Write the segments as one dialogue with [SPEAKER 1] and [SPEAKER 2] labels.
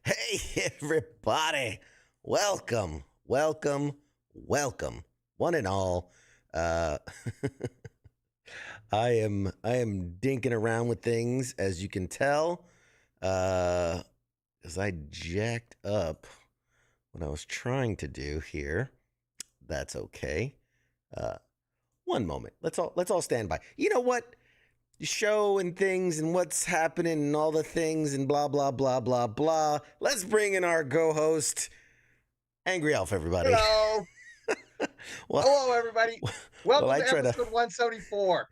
[SPEAKER 1] Hey, everybody. Welcome, welcome, welcome, one and all. Uh, I am dinking around with things, as you can tell, as I jacked up what I was trying to do here. That's okay. Uh, One moment. Let's all stand by. You know what? Show and things and what's happening and all the things and blah blah blah blah blah. Let's bring in our co-host, Angry Elf, everybody.
[SPEAKER 2] Hello.
[SPEAKER 1] well,
[SPEAKER 2] Hello, everybody.
[SPEAKER 1] well,
[SPEAKER 2] Welcome
[SPEAKER 1] I
[SPEAKER 2] to
[SPEAKER 1] try to.
[SPEAKER 2] episode 174.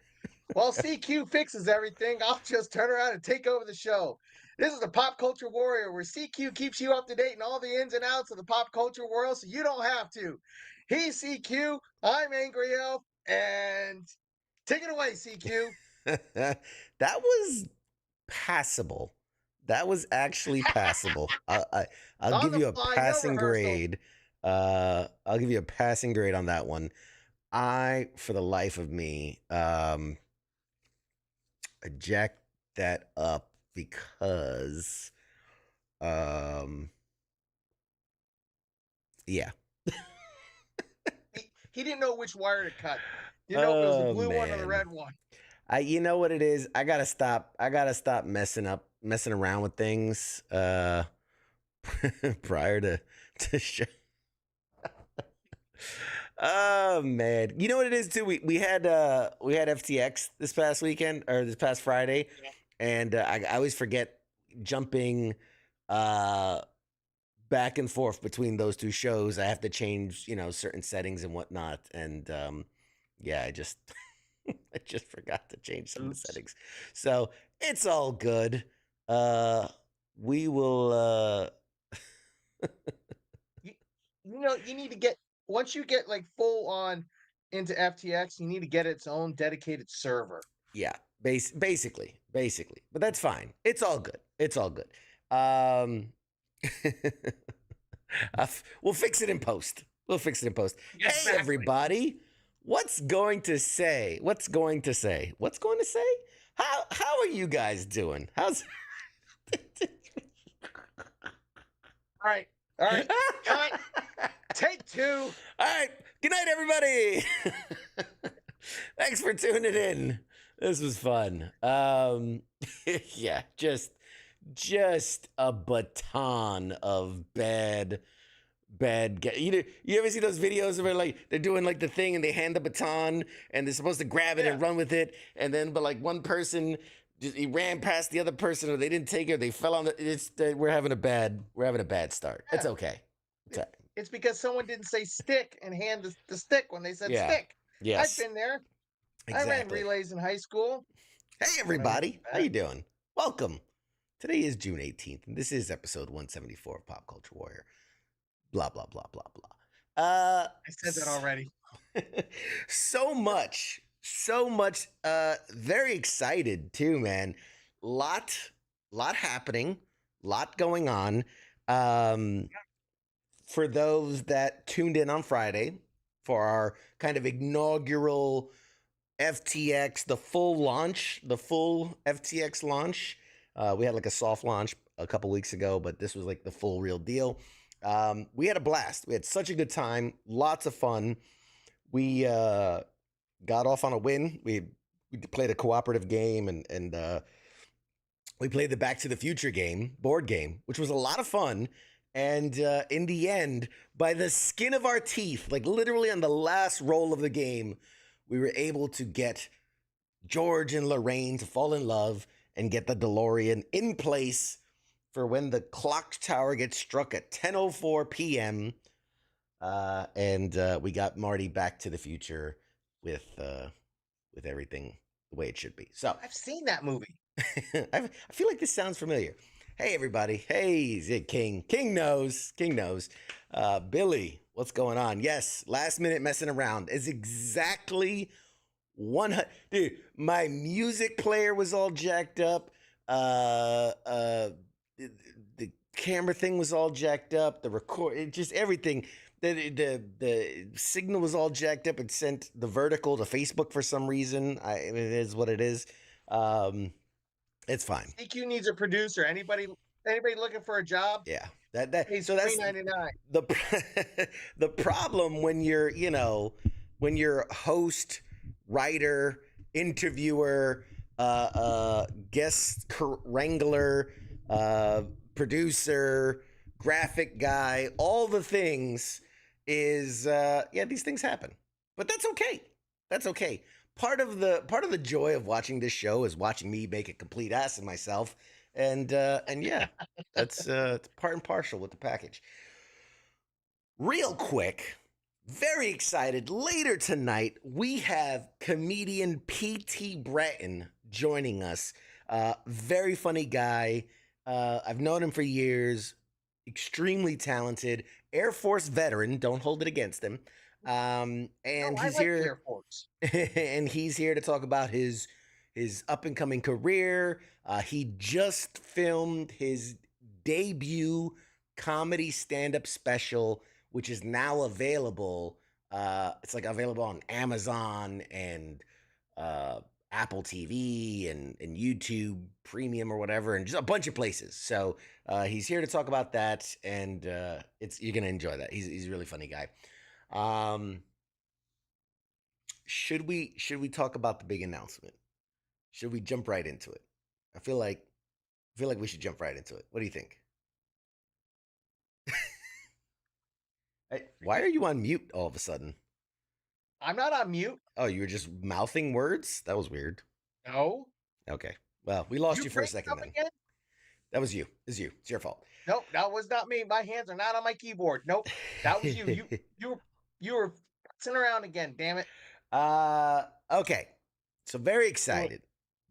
[SPEAKER 2] While CQ fixes everything, I'll just turn around and take over the show. This is the Pop Culture Warrior, where CQ keeps you up to date in all the ins and outs of the pop culture world so you don't have to. He's CQ, I'm Angry Elf, and take it away, CQ.
[SPEAKER 1] That was passable. That was actually passable. I'll
[SPEAKER 2] On
[SPEAKER 1] give
[SPEAKER 2] the
[SPEAKER 1] you a
[SPEAKER 2] fly, no
[SPEAKER 1] passing
[SPEAKER 2] rehearsal.
[SPEAKER 1] grade. I'll give you a passing grade on that one. For the life of me, I jacked that up because, um, yeah.
[SPEAKER 2] He didn't know which wire to cut. Didn't know if it was the
[SPEAKER 1] Oh
[SPEAKER 2] blue one or the
[SPEAKER 1] man.
[SPEAKER 2] red one.
[SPEAKER 1] You know what it is? I gotta stop messing around with things. Prior to show. Oh man, you know what it is too. We had FTX this past weekend or this past Friday,
[SPEAKER 2] Yeah.
[SPEAKER 1] and I always forget jumping uh back and forth between those two shows. I have to change certain settings and whatnot, and yeah, I just I just forgot to change some of the
[SPEAKER 2] Oops.
[SPEAKER 1] settings. So it's all good. Uh we will
[SPEAKER 2] you, you need to get once you get like full on into FTX, you need to get its own dedicated server.
[SPEAKER 1] yeah, basically. But that's fine. It's all good. It's all good. Um we'll fix it in post. We'll fix it in post. Hey
[SPEAKER 2] Exactly.
[SPEAKER 1] everybody. What's going to say? What's going to say? What's going to say? How are you guys doing? How's
[SPEAKER 2] All right. All right. Cut. Take two.
[SPEAKER 1] All right. Good night, everybody. Thanks for tuning in. This was fun. Yeah, just a baton of bad. You ever see those videos where like they're doing like the thing and they hand the baton and they're supposed to grab it
[SPEAKER 2] Yeah.
[SPEAKER 1] and run with it, and then but like one person he ran past the other person or they didn't take it, or they fell on the. We're having a bad start. It's
[SPEAKER 2] Yeah.
[SPEAKER 1] okay. It's
[SPEAKER 2] It,
[SPEAKER 1] all right.
[SPEAKER 2] it's because someone didn't say stick and hand the stick when they said
[SPEAKER 1] Yeah.
[SPEAKER 2] stick. I've
[SPEAKER 1] Yes.
[SPEAKER 2] been there. I ran
[SPEAKER 1] Exactly.
[SPEAKER 2] relays in high school.
[SPEAKER 1] Hey
[SPEAKER 2] When I had
[SPEAKER 1] everybody, how
[SPEAKER 2] that.
[SPEAKER 1] you doing? Welcome. Today is June 18th, and this is episode 174 of Pop Culture Warrior. Blah blah blah blah blah.
[SPEAKER 2] I said that already.
[SPEAKER 1] So much. Very excited too, man. Lot, lot happening, lot going on. Um, for those that tuned in on Friday for our kind of inaugural FTX, the full FTX launch. We had like a soft launch a couple weeks ago, but this was like the full real deal. We had a blast. We had such a good time, lots of fun. We got off on a win. We played a cooperative game and we played the Back to the Future game, board game, which was a lot of fun. And in the end, by the skin of our teeth, like literally on the last roll of the game, we were able to get George and Lorraine to fall in love and get the DeLorean in place for when the clock tower gets struck at 10:04 p.m. And we got Marty back to the future with everything the way it should be. So
[SPEAKER 2] I've seen that movie.
[SPEAKER 1] I feel like this sounds familiar. Hey everybody. Hey Zig King. King knows. King knows. Billy, what's going on? Yes, last minute messing around is exactly 100. Dude, my music player was all jacked up. The, the camera thing was all jacked up. The record, just everything. The signal was all jacked up. It sent the vertical to Facebook for some reason. It is what it is. Um, it's fine.
[SPEAKER 2] CQ needs a producer. Anybody Anybody looking for a job?
[SPEAKER 1] Yeah. That
[SPEAKER 2] Pays
[SPEAKER 1] so that's
[SPEAKER 2] $3.99.
[SPEAKER 1] the the problem when you're, when you're host, writer, interviewer, guest wrangler, uh, producer, graphic guy, all the things is yeah, these things happen. But that's okay. That's okay. Part of the joy of watching this show is watching me make a complete ass of myself, and yeah, that's it's part and partial with the package. Real quick, very excited. Later tonight, we have comedian P.T. Bratton joining us. Very funny guy. I've known him for years. Extremely talented. Air Force veteran. Don't hold it against him.
[SPEAKER 2] No,
[SPEAKER 1] And
[SPEAKER 2] I
[SPEAKER 1] he's
[SPEAKER 2] like the
[SPEAKER 1] here
[SPEAKER 2] Air Force.
[SPEAKER 1] and he's here to talk about his up and coming career. He just filmed his debut comedy stand up special, which is now available. It's like available on Amazon and uh, Apple TV and YouTube Premium or whatever, and just a bunch of places. So he's here to talk about that, and it's you're gonna enjoy that. He's a really funny guy. Um, should we talk about the big announcement? Should we jump right into it? I feel like we should jump right into it. What do you think? Hey, why are you on mute all of a sudden?
[SPEAKER 2] I'm not on mute.
[SPEAKER 1] Oh, you were just mouthing words? That was weird.
[SPEAKER 2] No.
[SPEAKER 1] Okay. Well, we
[SPEAKER 2] Did
[SPEAKER 1] lost
[SPEAKER 2] you
[SPEAKER 1] you for a
[SPEAKER 2] bring it
[SPEAKER 1] second
[SPEAKER 2] up
[SPEAKER 1] then.
[SPEAKER 2] again?
[SPEAKER 1] That was you. It's you. It's your fault.
[SPEAKER 2] Nope, that was not me. My hands are not on my keyboard. Nope, that was you. You were you were messing around again. Damn it.
[SPEAKER 1] Okay. So very
[SPEAKER 2] Ugh.
[SPEAKER 1] excited.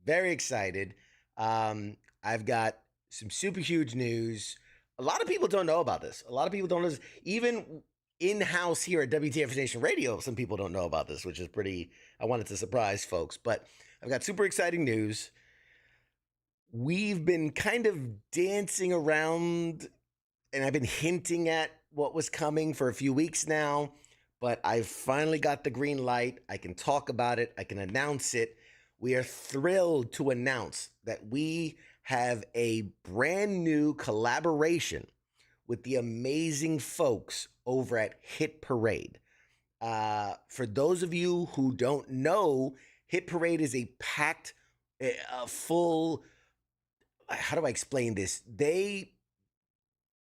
[SPEAKER 1] Very excited. I've got some super huge news. A lot of people don't know about this. A lot of people don't know this. Even in-house here at WTF Nation Radio, some people don't know about this, which is pretty I wanted to surprise folks. But I've got super exciting news. We've been kind of dancing around and I've been hinting at what was coming for a few weeks now, but I've finally got the green light. I can talk about it, I can announce it. We are thrilled to announce that we have a brand new collaboration with the amazing folks over at Hit Parade. For those of you who don't know, Hit Parade is a packed, a full, how do I explain this? They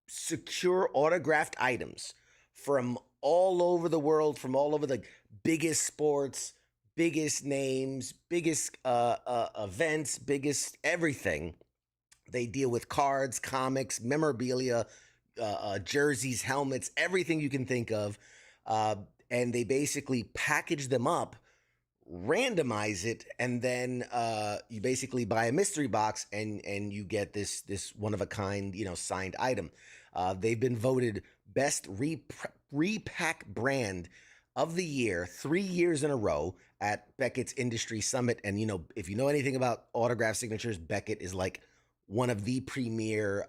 [SPEAKER 1] secure autographed items from all over the world, from all over the biggest sports, biggest names, biggest events, biggest everything. They deal with cards, comics, memorabilia, jerseys, helmets, everything you can think of. Uh, and they basically package them up, randomize it, and then you basically buy a mystery box and you get this one of a kind, signed item. They've been voted best repack brand of the year 3 years in a row at Beckett's Industry Summit. And if you know anything about autograph signatures, Beckett is like one of the premier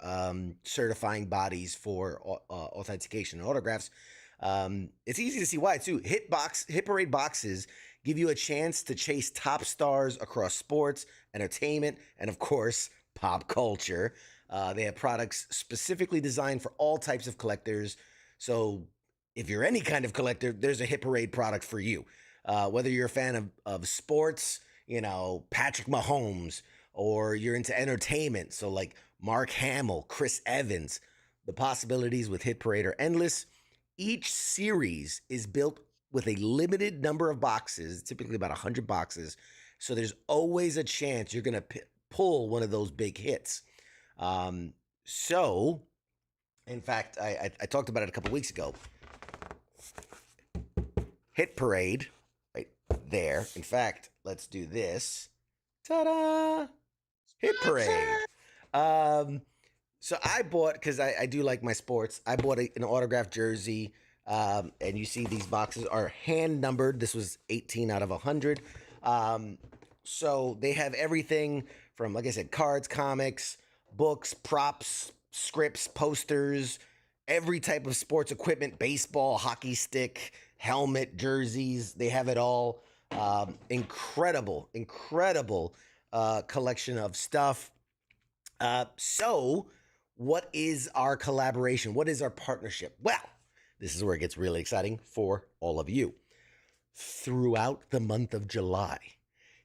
[SPEAKER 1] certifying bodies for authentication and autographs. It's easy to see why too. Hit Parade boxes give you a chance to chase top stars across sports, entertainment, and of course, pop culture. They have products specifically designed for all types of collectors. So if you're any kind of collector, there's a Hit Parade product for you. Whether you're a fan of sports, Patrick Mahomes, or you're into entertainment, so like Mark Hamill, Chris Evans, the possibilities with Hit Parade are endless. Each series is built with a limited number of boxes, typically about 100 boxes. So there's always a chance you're going to pull one of those big hits. So, in fact, I talked about it a couple weeks ago. Hit Parade, right there. In fact, let's do this. Ta-da! Hit Parade. So I bought, because I do like my sports, I bought an autographed jersey. And you see these boxes are hand numbered. This was 18 out of 100. So they have everything from, like I said, cards, comics, books, props, scripts, posters, every type of sports equipment, baseball, hockey stick, helmet, jerseys. They have it all. Incredible collection of stuff. So what is our collaboration? What is our partnership? Well, this is where it gets really exciting for all of you. Throughout the month of July,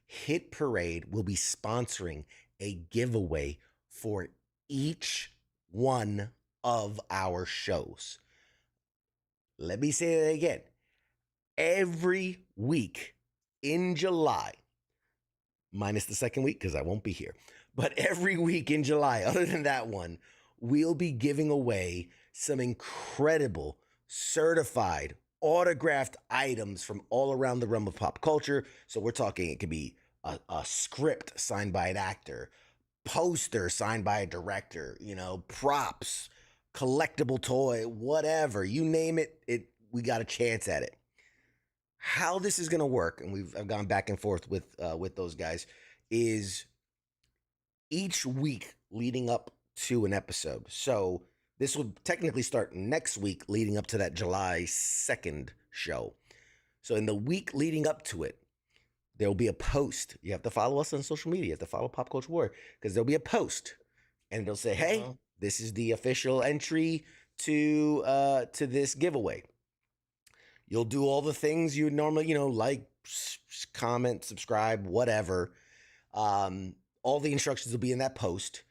[SPEAKER 1] Hit Parade will be sponsoring a giveaway for each one of our shows. Let me say that again. Every week in July, minus the second week because I won't be here, but every week in July, other than that one, we'll be giving away some incredible certified autographed items from all around the realm of pop culture. So we're talking, it could be a script signed by an actor, poster signed by a director, props, collectible toy, whatever, you name it, we got a chance at it. How this is going to work, and I've gone back and forth with those guys, is each week leading up to an episode. So this will technically start next week, leading up to that July 2nd show. So in the week leading up to it, there will be a post. You have to follow us on social media. You have to follow Pop Culture War because there'll be a post, and it'll say, "Hey, this is the official entry to this giveaway." You'll do all the things you would normally, like, comment, subscribe, whatever. All the instructions will be in that post.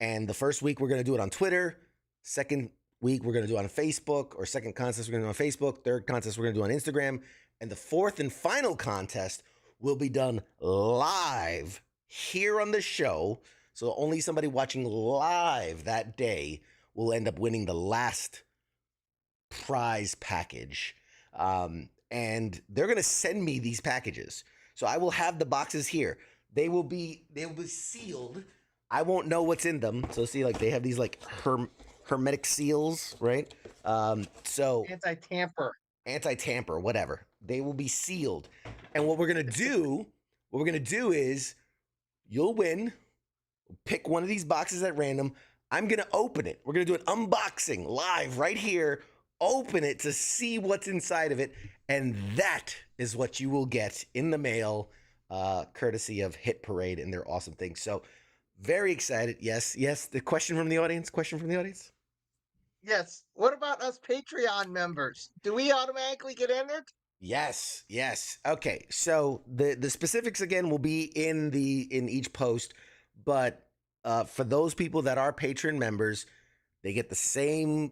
[SPEAKER 1] And the first week, we're going to do it on Twitter. Second week, we're going to do it on Facebook. Or second contest, we're going to do it on Facebook. Third contest, we're going to do it on Instagram. And the fourth and final contest will be done live here on the show. So only somebody watching live that day will end up winning the last prize package. And they're going to send me these packages. So I will have the boxes here. They will be sealed. I won't know what's in them. So see, like, they have these like hermetic seals, right? So anti-tamper, whatever. They will be sealed. And what we're going to do is you'll win. Pick one of these boxes at random. I'm going to open it. We're going to do an unboxing live right here. Open it to see what's inside of it, and that is what you will get in the mail, courtesy of Hit Parade and their awesome things. So very excited. Yes. The question from the audience.
[SPEAKER 2] Yes. What about us Patreon members? Do we automatically get entered?
[SPEAKER 1] Yes. Okay. So the specifics again will be in each post, but for those people that are patron members, they get the same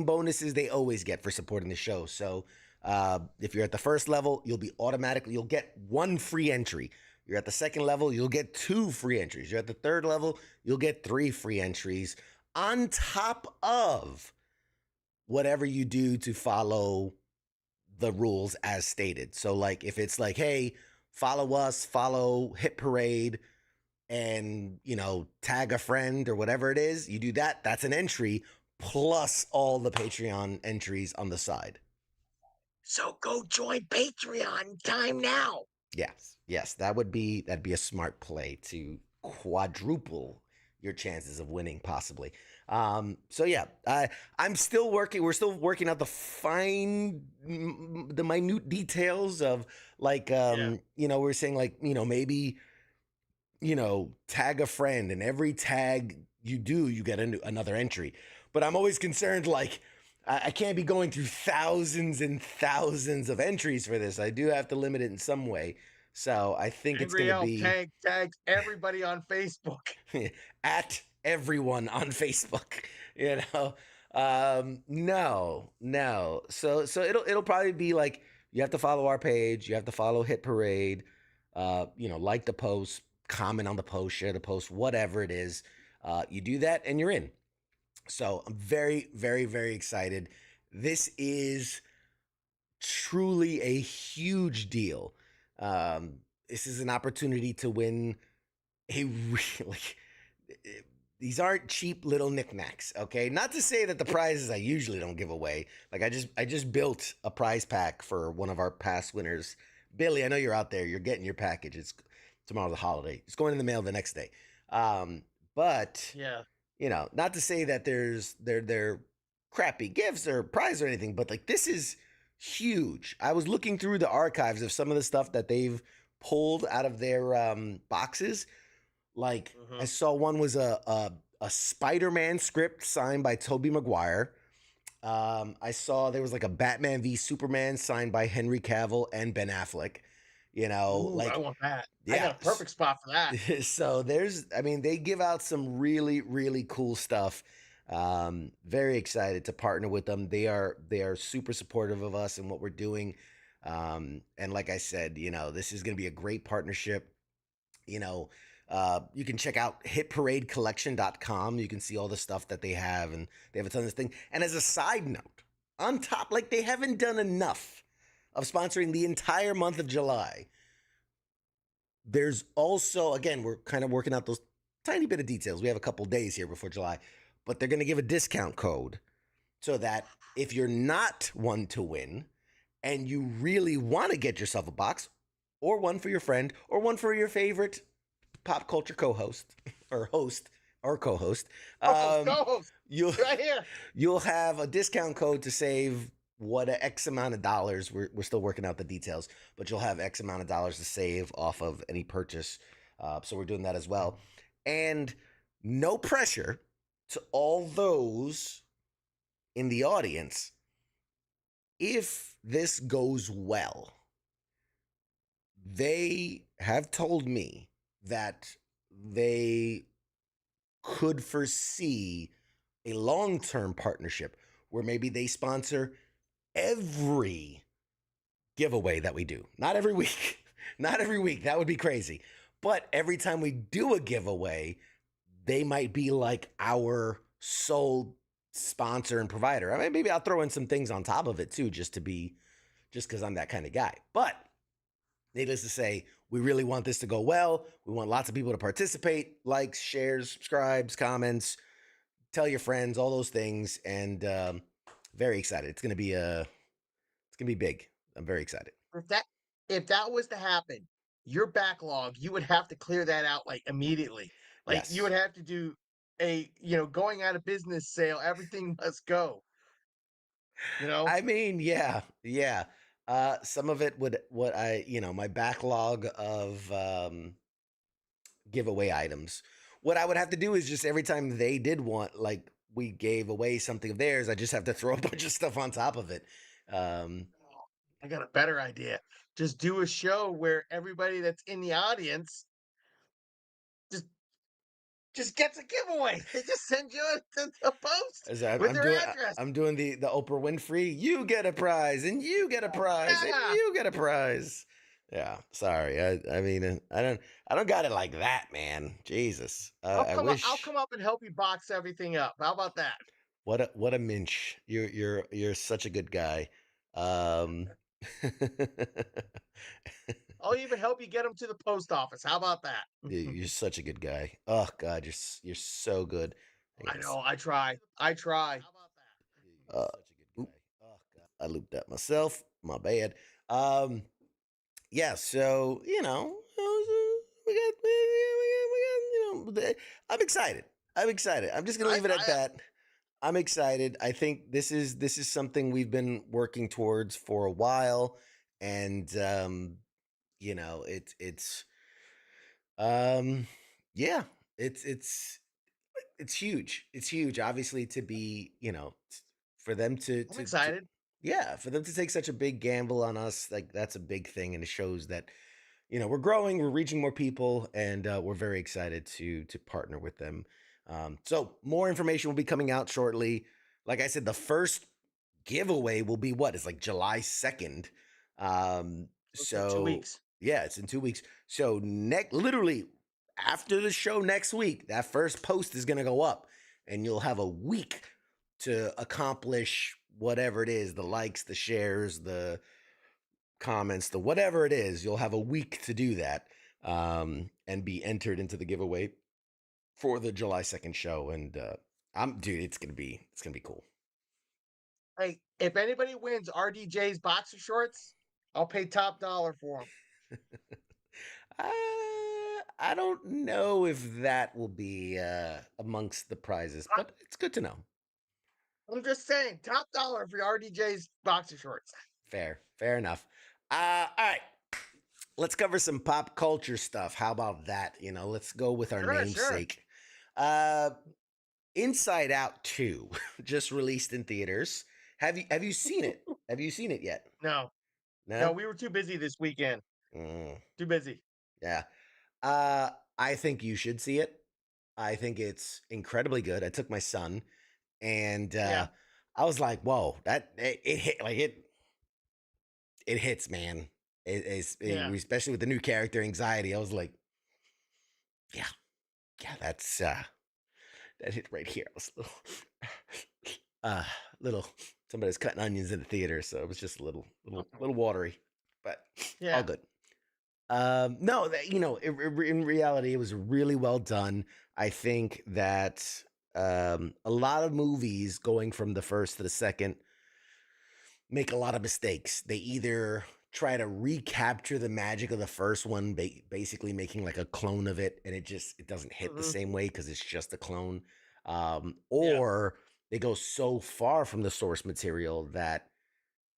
[SPEAKER 1] bonuses they always get for supporting the show. So if you're at the first level, you'll get one free entry. You're at the second level, you'll get 2 free entries. You're at the third level, you'll get 3 free entries on top of whatever you do to follow the rules as stated. So like if it's like, hey, follow us, follow Hit Parade, and tag a friend or whatever it is, you do that, that's an entry plus all the Patreon entries on the side.
[SPEAKER 2] So go join Patreon time now.
[SPEAKER 1] Yes, that'd be a smart play to quadruple your chances of winning, possibly. So yeah, we're still working out the minute details of like we're saying, like, maybe tag a friend, and every tag you do, you get another entry. But I'm always concerned, like, I can't be going through thousands and thousands of entries for this. I do have to limit it in some way. So I think it's going to be
[SPEAKER 2] tag everybody on Facebook.
[SPEAKER 1] at everyone on Facebook. No. So it'll probably be like, you have to follow our page, you have to follow Hit Parade, like the post, comment on the post, share the post, whatever it is. You do that and you're in. So I'm very, very, very excited. This is truly a huge deal. This is an opportunity to win a really, these aren't cheap little knickknacks, okay? Not to say that the prizes I usually don't give away. Like I just built a prize pack for one of our past winners. Billy, I know you're out there. You're getting your package. It's tomorrow's the holiday. It's going in the mail the next day. But
[SPEAKER 2] yeah,
[SPEAKER 1] not to say that they're crappy gifts or prize or anything, but like, this is huge. I was looking through the archives of some of the stuff that they've pulled out of their boxes. Like I saw one was a a Spider-Man script signed by Tobey Maguire. I saw there was like a Batman v Superman signed by Henry Cavill and Ben Affleck. You know,
[SPEAKER 2] Ooh, I
[SPEAKER 1] like
[SPEAKER 2] want that. I
[SPEAKER 1] yeah.
[SPEAKER 2] got a perfect spot for that.
[SPEAKER 1] So there's, I mean, they give out some really, really cool stuff. Very excited to partner with them. They are super supportive of us and what we're doing. And like I said, you know, this is going to be a great partnership. You know, you can check out hitparadecollection.com. You can see all the stuff that they have, and they have a ton of things. And as a side note, on top, like they haven't done enough of sponsoring the entire month of July. There's also, again, we're kind of working out those tiny bit of details. We have a couple days here before July, but they're going to give a discount code so that if you're not one to win and you really want to get yourself a box or one for your friend or one for your favorite pop culture co-host or host or co-host,
[SPEAKER 2] Co-host,
[SPEAKER 1] um,
[SPEAKER 2] co-host,
[SPEAKER 1] you'll
[SPEAKER 2] right here.
[SPEAKER 1] you'll have a discount code to save what a X amount of dollars. We're still working out the details, but you'll have X amount of dollars to save off of any purchase. So we're doing that as well, and no pressure to all those in the audience. If this goes well, they have told me that they could foresee a long term partnership where maybe they sponsor every giveaway that we do. Not every week. Not every week. That would be crazy. But every time we do a giveaway, they might be like our sole sponsor and provider. I mean, maybe I'll throw in some things on top of it too, just because I'm that kind of guy. But needless to say, we really want this to go well. We want lots of people to participate, likes, shares, subscribes, comments, tell your friends, all those things, and very excited. It's gonna be big. I'm very excited.
[SPEAKER 2] If that if that was to happen, your backlog, you would have to clear that out like immediately. Like you would
[SPEAKER 1] Yes.
[SPEAKER 2] have to do a, going out of business sale. Everything must go, you know?
[SPEAKER 1] I mean, yeah, yeah. Some of it would what I, my backlog of giveaway items. What I would have to do is just every time they did want, like we gave away something of theirs, I just have to throw a bunch of stuff on top of it. Um,
[SPEAKER 2] Oh, I got a better idea. Just do a show where everybody that's in the audience just just gets a giveaway. They just send you a post
[SPEAKER 1] as
[SPEAKER 2] with their address.
[SPEAKER 1] I'm doing the Oprah Winfrey. You get a prize, and you get a prize, and
[SPEAKER 2] Yeah.
[SPEAKER 1] you get a prize. Yeah, sorry. I mean, I don't got it like that, man. Jesus, I
[SPEAKER 2] I'll
[SPEAKER 1] wish.
[SPEAKER 2] come up and help you box everything up. How about that?
[SPEAKER 1] What a minch. You're such a good guy. Um,
[SPEAKER 2] I'll even help you get them to the post office. How about that?
[SPEAKER 1] you're such a good guy. Oh God, you're so good. Hang
[SPEAKER 2] I
[SPEAKER 1] on a
[SPEAKER 2] know.
[SPEAKER 1] sec.
[SPEAKER 2] I try. I try.
[SPEAKER 1] You're such a good guy. Oh God, I looped that myself. My bad. Um, yeah. So I'm excited. I'm excited. I'm just gonna leave it at
[SPEAKER 2] I
[SPEAKER 1] that. I'm excited. I think this is something we've been working towards for a while, and it's um, yeah, it's it's huge. It's huge. Obviously, to be for them
[SPEAKER 2] I'm
[SPEAKER 1] to
[SPEAKER 2] excited.
[SPEAKER 1] yeah, for them to take such a big gamble on us, like that's a big thing, and it shows that we're growing, we're reaching more people, and we're very excited to partner with them. So more information will be coming out shortly. Like I said, the first giveaway will be what? It's like July 2nd.
[SPEAKER 2] It's in two
[SPEAKER 1] So
[SPEAKER 2] weeks.
[SPEAKER 1] yeah, it's in 2 weeks. So next, literally after the show next week, that first post is gonna go up, and you'll have a week to accomplish whatever it is, the likes, the shares, the comments, the whatever it is. You'll have a week to do that, and be entered into the giveaway for the July 2nd show. And dude, it's gonna be cool.
[SPEAKER 2] Hey, if anybody wins RDJ's boxer shorts, I'll pay top dollar for them.
[SPEAKER 1] I don't know if that will be amongst the prizes, but it's good to know.
[SPEAKER 2] I'm just saying, top dollar for RDJ's boxer shorts.
[SPEAKER 1] Fair enough. All right, let's cover some pop culture stuff. How about that? Let's go with our
[SPEAKER 2] Sure, sure.
[SPEAKER 1] namesake. Uh, Inside Out 2 just released in theaters. Have you seen it? Have you seen it yet?
[SPEAKER 2] No, no,
[SPEAKER 1] No?
[SPEAKER 2] we were too busy this weekend.
[SPEAKER 1] Mm,
[SPEAKER 2] Too busy.
[SPEAKER 1] yeah. I think you should see it. I think it's incredibly good. I took my son and
[SPEAKER 2] Yeah,
[SPEAKER 1] I was like, "Whoa, it hit like it hits, man."
[SPEAKER 2] yeah.
[SPEAKER 1] Especially with the new character anxiety. I was like, "Yeah, yeah, that hit right here." I was a uh little somebody's cutting onions in the theater, so it was just a little watery, but all
[SPEAKER 2] Yeah.
[SPEAKER 1] good. No, that, in reality, it was really well done. I think that a lot of movies going from the first to the second make a lot of mistakes. They either try to recapture the magic of the first one, basically making like a clone of it, and it doesn't hit the
[SPEAKER 2] Hmm.
[SPEAKER 1] same way because it's just a clone,
[SPEAKER 2] Yeah.
[SPEAKER 1] or they go so far from the source material that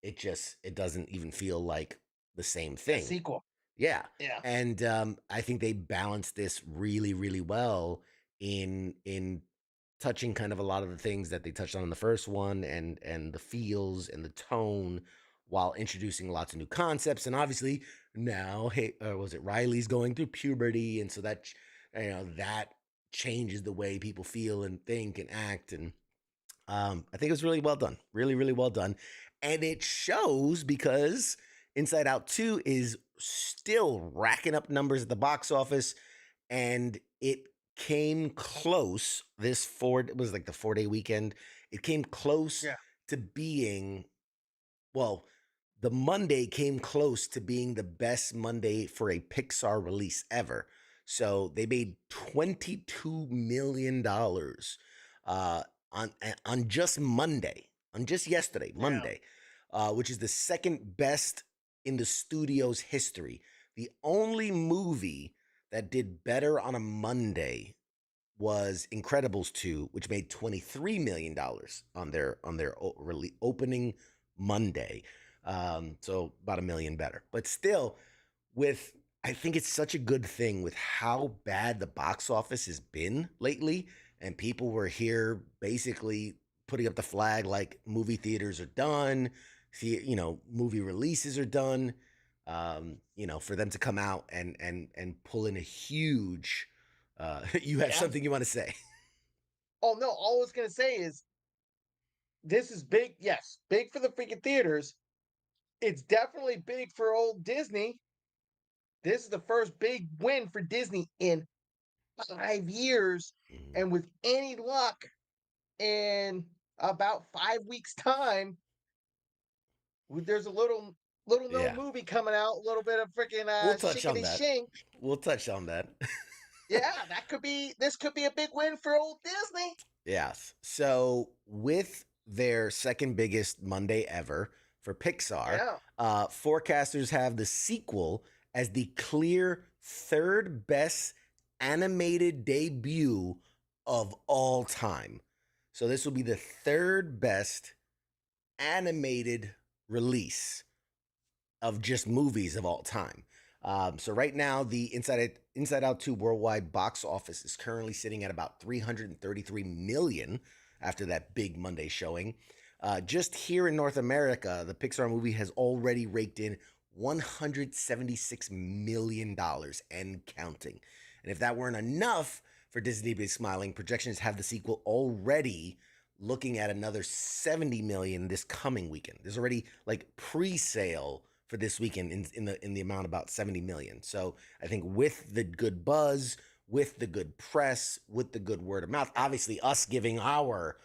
[SPEAKER 1] it doesn't even feel like the same
[SPEAKER 2] A
[SPEAKER 1] thing.
[SPEAKER 2] sequel.
[SPEAKER 1] Yeah.
[SPEAKER 2] Yeah.
[SPEAKER 1] And I think they balance this really, really well in touching kind of a lot of the things that they touched on in the first one, and the feels and the tone, while introducing lots of new concepts. And obviously now, hey, was it Riley's going through puberty, and so that changes the way people feel and think and act. And I think it was really well done. Really, really well done. And it shows because Inside Out 2 is still racking up numbers at the box office. And it came close. It was like the 4-day weekend. It came close
[SPEAKER 2] Yeah.
[SPEAKER 1] to being, well, the Monday came close to being the best Monday for a Pixar release ever. So they made $22 million uh, on just Monday, on just yesterday,
[SPEAKER 2] Yeah.
[SPEAKER 1] Monday, which is the second best in the studio's history. The only movie that did better on a Monday was Incredibles 2, which made $23 million on their opening Monday. So about a million better. But still, with I think it's such a good thing with how bad the box office has been lately, and people were here basically putting up the flag like movie theaters are done, movie releases are done. For them to come out and pull in a huge you have
[SPEAKER 2] Yeah.
[SPEAKER 1] something you want to say.
[SPEAKER 2] Oh no, all I was gonna say is this is big. Yes, big for the freaking theaters. It's definitely big for old Disney. This is the first big win for Disney in 5 years,
[SPEAKER 1] Mhm.
[SPEAKER 2] and with any luck, in about 5 weeks' time, there's a little known
[SPEAKER 1] Yeah,
[SPEAKER 2] movie coming out, a little bit of freaking
[SPEAKER 1] we'll touch on
[SPEAKER 2] shinkety
[SPEAKER 1] that.
[SPEAKER 2] shink.
[SPEAKER 1] We'll touch on that.
[SPEAKER 2] Yeah, this could be a big win for old Disney.
[SPEAKER 1] Yes. So with their second biggest Monday ever for Pixar,
[SPEAKER 2] Yeah,
[SPEAKER 1] forecasters have the sequel as the clear third best animated debut of all time. So this will be the third best animated release of just movies of all time. So right now, the Inside Out 2 worldwide box office is currently sitting at about 333 million after that big Monday showing. Just here in North America, the Pixar movie has already raked in $176 million and counting. And if that weren't enough for Disney to be smiling, projections have the sequel already looking at another 70 million this coming weekend. There's already like pre-sale for this weekend in the amount about 70 million. So I think with the good buzz, with the good press, with the good word of mouth, obviously us giving our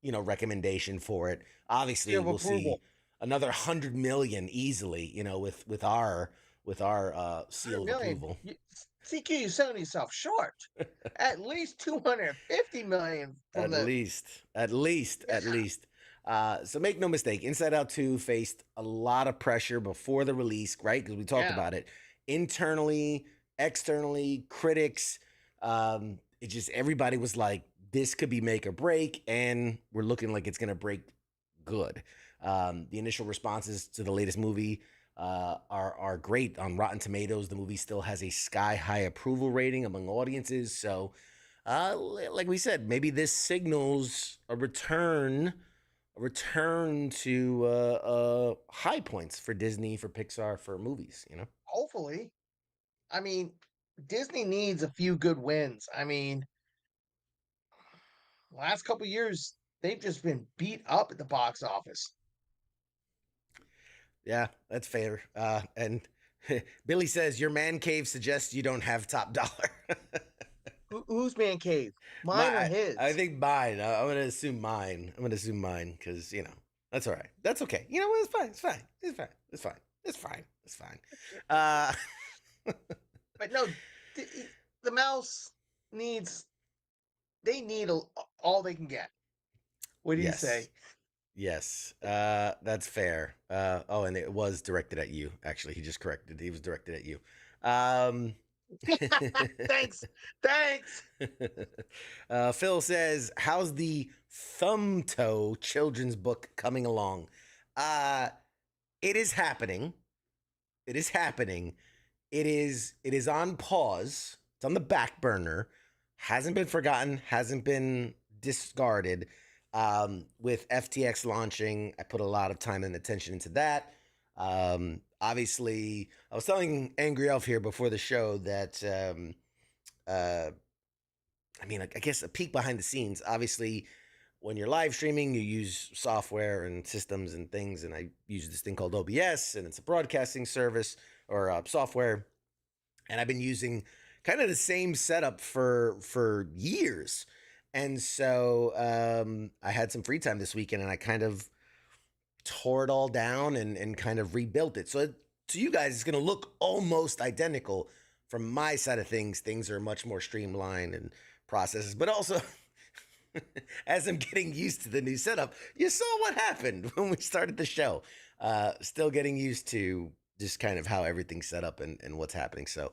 [SPEAKER 1] recommendation for it, obviously
[SPEAKER 2] seal of
[SPEAKER 1] we'll see
[SPEAKER 2] approval.
[SPEAKER 1] another 100 million easily, with our seal
[SPEAKER 2] 100
[SPEAKER 1] of
[SPEAKER 2] million.
[SPEAKER 1] approval.
[SPEAKER 2] CQ, you're selling yourself short. At least 250 million from
[SPEAKER 1] At
[SPEAKER 2] the.
[SPEAKER 1] least, at least,
[SPEAKER 2] Yeah,
[SPEAKER 1] at least. So make no mistake, Inside Out 2 faced a lot of pressure before the release, right? Because we talked
[SPEAKER 2] yeah,
[SPEAKER 1] about it internally, externally, critics. It just everybody was like, this could be make or break, and we're looking like it's gonna break good. The initial responses to the latest movie are great on Rotten Tomatoes. The movie still has a sky high approval rating among audiences, so Like we said, maybe this signals a return to high points for Disney, for Pixar, for movies. You know.
[SPEAKER 2] Hopefully. I mean, Disney needs a few good wins. I mean, last couple years they've just been beat up at the box office.
[SPEAKER 1] Yeah, that's fair. And Billy says your man cave suggests you don't have top dollar.
[SPEAKER 2] Who's Man Cave? Mine or
[SPEAKER 1] I
[SPEAKER 2] his?
[SPEAKER 1] think mine. I'm gonna assume mine. I'm gonna assume mine because that's all right. That's okay. You know what? It's fine. It's fine. It's fine. It's fine. It's fine. It's fine. Uh,
[SPEAKER 2] But no, the mouse needs. They need all they can get. What do you
[SPEAKER 1] yes.
[SPEAKER 2] say?
[SPEAKER 1] Yes. That's fair. Oh, and it was directed at you. Actually, he just corrected. He was directed at you. Um,
[SPEAKER 2] Thanks, thanks.
[SPEAKER 1] Phil says, "How's the Thumb Toe children's book coming along?" Uh, it is happening. It is happening. It is on pause. It's on the back burner. Hasn't been forgotten. Hasn't been discarded. With FTX launching, I put a lot of time and attention into that. Obviously, I was telling Angry Elf here before the show that uh, I mean, I guess a peek behind the scenes. Obviously, when you're live streaming, you use software and systems and things. And I use this thing called OBS, and it's a broadcasting service or software. And I've been using kind of the same setup for years. And so I had some free time this weekend, and I kind of tore it all down and kind of rebuilt it. So to you guys, it's going to look almost identical. From my side of things, things are much more streamlined and processes, but also as I'm getting used to the new setup, you saw what happened when we started the show. Still getting used to just kind of how everything's set up and what's happening. So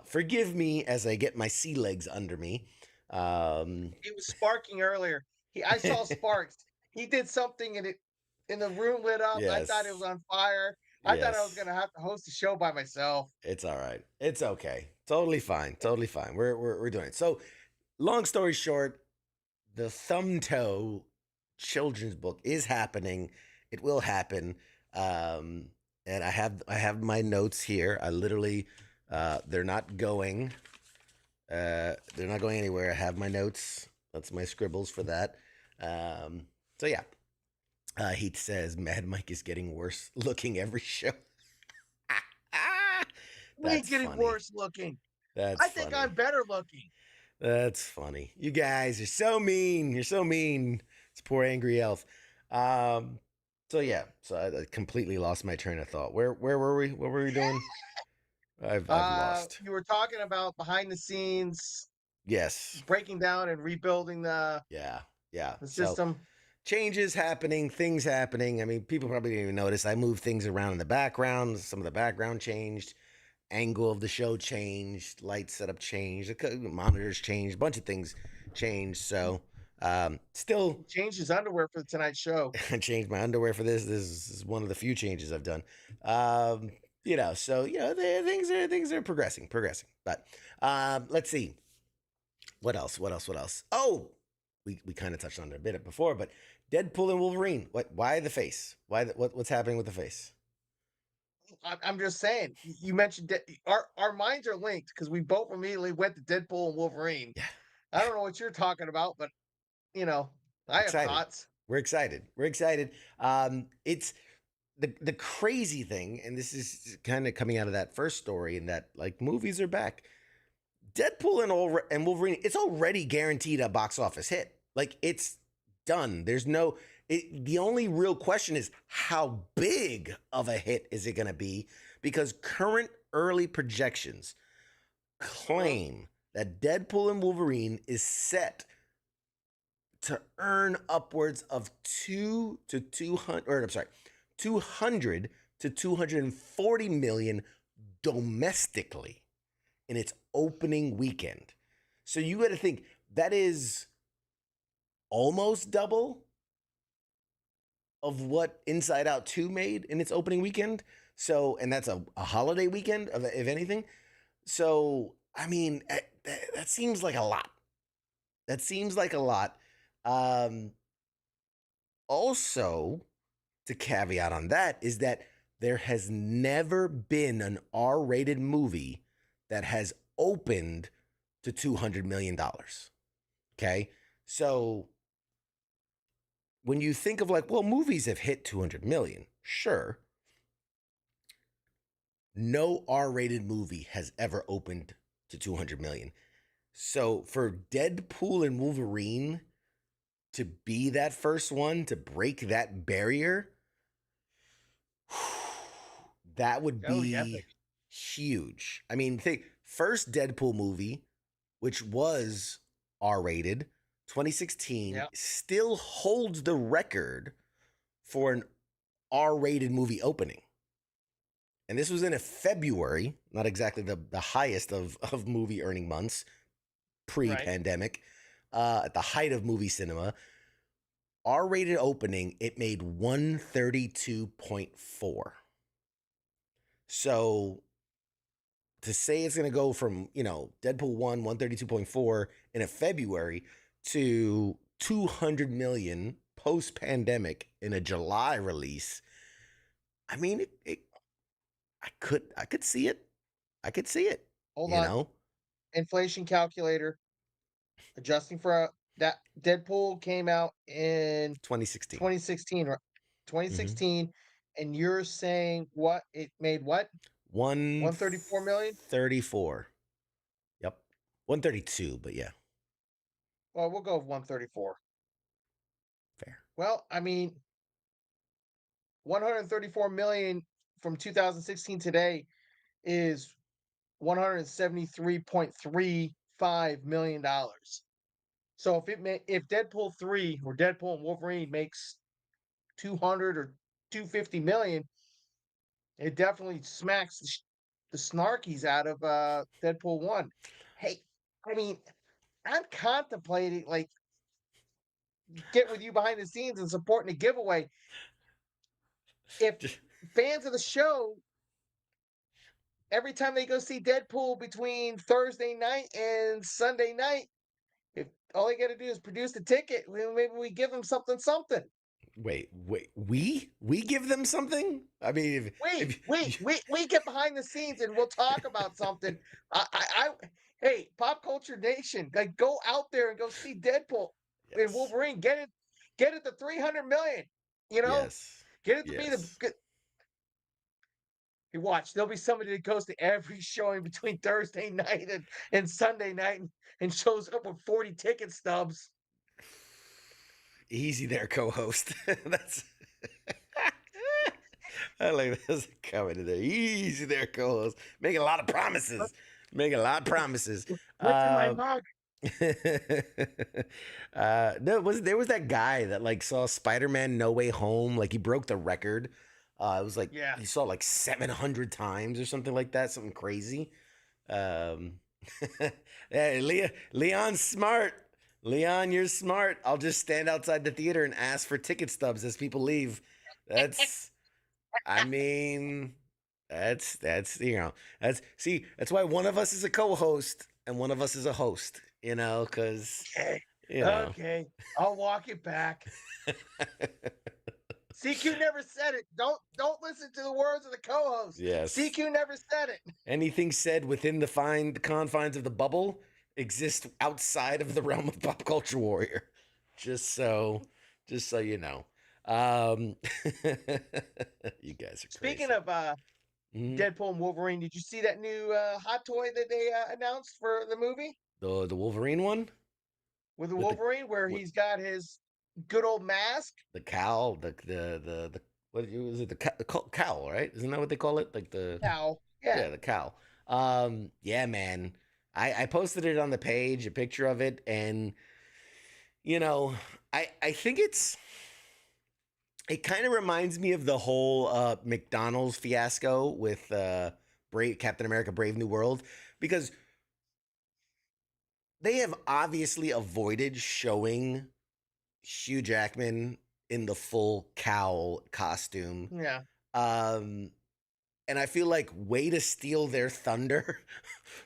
[SPEAKER 1] forgive me as I get my sea legs under me.
[SPEAKER 2] It was sparking earlier. I saw sparks. He did something and the room lit up. I thought it was
[SPEAKER 1] yes,
[SPEAKER 2] on fire. I thought I was
[SPEAKER 1] yes.
[SPEAKER 2] gonna have to host a show by myself.
[SPEAKER 1] It's all right. It's okay. Totally fine. Totally fine. We're doing it. So, long story short, the Thumb Toe children's book is happening. It will happen. Um, and I have my notes here. I literally they're not going they're not going anywhere. I have my notes. That's my scribbles for that. So yeah. He says Mad Mike is getting worse looking every show.
[SPEAKER 2] We ain't
[SPEAKER 1] That's
[SPEAKER 2] getting
[SPEAKER 1] funny.
[SPEAKER 2] worse looking.
[SPEAKER 1] That's
[SPEAKER 2] I think I'm
[SPEAKER 1] funny.
[SPEAKER 2] better looking.
[SPEAKER 1] That's funny. You guys are so mean. You're so mean. It's poor angry elf. Um. So yeah. So I completely lost my train of thought. Where were we? What were we doing? I've lost.
[SPEAKER 2] You were talking about behind the scenes,
[SPEAKER 1] Yes.
[SPEAKER 2] breaking down and rebuilding
[SPEAKER 1] Yeah. Yeah.
[SPEAKER 2] the
[SPEAKER 1] So
[SPEAKER 2] system.
[SPEAKER 1] changes happening, things happening. I mean, people probably didn't even notice. I moved things around in the background. Some of the background changed. Angle of the show changed. Light setup changed. The monitors changed. A bunch of things changed. So still
[SPEAKER 2] He changed his underwear for the Tonight Show.
[SPEAKER 1] I changed my underwear for this. This is one of the few changes I've done. So things are progressing. But let's see. What else? What else? What else? Oh, we kind of touched on it a bit before, but Deadpool and Wolverine. What? Why the face? What's happening with the face?
[SPEAKER 2] I'm just saying. You mentioned our minds are linked because we both immediately went to Deadpool and Wolverine.
[SPEAKER 1] Yeah,
[SPEAKER 2] I don't know what you're talking about, but you know, I have
[SPEAKER 1] excited.
[SPEAKER 2] thoughts.
[SPEAKER 1] We're excited. We're excited. It's the crazy thing, and this is kind of coming out of that first story, and that like movies are back. Deadpool and Wolverine, it's already guaranteed a box office hit. Like it's done. The only real question is how big of a hit is it going to be? Because current early projections
[SPEAKER 2] Mhm.
[SPEAKER 1] claim that Deadpool and Wolverine is set to earn upwards of 200 to 240 million domestically in its opening weekend. So you got to think that is almost double of what Inside Out 2 made in its opening weekend. So, and that's a holiday weekend, if anything. So, I mean, that seems like a lot. That seems like a lot. Um, Also, to caveat on that is that there has never been an R-rated movie that has opened to $200 million. Okay, so when you think of like, well, movies have hit 200 million, sure. No R-rated movie has ever opened to 200 million. So for Deadpool and Wolverine to be that first one to break that barrier, that would
[SPEAKER 2] That would be
[SPEAKER 1] be
[SPEAKER 2] epic.
[SPEAKER 1] huge. I mean, think first Deadpool movie, which was R rated, 2016,
[SPEAKER 2] Yeah.
[SPEAKER 1] still holds the record for an R rated movie opening. And this was in a February, not exactly the highest of movie earning months pre
[SPEAKER 2] Right.
[SPEAKER 1] pandemic, at the height of movie cinema. R rated opening, it made 132.4. So to say it's going to go from, Deadpool 1, 132.4 in a February to 200 million post pandemic in a July release, I mean, I could see it. I could see it,
[SPEAKER 2] Hold
[SPEAKER 1] you
[SPEAKER 2] on.
[SPEAKER 1] know,
[SPEAKER 2] Inflation calculator. Adjusting for that Deadpool came out in
[SPEAKER 1] 2016.
[SPEAKER 2] 2016, right?
[SPEAKER 1] Mm-hmm.
[SPEAKER 2] 2016, and you're saying what it made what? 134 million?
[SPEAKER 1] 134. Yep. 132, but yeah,
[SPEAKER 2] Well, we'll go with 134.
[SPEAKER 1] fair.
[SPEAKER 2] Well, I mean, 134 million from 2016 today is $173.35 million. So if Deadpool 3 or Deadpool and Wolverine makes 200 or 250 million, it definitely smacks the snarkies out of Deadpool 1. Hey, I mean, I'm contemplating like getting with you behind the scenes and supporting the giveaway. If fans of the show, every time they go see Deadpool between Thursday night and Sunday night, if all they got to do is produce the ticket, well, maybe we give them something, something.
[SPEAKER 1] Wait. We give them something. I mean,
[SPEAKER 2] We
[SPEAKER 1] if
[SPEAKER 2] we we we get behind the scenes and we'll talk about something. Hey, Pop Culture Nation, like go out there and go see Deadpool and
[SPEAKER 1] yes,
[SPEAKER 2] Wolverine. Get it to 300 million. You know,
[SPEAKER 1] yes,
[SPEAKER 2] get it to be the
[SPEAKER 1] yes.
[SPEAKER 2] good. You watch, there'll be somebody that goes to every showing between Thursday night and Sunday night and shows up with 40 ticket stubs.
[SPEAKER 1] Easy there, co-host. That's I like this coming in there. Easy there, co-host. Making a lot of promises. Making a lot of promises.
[SPEAKER 2] What's in my
[SPEAKER 1] Uh,
[SPEAKER 2] mug?
[SPEAKER 1] no, there was that guy that like saw Spider-Man No Way Home. Like he broke the record. It was like
[SPEAKER 2] Yeah.
[SPEAKER 1] he saw it like 700 times or something like that. Something crazy. Um, hey, Leon's smart. Leon, you're smart. I'll just stand outside the theater and ask for ticket stubs as people leave. That's, I mean, that's why one of us is a co-host and one of us is a host. Because
[SPEAKER 2] Okay.
[SPEAKER 1] you know,
[SPEAKER 2] Okay. I'll walk it back. CQ never said it. Don't listen to the words of the co-host.
[SPEAKER 1] yes,
[SPEAKER 2] CQ never said it.
[SPEAKER 1] anything said within the confines of the bubble exists outside of the realm of pop culture warrior. Just so, just so you know. Um, you guys are
[SPEAKER 2] Speaking
[SPEAKER 1] crazy.
[SPEAKER 2] of
[SPEAKER 1] Mhm.
[SPEAKER 2] Deadpool and Wolverine, did you see that new hot toy that they announced for the movie
[SPEAKER 1] The Wolverine one
[SPEAKER 2] with the
[SPEAKER 1] with the
[SPEAKER 2] Wolverine, where
[SPEAKER 1] with
[SPEAKER 2] he's got his good old mask?
[SPEAKER 1] the cowl, the what is it? The cowl, right? Isn't that what they call it? Like the
[SPEAKER 2] Cow. Yeah.
[SPEAKER 1] yeah, the cowl. Yeah, man. I posted it on the page, a picture of it, and you know, I think it kind of reminds me of the whole McDonald's fiasco with Captain America Brave New World because they have obviously avoided showing Hugh Jackman in the full cowl costume.
[SPEAKER 2] Yeah.
[SPEAKER 1] Um, and I feel like way to steal their thunder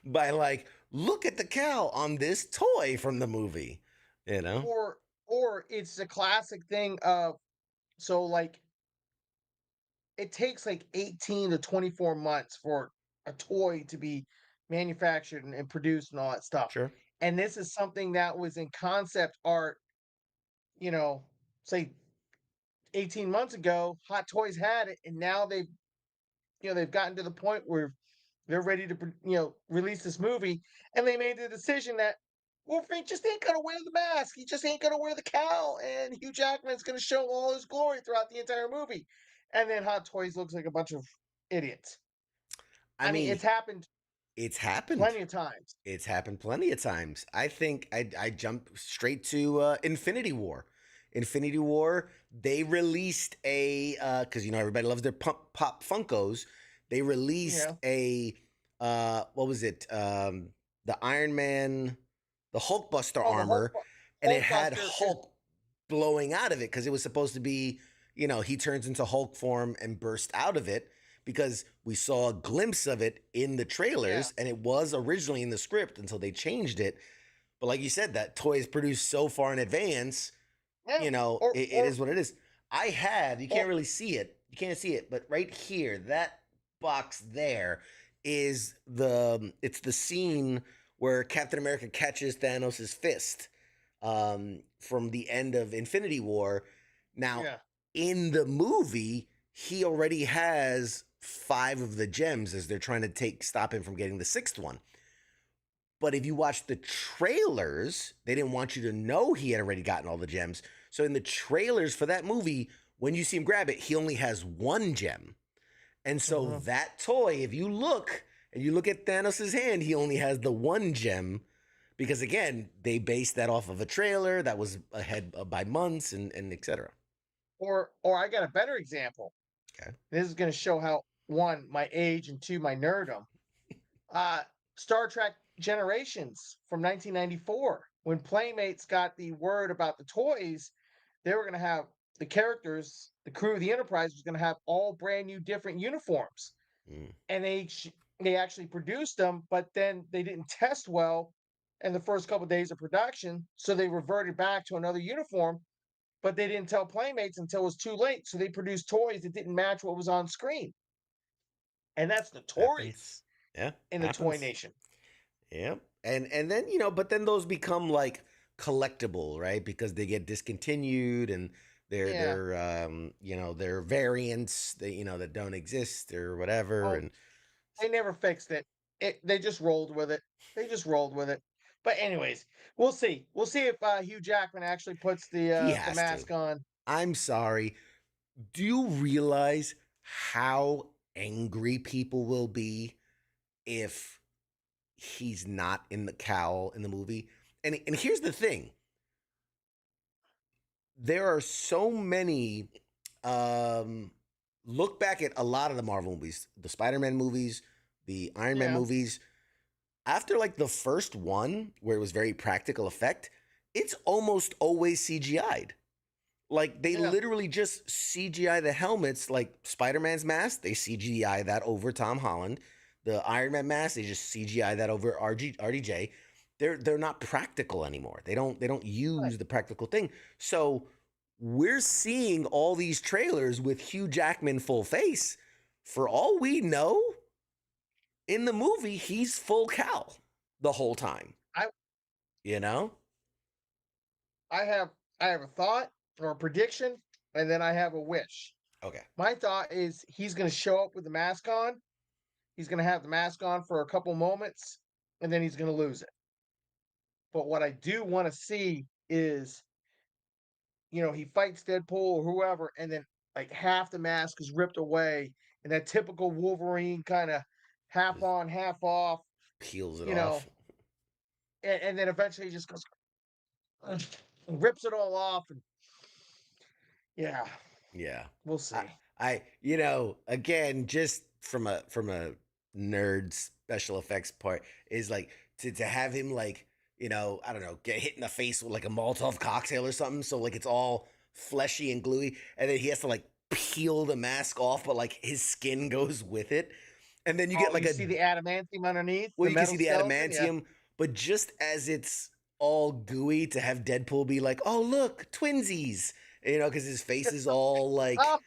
[SPEAKER 1] by like, look at the cowl on this toy from the movie. You know?
[SPEAKER 2] or it's a classic thing of so like it takes like 18 to 24 months for a toy to be manufactured and produced and all that stuff.
[SPEAKER 1] Sure.
[SPEAKER 2] And this is something that was in concept art, you know, say 18 months ago. Hot Toys had it, and now they've gotten to the point where they're ready to release this movie, and they made the decision that Wolverine just ain't gonna wear the mask. He just ain't gonna wear the cowl, and Hugh Jackman's gonna show all his glory throughout the entire movie. And then Hot Toys looks like a bunch of idiots.
[SPEAKER 1] I
[SPEAKER 2] I mean,
[SPEAKER 1] mean,
[SPEAKER 2] it's happened
[SPEAKER 1] it's happened.
[SPEAKER 2] plenty of times.
[SPEAKER 1] It's happened plenty of times. I think I jump straight to Infinity War. Infinity War, they released a because everybody loves their pop Funkos. They released
[SPEAKER 2] Yeah.
[SPEAKER 1] a what was it? The Iron Man, the Hulkbuster
[SPEAKER 2] Oh, the
[SPEAKER 1] armor, and it had
[SPEAKER 2] Hulkbuster is
[SPEAKER 1] Hulk blowing out of it because it was supposed to be, he turns into Hulk form and burst out of it because we saw a glimpse of it in the
[SPEAKER 2] yeah,
[SPEAKER 1] trailers and it was originally in the script until they changed it. But like you said, that toy is produced so far in advance,
[SPEAKER 2] yeah.
[SPEAKER 1] it is what it is. You
[SPEAKER 2] Or
[SPEAKER 1] can't really see it. You can't see it, but right here, that box there it's the scene where Captain America catches Thanos' fist from the end of Infinity War. Now,
[SPEAKER 2] yeah,
[SPEAKER 1] in the movie, he already has 5 of the gems as they're trying to stop him from getting the 6th one. But if you watch the trailers, they didn't want you to know he had already gotten all the gems. So in the trailers for that movie, when you see him grab it, he only has 1 gem. And so
[SPEAKER 2] mhm.
[SPEAKER 1] that toy, if you look and you look at Thanos' hand, he only has the 1 gem because again, they based that off of a trailer that was ahead by months and etc.
[SPEAKER 2] Or I got a better example.
[SPEAKER 1] Okay.
[SPEAKER 2] This is going to show how one, my age, and two, my nerdum. Uh, Star Trek Generations from 1994. When Playmates got the word about the toys, they were going to have the characters, the crew of the Enterprise was going to have all brand new different uniforms.
[SPEAKER 1] Mm,
[SPEAKER 2] And they actually produced them, but then they didn't test well in the first couple of days of production, so they reverted back to another uniform, but they didn't tell Playmates until it was too late, so they produced toys that didn't match what was on screen. And that's
[SPEAKER 1] happens.
[SPEAKER 2] notorious
[SPEAKER 1] Yeah,
[SPEAKER 2] in the toy
[SPEAKER 1] happens.
[SPEAKER 2] nation.
[SPEAKER 1] Yeah. And then, but then those become like collectible, right? Because they get discontinued and
[SPEAKER 2] Yeah.
[SPEAKER 1] they're variants that that don't exist or whatever
[SPEAKER 2] Oh,
[SPEAKER 1] and
[SPEAKER 2] they never fixed it. They just rolled with it. They just rolled with it. But anyways, we'll see. We'll see if Hugh Jackman actually puts
[SPEAKER 1] he
[SPEAKER 2] the
[SPEAKER 1] has to.
[SPEAKER 2] mask on.
[SPEAKER 1] I'm sorry. Do you realize how angry people will be if he's not in the cowl in the movie? And here's the thing. There are so many look back at a lot of the Marvel movies, the Spider-Man movies, the Iron Man
[SPEAKER 2] Yeah.
[SPEAKER 1] movies. After like the first one where it was very practical effect, it's almost always CGI'd. Like they
[SPEAKER 2] Yeah.
[SPEAKER 1] literally just CGI the helmets, like Spider-Man's mask, they CGI that over Tom Holland. The Iron Man mask, they just CGI that over RDJ. They're not practical anymore. They don't
[SPEAKER 2] Right.
[SPEAKER 1] use the practical thing. So we're seeing all these trailers with Hugh Jackman full face. For all we know, in the movie, he's full cowl the whole time.
[SPEAKER 2] I
[SPEAKER 1] You know?
[SPEAKER 2] I have I have a thought or a prediction, and then I have a wish.
[SPEAKER 1] Okay.
[SPEAKER 2] My thought is he's going to show up with the mask on. He's going to have the mask on for a couple moments, and then he's going to lose it. But what I do want to see is, he fights Deadpool or whoever, and then like half the mask is ripped away, and that typical Wolverine kind of half
[SPEAKER 1] Just
[SPEAKER 2] on, half off,
[SPEAKER 1] peels it
[SPEAKER 2] you know,
[SPEAKER 1] off.
[SPEAKER 2] and then eventually he just goes and rips it all off, and yeah,
[SPEAKER 1] Yeah.
[SPEAKER 2] we'll
[SPEAKER 1] I
[SPEAKER 2] see.
[SPEAKER 1] again, just from a nerd special effects part is like to have him like, I don't know, get hit in the face with like a Molotov cocktail or something. So like it's all fleshy and gluey, and then he has to like peel the mask off, but like his skin goes with it. And then you get
[SPEAKER 2] Oh,
[SPEAKER 1] like
[SPEAKER 2] you see the adamantium underneath
[SPEAKER 1] well,
[SPEAKER 2] the
[SPEAKER 1] you can see
[SPEAKER 2] metal
[SPEAKER 1] the
[SPEAKER 2] skeleton, yeah.
[SPEAKER 1] adamantium, but just as it's all gooey to have Deadpool be like, "Oh, look, twinsies," because his face is all like
[SPEAKER 2] Oh,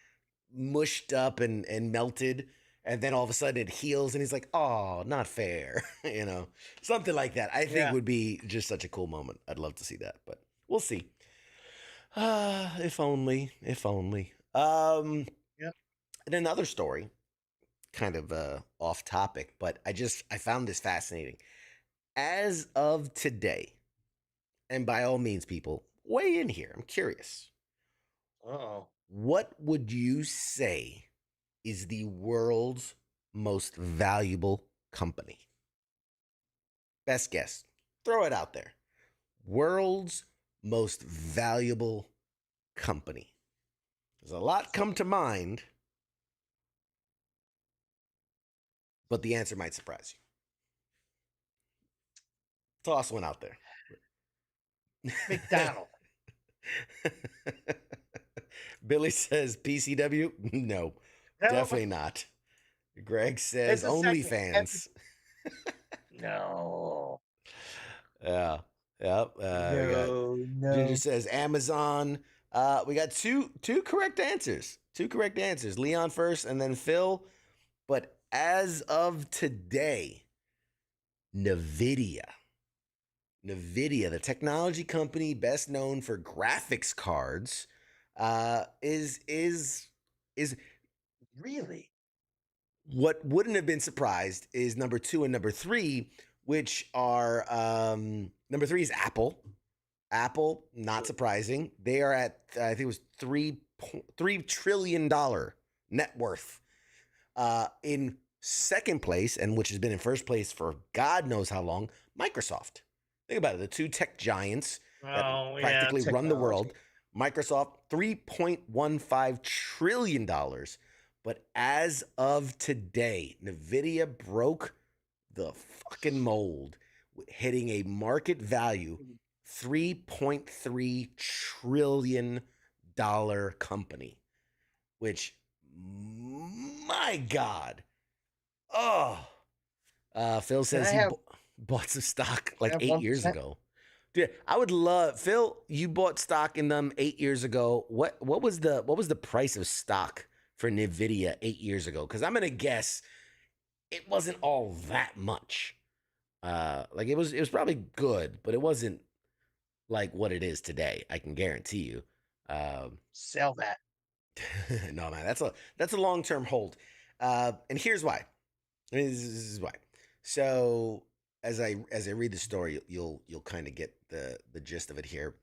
[SPEAKER 1] mushed up and melted, and then all of a sudden it heals, and he's like, "Oh, not fair," something like that. I think
[SPEAKER 2] yeah.
[SPEAKER 1] would be just such a cool moment. I'd love to see that, but we'll see. If only, if only.
[SPEAKER 2] Yep.
[SPEAKER 1] And another story, kind of off topic, but I found this fascinating. As of today, and by all means, people, weigh in here. I'm curious.
[SPEAKER 2] Uh-oh.
[SPEAKER 1] What would you say is the world's most valuable company? Best guess. Throw it out there. World's most valuable company. There's a lot come to mind, but the answer might surprise you. Toss one out there.
[SPEAKER 2] McDonald.
[SPEAKER 1] Billy says PCW. No,
[SPEAKER 2] No,
[SPEAKER 1] definitely not. Greg says
[SPEAKER 2] it's a second.
[SPEAKER 1] OnlyFans.
[SPEAKER 2] No.
[SPEAKER 1] Yeah, yeah. We got
[SPEAKER 2] No,
[SPEAKER 1] Ginger
[SPEAKER 2] no.
[SPEAKER 1] says Amazon. We got two correct answers. Two correct answers. Leon first, and then Phil. But as of today, Nvidia. Nvidia, the technology company best known for graphics cards, is
[SPEAKER 2] Really?
[SPEAKER 1] what wouldn't have been surprised is number two and number three, which are number three is Apple. Apple, not surprising. They are at I think it was $3 trillion net worth. In second place, and which has been in first place for God knows how long, Microsoft. Think about it, the two tech giants that
[SPEAKER 2] Oh, yeah,
[SPEAKER 1] practically run the world.
[SPEAKER 2] technology.
[SPEAKER 1] Microsoft, $3.15 trillion. But as of today, Nvidia broke the fucking mold, hitting a market value $3.3 trillion company, which, my God. Oh, Phil
[SPEAKER 2] Can
[SPEAKER 1] says
[SPEAKER 2] I
[SPEAKER 1] he
[SPEAKER 2] have
[SPEAKER 1] bought some stock
[SPEAKER 2] can I
[SPEAKER 1] like
[SPEAKER 2] have
[SPEAKER 1] 8 years
[SPEAKER 2] 1%?
[SPEAKER 1] ago. Dude, I would love Phil. You bought stock in them 8 years ago. What was the price of stock for Nvidia 8 years ago? Because I'm gonna guess it wasn't all that much. Like it was probably good, but it wasn't like what it is today. I can guarantee you. Um,
[SPEAKER 2] Sell that.
[SPEAKER 1] no, man, that's a long term hold. And here's why. This is why. So as I read the story, you'll kind of get the gist of it here.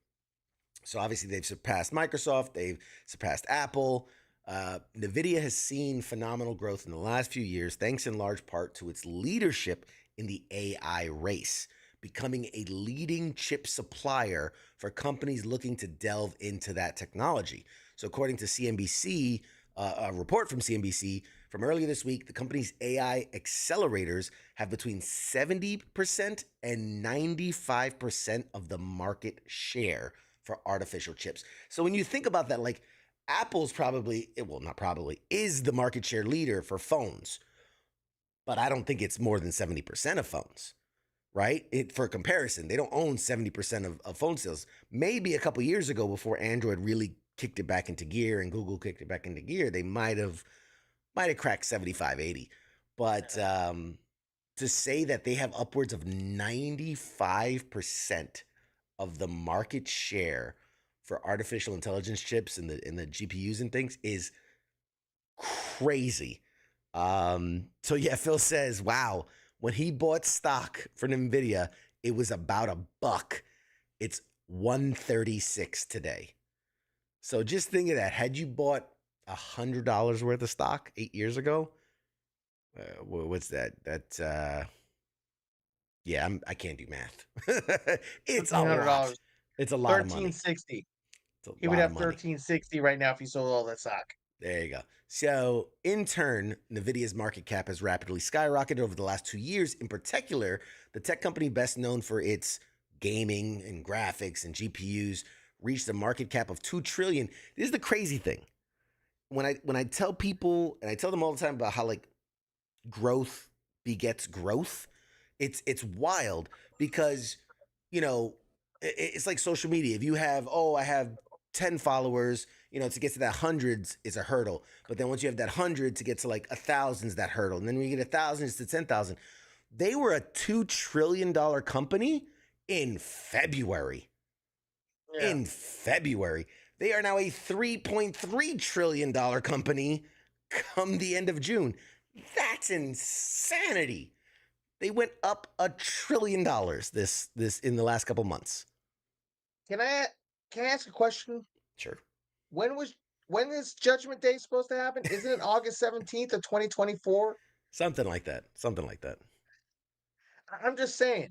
[SPEAKER 1] So obviously they've surpassed Microsoft, they've surpassed Apple. Nvidia has seen phenomenal growth in the last few years, thanks in large part to its leadership in the AI race, becoming a leading chip supplier for companies looking to delve into that technology. So according to CNBC, a report from CNBC from earlier this week, the company's AI accelerators have between 70% and 95% of the market share for artificial chips. So when you think about that, like Apple's probably, well, not probably, is the market share leader for phones, but I don't think it's more than 70% of phones, right? For comparison, they don't own 70% of phone sales. Maybe a couple years ago, before Android really kicked it back into gear and Google kicked it back into gear, they might have cracked 75, 80. But to say that they have upwards of 95% of the market share for artificial intelligence chips and the GPUs and things is crazy. So yeah, Phil says, wow, when he bought stock for Nvidia, it was about $1. It's 136 today. So just think of that. Had you bought $100 worth of stock 8 years ago, what's that? Yeah, I can't do math. It's a lot.
[SPEAKER 2] $1,300.
[SPEAKER 1] It's a lot of
[SPEAKER 2] Thirteen
[SPEAKER 1] money.
[SPEAKER 2] sixty.
[SPEAKER 1] It's a
[SPEAKER 2] He would
[SPEAKER 1] lot of
[SPEAKER 2] have
[SPEAKER 1] money.
[SPEAKER 2] 1360 right now if he sold all that stock.
[SPEAKER 1] There you go. So, in turn, NVIDIA's market cap has rapidly skyrocketed over the last 2 years. In particular, the tech company best known for its gaming and graphics and GPUs reached a market cap of 2 trillion. This is the crazy thing. When I tell people, and I tell them all the time about how like growth begets growth, it's wild because, you know, it's like social media. If you have, oh, I have 10 followers, to get to that hundreds is a hurdle. But then once you have that hundred to get to like a thousand's that hurdle. And then when you get a thousand, it's to 10,000. They were a $2 trillion company in February.
[SPEAKER 2] Yeah.
[SPEAKER 1] In February. They are now a $3.3 trillion company come the end of June. That's insanity. They went up $1 trillion this in the last couple months.
[SPEAKER 2] Can I can I ask a question?
[SPEAKER 1] Sure.
[SPEAKER 2] When was when is Judgment Day supposed to happen? Isn't it August 17th of 2024?
[SPEAKER 1] Something like that. Something like that.
[SPEAKER 2] I'm just saying.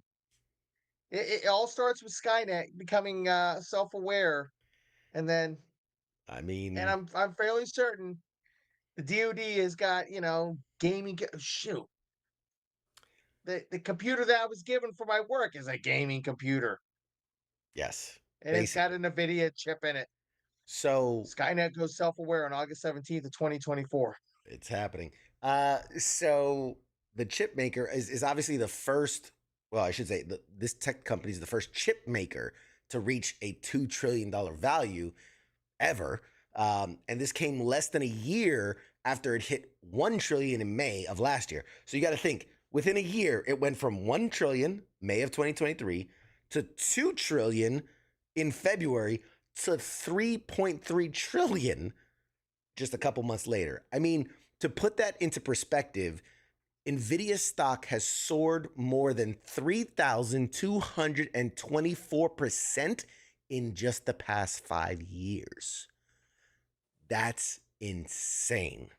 [SPEAKER 2] It all starts with Skynet becoming self-aware, and then
[SPEAKER 1] I
[SPEAKER 2] and
[SPEAKER 1] mean,
[SPEAKER 2] I'm fairly certain the DoD has got gaming. Shoot, the computer that I was given for my work is a gaming computer,
[SPEAKER 1] yes,
[SPEAKER 2] and it's got
[SPEAKER 1] basically.
[SPEAKER 2] an NVIDIA chip in it.
[SPEAKER 1] So
[SPEAKER 2] Skynet goes self-aware on August 17th of 2024.
[SPEAKER 1] it's happening. So the chip maker is obviously the first. Well, I should say this tech company is the first chip maker to reach a $2 trillion value ever. And this came less than a year after it hit 1 trillion in May of last year. So you got to think within a year, it went from 1 trillion, May of 2023, to 2 trillion in February to 3.3 trillion just a couple months later. I mean, to put that into perspective, Nvidia stock has soared more than 3,224% in just the past 5 years. That's insane.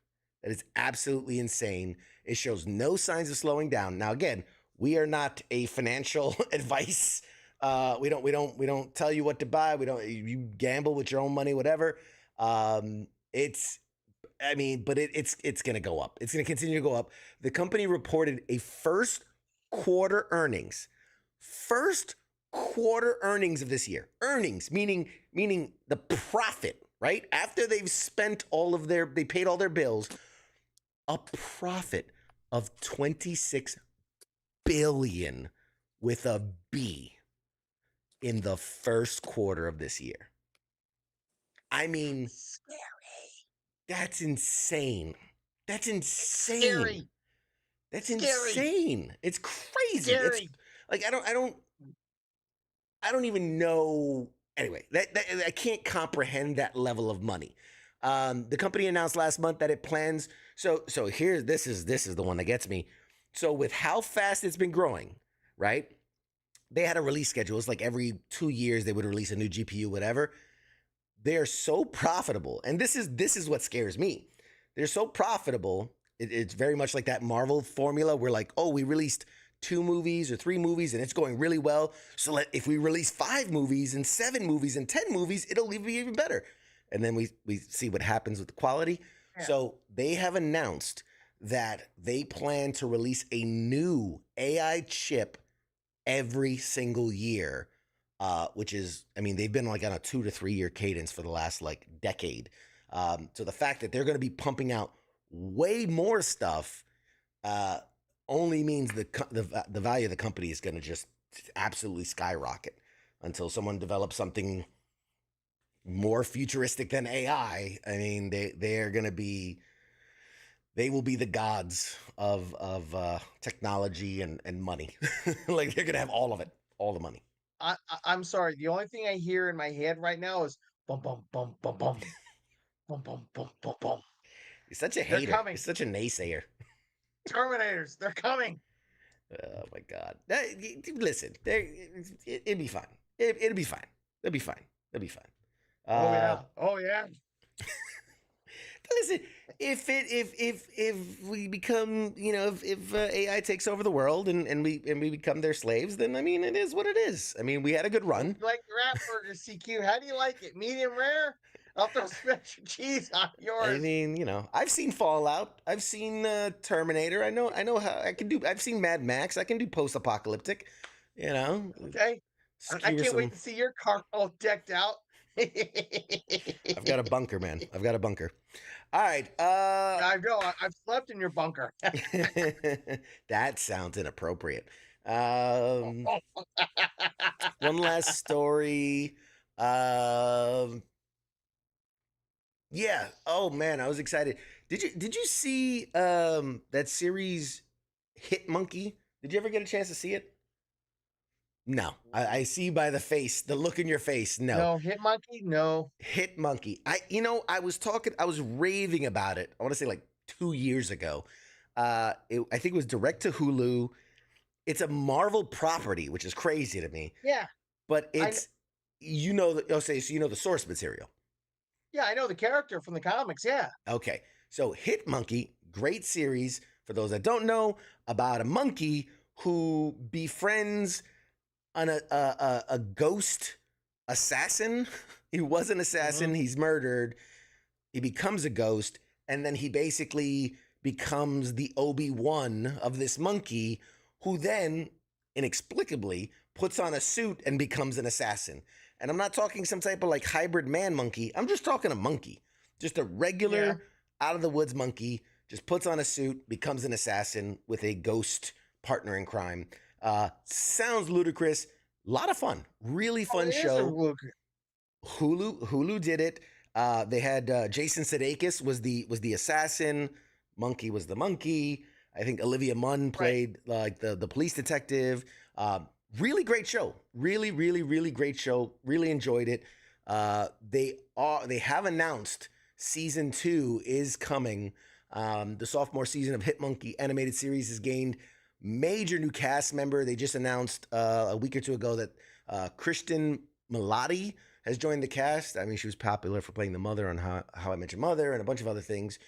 [SPEAKER 1] That is absolutely insane. It shows no signs of slowing down. Now, again, we are not a financial advice. We don't tell you what to buy. We don't. You gamble with your own money, whatever. It's I mean, but it's going to go up. It's going to continue to go up. The company reported a first quarter earnings of this year. Earnings meaning the profit, right? After they've spent they paid all their bills, a profit of 26 billion with a B in the first quarter of this year. I mean,
[SPEAKER 2] Scary.
[SPEAKER 1] that's insane. That's insane.
[SPEAKER 2] Scary.
[SPEAKER 1] That's
[SPEAKER 2] Scary.
[SPEAKER 1] insane. It's crazy. It's
[SPEAKER 2] Scary.
[SPEAKER 1] like I don't even know. Anyway, that I can't comprehend that level of money. The company announced last month that it plans. So here, this is the one that gets me. So with how fast it's been growing, right? They had a release schedule. It's like every 2 years they would release a new GPU, whatever. They're so profitable, and this is what scares me. They're so profitable. It's very much like that Marvel formula where like, oh, we released 2 movies or 3 movies and it's going really well. So if we release 5 movies and 7 movies and 10 movies, it'll be even better. And then we see what happens with the quality.
[SPEAKER 2] Yeah.
[SPEAKER 1] So they have announced that they plan to release a new AI chip every single year, which is, I mean, they've been like on a 2 to 3 year cadence for the last like decade. So the fact that they're going to be pumping out way more stuff only means the value of the company is going to just absolutely skyrocket until someone develops something more futuristic than AI. I mean, they will be the gods of technology and money. Like they're gonna have all of it, all the money.
[SPEAKER 2] I'm sorry. The only thing I hear in my head right now is bum bum bum bum bum bum bum bum bum bum.
[SPEAKER 1] He's such a
[SPEAKER 2] They're
[SPEAKER 1] hater. He's
[SPEAKER 2] coming.
[SPEAKER 1] such a naysayer.
[SPEAKER 2] Terminators. They're coming.
[SPEAKER 1] Oh my god. Listen, it'd be fine. It'll be fine. It'll be fine. It'll be fine.
[SPEAKER 2] Oh
[SPEAKER 1] Uh,
[SPEAKER 2] yeah. Oh yeah.
[SPEAKER 1] Listen, if we become, if AI takes over the world and we become their slaves, then I mean, it is what it is. I mean, we had a good
[SPEAKER 2] Hope
[SPEAKER 1] run.
[SPEAKER 2] you like your wrap burger, CQ. How do you like it? Medium rare? I'll throw special cheese on
[SPEAKER 1] I
[SPEAKER 2] yours.
[SPEAKER 1] mean, I've seen Fallout. I've seen Terminator. I know how I can do. I've seen Mad Max. I can do post-apocalyptic. You know,
[SPEAKER 2] Okay. I
[SPEAKER 1] skewer
[SPEAKER 2] can't wait
[SPEAKER 1] some.
[SPEAKER 2] to see your car all decked out.
[SPEAKER 1] I've got a bunker, man. I've got a bunker. All right.
[SPEAKER 2] I know. I've slept in your bunker.
[SPEAKER 1] That sounds inappropriate. Um, one last story. Um, yeah. Oh man, I was excited. Did you see that series Hit Monkey? Did you ever get a chance to see it? No. I see by the face, the look in your face. No.
[SPEAKER 2] No, Hit Monkey, no.
[SPEAKER 1] Hit Monkey. I was raving about it. I want to say like 2 years ago. I think it was direct to Hulu. It's a Marvel property, which is crazy to me.
[SPEAKER 2] Yeah,
[SPEAKER 1] But
[SPEAKER 2] I
[SPEAKER 1] it's I'll say so you know the source material.
[SPEAKER 2] yeah, I know the character from the comics. Yeah,
[SPEAKER 1] Okay. So Hit Monkey, great series for those that don't know about a monkey who befriends a ghost assassin. He was an assassin.
[SPEAKER 2] hmm
[SPEAKER 1] He's murdered. He becomes a ghost, and then he basically becomes the Obi-Wan of this monkey, who then inexplicably puts on a suit and becomes an assassin. And I'm not talking some type of like hybrid man monkey. I'm just talking a monkey, just a
[SPEAKER 2] yeah.
[SPEAKER 1] regular out of the woods monkey. Just puts on a suit, becomes an assassin with a ghost partner in crime. Sounds ludicrous. A lot of fun. Really
[SPEAKER 2] Oh,
[SPEAKER 1] fun
[SPEAKER 2] it is a
[SPEAKER 1] show.
[SPEAKER 2] look.
[SPEAKER 1] Hulu did it. They had Jason Sudeikis was the assassin. Monkey was the monkey. I think Olivia Munn
[SPEAKER 2] Right.
[SPEAKER 1] played like the police detective. Really great show. Really great show. Really enjoyed it. They have announced season 2 is coming. The sophomore season of Hit Monkey animated series has gained major new cast member. They just announced a week or two ago that Kristen Milotti has joined the cast. I mean, she was popular for playing the mother on How I Met Your Mother and a bunch of other things.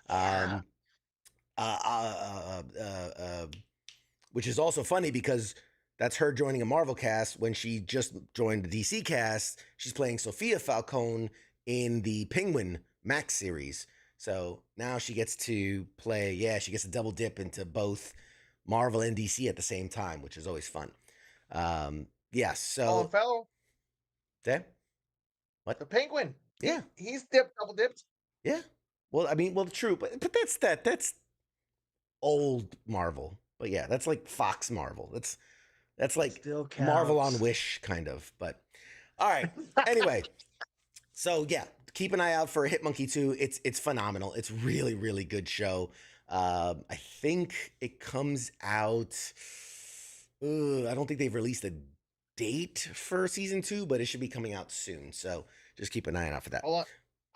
[SPEAKER 2] Yeah.
[SPEAKER 1] Um, uh, uh, uh, uh, uh, which is also funny because that's her joining a Marvel cast when she just joined the DC cast. She's playing Sophia Falcone in the Penguin Max series. So now she gets to play, yeah, she gets to double dip into both Marvel and DC at the same time, which is always fun. Yeah,
[SPEAKER 2] Colin
[SPEAKER 1] so,
[SPEAKER 2] Farrell,
[SPEAKER 1] there. What?
[SPEAKER 2] the Penguin.
[SPEAKER 1] Yeah,
[SPEAKER 2] He's dipped, double dipped.
[SPEAKER 1] yeah. Well, I mean, well, true, but that's old Marvel. But yeah, that's like Fox Marvel. That's like
[SPEAKER 2] Still
[SPEAKER 1] Marvel on
[SPEAKER 2] counts.
[SPEAKER 1] Wish kind of. But all right. Anyway, so yeah, keep an eye out for Hit Monkey 2. It's phenomenal. It's really good show. I think it comes out. I don't think they've released a date for season 2, but it should be coming out soon. So just keep an eye out for that.
[SPEAKER 2] Hold on.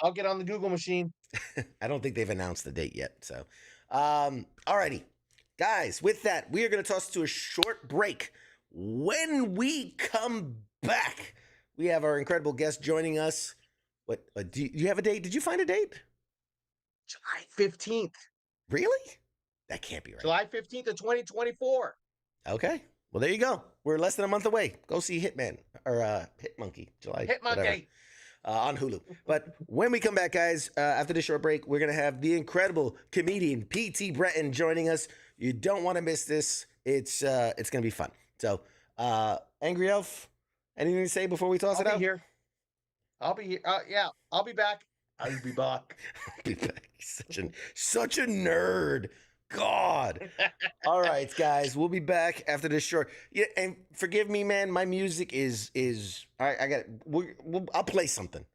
[SPEAKER 2] I'll get on the Google machine.
[SPEAKER 1] I don't think they've announced the date yet. So, alrighty, guys. With that, we are going to toss to a short break. When we come back, we have our incredible guest joining us. What? Do you have a date? Did you find a date?
[SPEAKER 2] July 15th.
[SPEAKER 1] Really? That can't be right.
[SPEAKER 2] July 15th of 2024.
[SPEAKER 1] Okay. Well, there you go. We're less than a month away. Go see Hitman or Hit Monkey. July.
[SPEAKER 2] Hit
[SPEAKER 1] whatever.
[SPEAKER 2] Monkey.
[SPEAKER 1] On Hulu. But when we come back, guys, after this short break, we're going to have the incredible comedian P.T. Bratton joining us. You don't want to miss this. It's going to be fun. So, Angry Elf, anything to say before we toss
[SPEAKER 2] I'll
[SPEAKER 1] it
[SPEAKER 2] be
[SPEAKER 1] out?
[SPEAKER 2] here. I'll be here. Yeah, I'll be back. I'll be back.
[SPEAKER 1] Be back. Such a nerd. God. All right, guys, we'll be back after this short. Yeah, and forgive me, man. My music is. I got. I'll play something.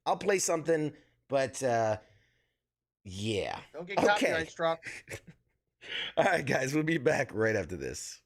[SPEAKER 1] But yeah.
[SPEAKER 2] Don't get
[SPEAKER 1] Okay.
[SPEAKER 2] copyright struck.
[SPEAKER 1] All right, guys, we'll be back right after this.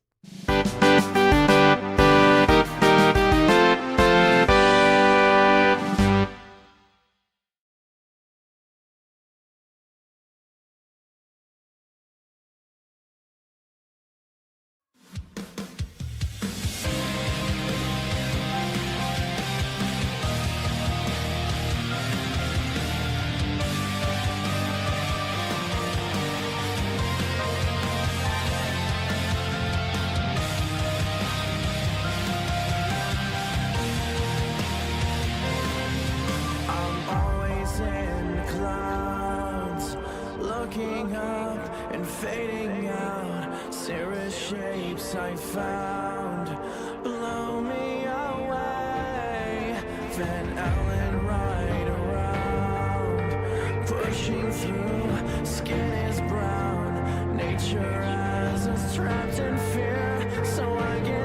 [SPEAKER 3] I'm always in the clouds, looking up and fading out. Cirrus shapes I found blow me away. Van Allen right around, pushing through. Skin is brown, nature has us trapped in fear. So I get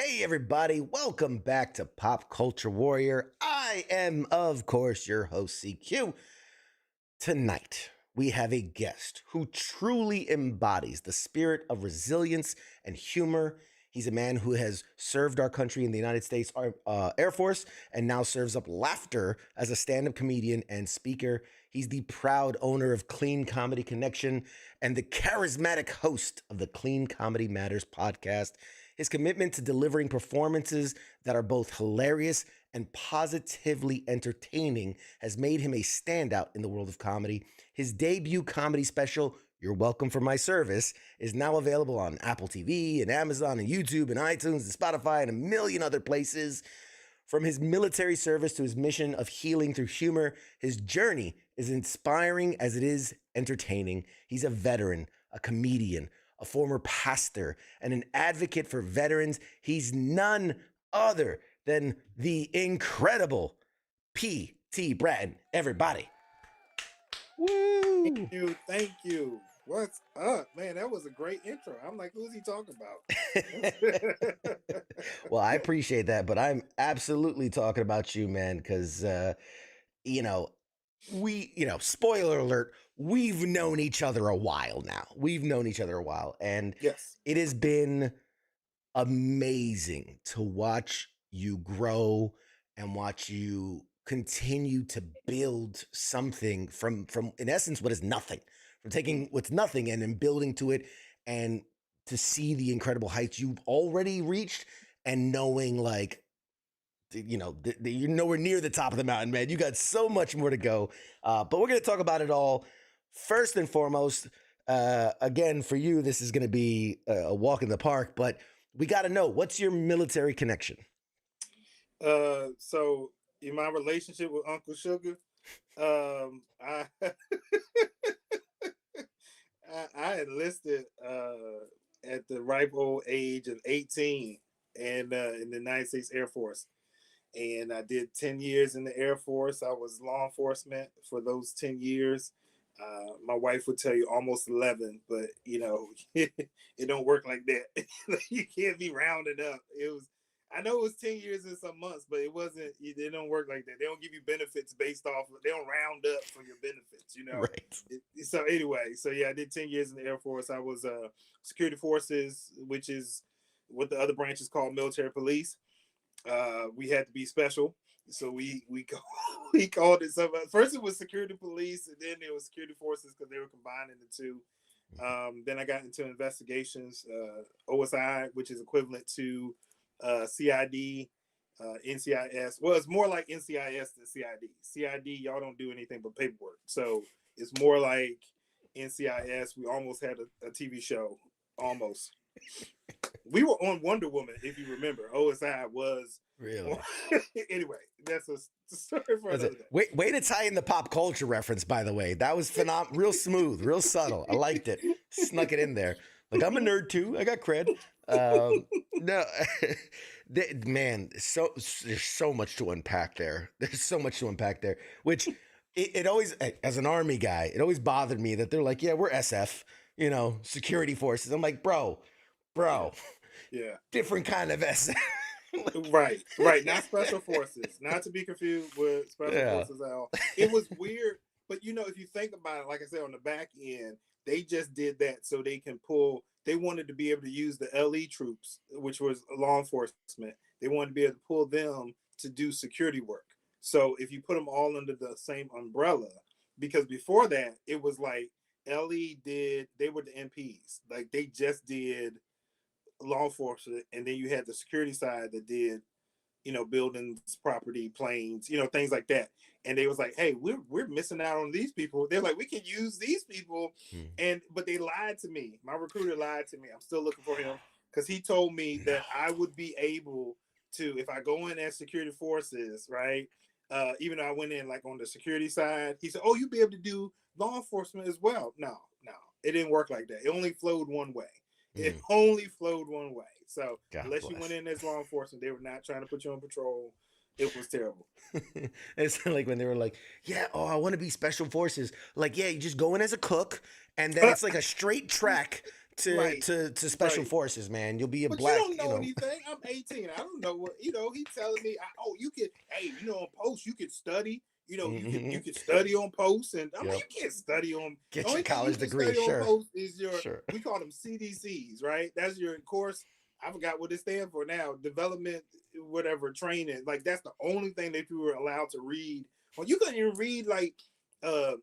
[SPEAKER 1] Hey, everybody, welcome back to Pop Culture Warrior. I am, of course, your host, CQ. Tonight, we have a guest who truly embodies the spirit of resilience and humor. He's a man who has served our country in the United States Air Force and now serves up laughter as a stand up comedian and speaker. He's the proud owner of Clean Comedy Connection and the charismatic host of the Clean Comedy Matters podcast. His commitment to delivering performances that are both hilarious and positively entertaining has made him a standout in the world of comedy. His debut comedy special, You're Welcome for My Service, is now available on Apple TV and Amazon and YouTube and iTunes and Spotify and a million other places. From his military service to his mission of healing through humor, his journey is inspiring as it is entertaining. He's a veteran, a comedian, a former pastor, and an advocate for veterans. He's none other than the incredible P.T. Bratton. Everybody. Woo!
[SPEAKER 4] Thank you. What's up, man? That was a great intro. I'm like, who's he talking about?
[SPEAKER 1] Well, I appreciate that, but I'm absolutely talking about you, man, because, spoiler alert, we've known each other a while now. And
[SPEAKER 4] Yes.
[SPEAKER 1] it has been amazing to watch you grow and watch you continue to build something from in essence what is nothing, from taking what's nothing and then building to it, and to see the incredible heights you've already reached, and knowing you're nowhere near the top of the mountain, man. You got so much more to go, but we're going to talk about it all. First and foremost, again, for you, this is going to be a walk in the park, but we got to know, what's your military connection?
[SPEAKER 4] So in my relationship with Uncle Sugar, I I enlisted at the ripe old age of 18 and in the United States Air Force. And I did 10 years in the Air Force. I was law enforcement for those 10 years. My wife would tell you almost 11, but it don't work like that. You can't be rounded up. I know it was 10 years and some months, but it don't work like that. They don't give you benefits based off, they don't round up for your benefits,
[SPEAKER 1] Right.
[SPEAKER 4] So anyway, I did 10 years in the Air Force. I was security forces, which is what the other branches call military police. We had to be special. So we called it something. First it was security police, and then it was security forces because they were combining the two. Then I got into investigations, OSI, which is equivalent to CID, NCIS. Well, it's more like NCIS than CID. CID, y'all don't do anything but paperwork. So it's more like NCIS. We almost had a TV show. Almost. We were on Wonder Woman, if you remember. OSI was.
[SPEAKER 1] Really?
[SPEAKER 4] Anyway, that's a story for another day.
[SPEAKER 1] Way to tie in the pop culture reference, by the way. That was phenomenal. Real smooth, real subtle. I liked it. Snuck it in there. Like, I'm a nerd too. I got cred. No, man, there's so much to unpack there. Which it always, as an Army guy, it always bothered me that they're like, yeah, we're SF, security forces. I'm like, bro,
[SPEAKER 4] yeah,
[SPEAKER 1] different kind of SF.
[SPEAKER 4] Right. Not special forces, not to be confused with special forces at all. It was weird, but if you think about it, like I said, on the back end, they just did that so they can pull. They wanted to be able to use the LE troops, which was law enforcement. They wanted to be able to pull them to do security work. So if you put them all under the same umbrella, because before that, it was like LE they were the MPs. Like, they just did law enforcement, and then you had the security side that did, buildings, property, planes, things like that. And they was like, hey, we're missing out on these people. They're like, we can use these people. But they lied to me. My recruiter lied to me. I'm still looking for him, because he told me that I would be able to, if I go in as security forces, right? Even though I went in like on the security side, he said, oh, you'll be able to do law enforcement as well. No, it didn't work like that. It only flowed one way. It only flowed one way. So unless you went in as law enforcement, they were not trying to put you on patrol. It was terrible.
[SPEAKER 1] It's like when they were like, yeah, I want to be special forces. Like, yeah, you just go in as a cook, and then it's like a straight track
[SPEAKER 4] Right.
[SPEAKER 1] to special
[SPEAKER 4] Right.
[SPEAKER 1] forces, man. You'll be a
[SPEAKER 4] But you
[SPEAKER 1] black,
[SPEAKER 4] don't know anything. I'm 18. I don't know what He's telling me, oh, you can. Hey, on post you can study. You can study on post, and I'm like,
[SPEAKER 1] Yep.
[SPEAKER 4] you can't study on. The
[SPEAKER 1] Get your
[SPEAKER 4] only thing you
[SPEAKER 1] college
[SPEAKER 4] can
[SPEAKER 1] degree,
[SPEAKER 4] study on
[SPEAKER 1] sure.
[SPEAKER 4] post is your.
[SPEAKER 1] Sure.
[SPEAKER 4] We call them CDCs, right? That's your course. I forgot what it stands for now. Development, whatever training. Like that's the only thing that you were allowed to read. Well, you couldn't even read like, uh,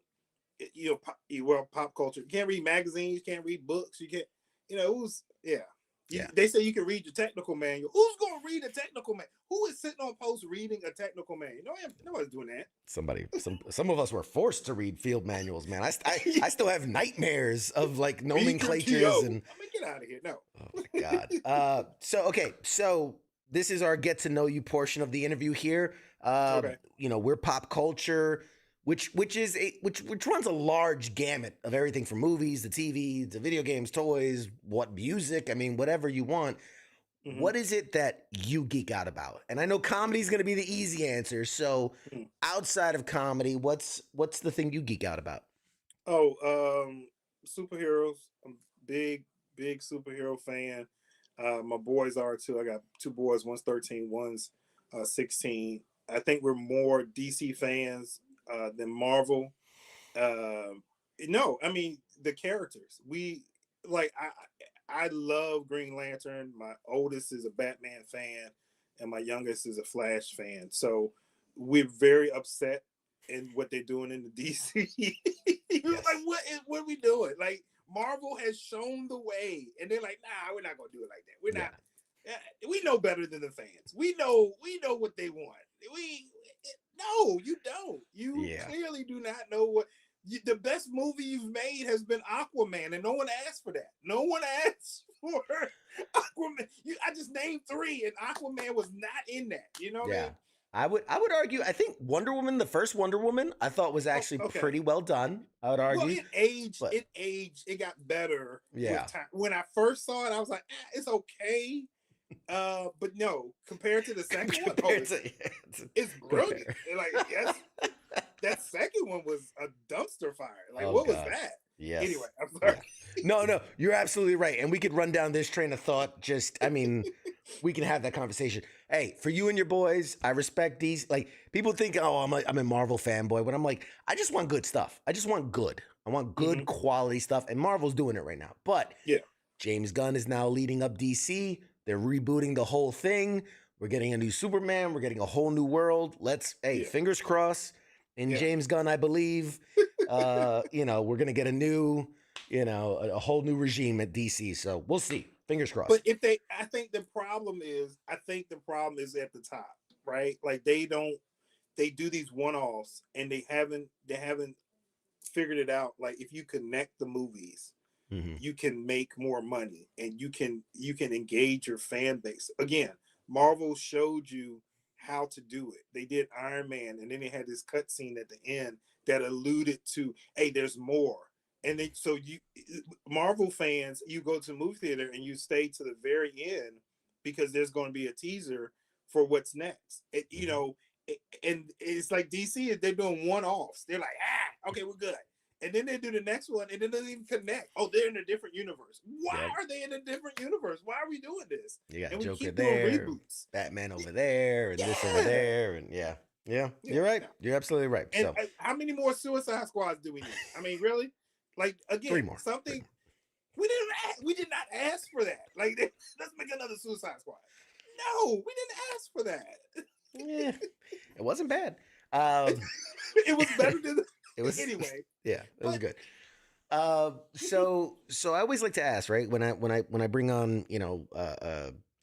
[SPEAKER 4] pop culture. You can't read magazines. You can't read books. You can't. It was
[SPEAKER 1] Yeah.
[SPEAKER 4] They say you can read your technical manual. Who's going to read a technical manual? Who is sitting on post reading a technical manual? Nobody's doing that.
[SPEAKER 1] Some of us were forced to read field manuals, man. I still have nightmares of like nomenclatures and.
[SPEAKER 4] I'm gonna get out of here. No.
[SPEAKER 1] Oh my God. So this is our get to know you portion of the interview here.
[SPEAKER 4] Okay.
[SPEAKER 1] We're pop culture, which runs a large gamut of everything from movies to TV to video games, toys, music. I mean, whatever you want.
[SPEAKER 4] Mhm.
[SPEAKER 1] What is it that you geek out about? And I know comedy is going to be the easy answer. So outside of comedy, what's the thing you geek out about?
[SPEAKER 4] Oh, superheroes. I'm big superhero fan. My boys are too. I got two boys. One's 13. One's 16. I think we're more DC fans than Marvel. No, I mean the characters. We like. I love Green Lantern. My oldest is a Batman fan, and my youngest is a Flash fan. So we're very upset in what they're doing in the DC.
[SPEAKER 1] Yes.
[SPEAKER 4] Like, what are we doing? Like, Marvel has shown the way, and they're like, nah, we're not gonna do it like that. We're not. We know better than the fans. We know what they want. No, you don't. You clearly do not know what. The best movie you've made has been Aquaman, and no one asked for that. No one asked for Aquaman. I just named 3, and Aquaman was not in that. You know what I mean?
[SPEAKER 1] I would argue. I think Wonder Woman, the first Wonder Woman, I thought was actually pretty well done. I would argue.
[SPEAKER 4] Well, it aged. It got better.
[SPEAKER 1] Yeah.
[SPEAKER 4] With time. When I first saw it, I was like, it's okay. But no, compared to the second one, it's brilliant. Like, yes. That second one was a dumpster fire. Like, what was that?
[SPEAKER 1] Yes.
[SPEAKER 4] Anyway, I'm sorry.
[SPEAKER 1] Yeah. No, you're absolutely right. And we could run down this train of thought. We can have that conversation. Hey, for you and your boys, I respect these. Like, people think, oh, I'm a Marvel fanboy, but I'm like, I just want good stuff. I just want good. I want good quality stuff. And Marvel's doing it right now. But James Gunn is now leading up DC. They're rebooting the whole thing. We're getting a new Superman. We're getting a whole new world. Fingers crossed. In James Gunn, I believe, we're going to get a whole new regime at DC. So we'll see. Fingers crossed.
[SPEAKER 4] But I think the problem is at the top, right? Like they do these one-offs and they haven't figured it out. Like if you connect the movies, you can make more money and you can engage your fan base. Again, Marvel showed you how to do it. They did Iron Man, and then they had this cut scene at the end that alluded to, hey, there's more. And then Marvel fans, you go to the movie theater and you stay to the very end because there's going to be a teaser for what's next. And it's like DC, they're doing one-offs. They're like, okay, we're good. And then they do the next one, and it doesn't even connect. Oh, they're in a different universe. Why are they in a different universe? Why are we doing this?
[SPEAKER 1] You got Joker there, Batman over there, and this over there, and you're right. You're absolutely right.
[SPEAKER 4] And how many more Suicide Squads do we need? I mean, really? Like, again,
[SPEAKER 1] 3 more.
[SPEAKER 4] Something we did not ask for that. Like, let's make another Suicide Squad. No, we didn't ask for that.
[SPEAKER 1] It wasn't bad.
[SPEAKER 4] It was better than.
[SPEAKER 1] It was
[SPEAKER 4] anyway.
[SPEAKER 1] Yeah, it was good. So I always like to ask, right? When I bring on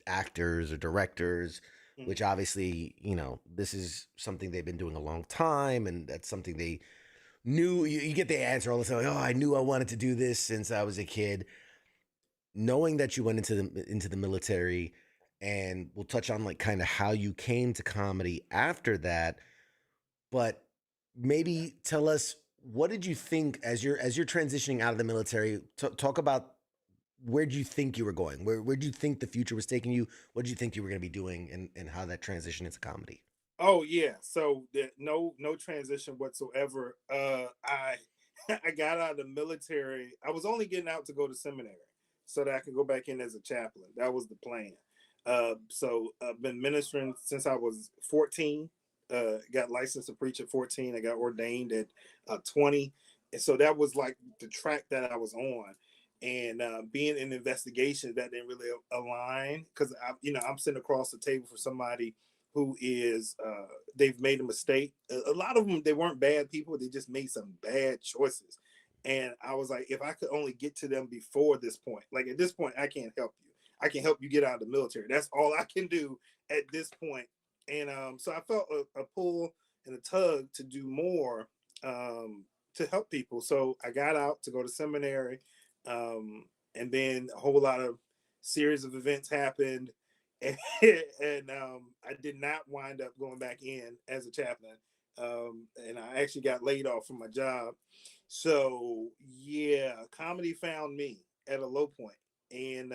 [SPEAKER 1] actors or directors, which obviously this is something they've been doing a long time, and that's something they knew. You get the answer all the time. Like, oh, I knew I wanted to do this since I was a kid. Knowing that you went into the military, and we'll touch on like kind of how you came to comedy after that, but maybe tell us, what did you think as you're transitioning out of the military? Talk about, where do you think you were going? Where do you think the future was taking you? What did you think you were going to be doing, and how that transition into comedy?
[SPEAKER 4] Oh yeah, so no transition whatsoever. I got out of the military. I was only getting out to go to seminary, so that I could go back in as a chaplain. That was the plan. So I've been ministering since I was 14. Got licensed to preach at 14. I got ordained at 20. And so that was like the track that I was on. And being in investigations that didn't really align because I'm sitting across the table for somebody who is they've made a mistake. A lot of them, they weren't bad people. They just made some bad choices. And I was like, if I could only get to them before this point, like at this point, I can't help you. I can help you get out of the military. That's all I can do at this point. And so I felt a pull and a tug to do more to help people. So I got out to go to seminary, and then a whole lot of series of events happened, and, I did not wind up going back in as a chaplain, and I actually got laid off from my job. So yeah, comedy found me at a low point, and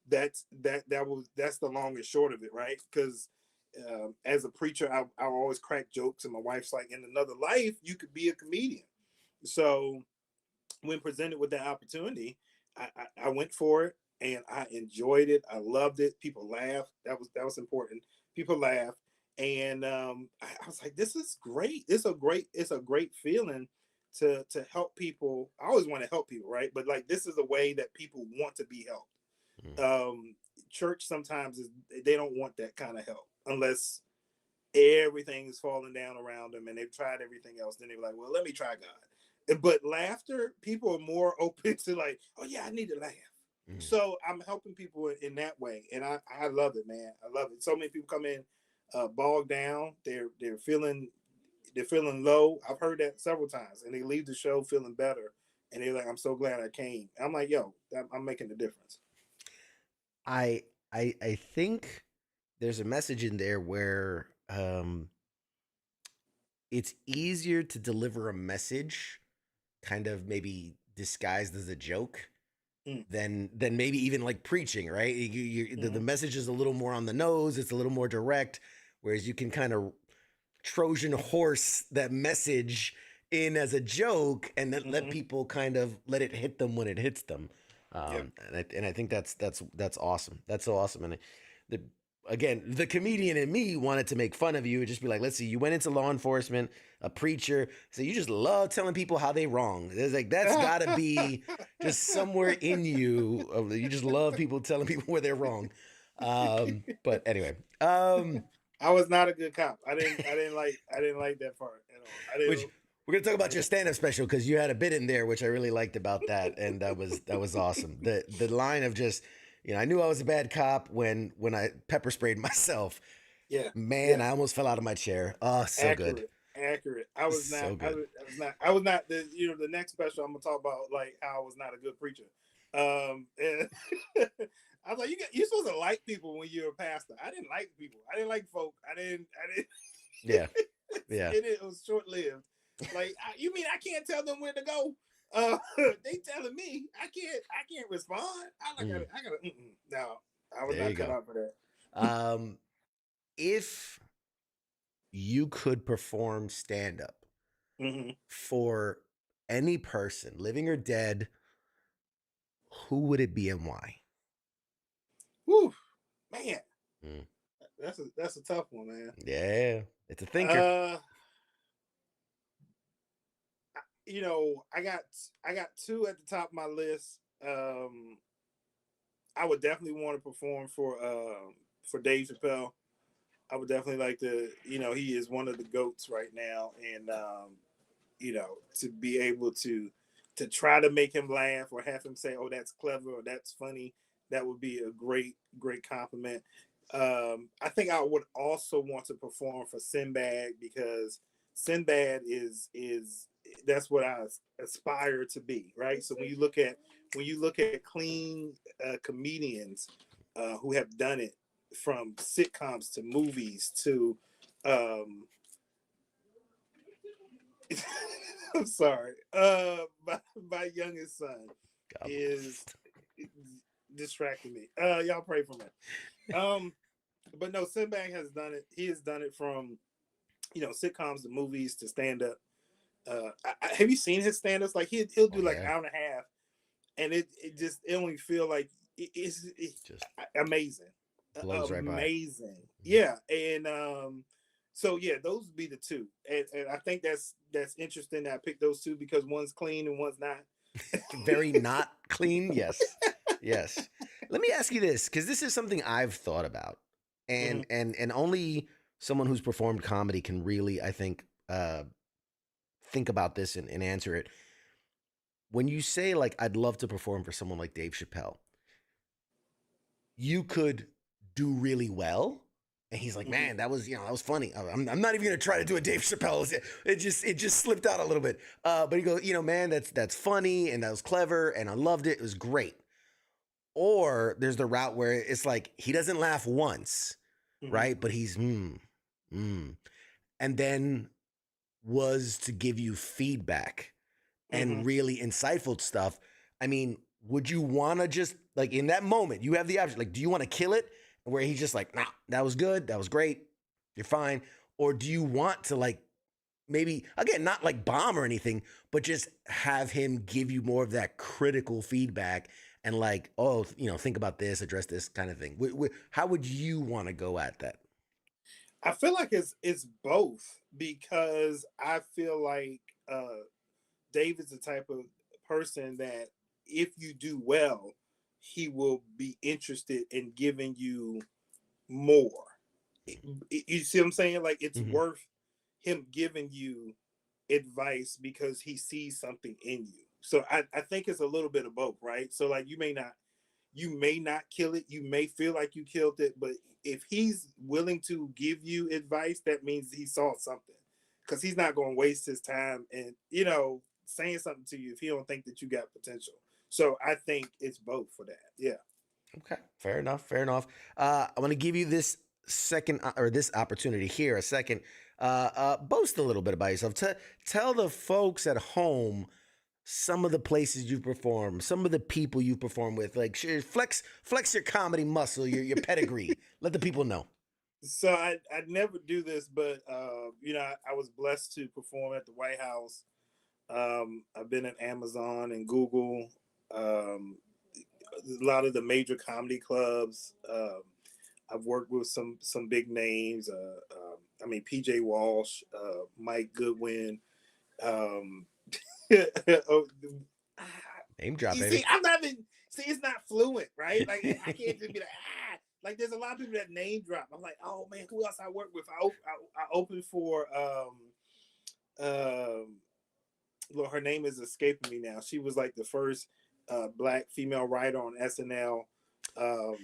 [SPEAKER 4] that's the long and short of it, right? Because as a preacher, I always crack jokes, and my wife's like, in another life, you could be a comedian. So when presented with that opportunity, I went for it, and I enjoyed it. I loved it. People laughed. That was important. People laughed, and I was like, this is great. It's a great feeling to help people. I always want to help people, right? But like this is a way that people want to be helped. Um, Church sometimes is they don't want that kind of help unless everything is falling down around them and they've tried everything else. Then they're like, well, let me try God. But laughter, people are more open to like, oh yeah, I need to laugh. So I'm helping people in that way, and I love it, man. I love it. So many people come in bogged down. They're feeling low. I've heard that several times, and they leave the show feeling better. And they're like, I'm so glad I came. I'm like, yo, I'm making a difference.
[SPEAKER 1] I I think there's a message in there where it's easier to deliver a message kind of maybe disguised as a joke
[SPEAKER 4] Mm.
[SPEAKER 1] than maybe even like preaching, right? The
[SPEAKER 4] Mhm.
[SPEAKER 1] message is a little more on the nose, it's a little more direct, whereas you can kind of Trojan horse that message in as a joke and then let
[SPEAKER 4] Mhm.
[SPEAKER 1] people kind of let it hit them when it hits them.
[SPEAKER 4] Yep.
[SPEAKER 1] And I think that's awesome. That's so awesome. And the again, the comedian in me wanted to make fun of you and just be like, let's see, you went into law enforcement, a preacher, so you just love telling people how they wrong. It's like that's got to be just somewhere in you. You just love people telling people where they're wrong. But anyway,
[SPEAKER 4] I was not a good cop. I didn't like that part at all. I
[SPEAKER 1] which
[SPEAKER 4] didn't.
[SPEAKER 1] we're gonna talk
[SPEAKER 4] I
[SPEAKER 1] about your
[SPEAKER 4] didn't.
[SPEAKER 1] stand-up special because you had a bit in there which I really liked about that, and that was awesome. The line of just, I knew I was a bad cop when I pepper sprayed myself.
[SPEAKER 4] Yeah.
[SPEAKER 1] Man,
[SPEAKER 4] Yeah.
[SPEAKER 1] I almost fell out of my chair. Oh, so good,
[SPEAKER 4] Accurate. I was not.
[SPEAKER 1] so
[SPEAKER 4] I
[SPEAKER 1] good.
[SPEAKER 4] was, I was not. I was not. The next special I'm gonna talk about like how I was not a good preacher. And I was like, you're supposed to like people when you're a pastor. I didn't like people. I didn't like folk. I didn't. I didn't.
[SPEAKER 1] Yeah, yeah.
[SPEAKER 4] It was short lived. Like you mean I can't tell them where to go? They telling me I can't respond.
[SPEAKER 1] Mm,
[SPEAKER 4] I gotta. No, I was
[SPEAKER 1] there you
[SPEAKER 4] not cut
[SPEAKER 1] go.
[SPEAKER 4] out for that.
[SPEAKER 1] Um, if you could perform stand-up
[SPEAKER 4] Hmm.
[SPEAKER 1] for any person, living or dead, who would it be and why?
[SPEAKER 4] Whew, man,
[SPEAKER 1] Mm,
[SPEAKER 4] that's a tough one, man.
[SPEAKER 1] yeah, it's a thinker.
[SPEAKER 4] Uh, I got two at the top of my list. I would definitely want to perform for Dave Chappelle. I would definitely like to. He is one of the goats right now, and to be able to try to make him laugh or have him say, "Oh, that's clever" or "That's funny," that would be a great compliment. I think I would also want to perform for Sinbad because Sinbad is that's what I aspire to be, right? So when you look at clean comedians who have done it from sitcoms to movies to um, I'm sorry. My youngest son
[SPEAKER 1] God
[SPEAKER 4] is
[SPEAKER 1] bless.
[SPEAKER 4] distracting me. Y'all pray for me. Um, but no, Sinbad has done it. He has done it from sitcoms to movies to stand up. Have you seen his stand ups? Like he'll
[SPEAKER 1] Oh
[SPEAKER 4] do like an
[SPEAKER 1] yeah.
[SPEAKER 4] hour and a half, and it only feel like it's
[SPEAKER 1] Just
[SPEAKER 4] amazing,
[SPEAKER 1] blows right by.
[SPEAKER 4] amazing. Yeah, and so yeah, those would be the two, and I think that's interesting that I picked those two because one's clean and one's not.
[SPEAKER 1] Very not clean. Yes. Yes. Let me ask you this, because this is something I've thought about.
[SPEAKER 4] Mhm.
[SPEAKER 1] And only someone who's performed comedy can really, I think about this and answer it. When you say like I'd love to perform for someone like Dave Chappelle, you could do really well. And he's like,
[SPEAKER 4] Mhm.
[SPEAKER 1] man, that was, that was funny. I'm not even gonna try to do a Dave Chappelle. It just slipped out a little bit. But he goes, man, that's funny and that was clever and I loved it. It was great. Or there's the route where it's like he doesn't laugh once,
[SPEAKER 4] Mhm.
[SPEAKER 1] right? But he's and then was to give you feedback and
[SPEAKER 4] Mhm.
[SPEAKER 1] really insightful stuff. I mean, would you want to just like in that moment, you have the option, like, do you want to kill it where he's just like, nah, that was good, that was great, you're fine? Or do you want to like maybe again, not like bomb or anything, but just have him give you more of that critical feedback and like, oh, think about this, address this kind of thing. How would you want to go at that?
[SPEAKER 4] I feel like it's both because I feel like Dave is the type of person that if you do well, he will be interested in giving you more. You see what I'm saying? Like it's
[SPEAKER 1] Mm-hmm.
[SPEAKER 4] worth him giving you advice because he sees something in you. So I think it's a little bit of both, right? So like you may not kill it, you may feel like you killed it, but if he's willing to give you advice, that means he saw something. Because he's not going to waste his time and saying something to you if he don't think that you got potential. So I think it's both for that. Yeah.
[SPEAKER 1] Okay, fair enough. Fair enough. I want to give you this second or this opportunity here. A second, boast a little bit about yourself. Tell the folks at home some of the places you've performed, some of the people you perform with. Like, flex your comedy muscle, your pedigree. Let the people know.
[SPEAKER 4] So I never do this, but I was blessed to perform at the White House. I've been at Amazon and Google, a lot of the major comedy clubs. I've worked with some big names. I mean, PJ Walsh, Mike Goodwin. Um, oh,
[SPEAKER 1] Name drop,
[SPEAKER 4] you
[SPEAKER 1] baby.
[SPEAKER 4] see, I'm not even see. It's not fluent, right? Like I can't just be like Like there's a lot of people that name drop. I'm like, oh man, who else I work with? I opened for um Lord, her name is escaping me now. She was like the first black female writer on SNL. Um,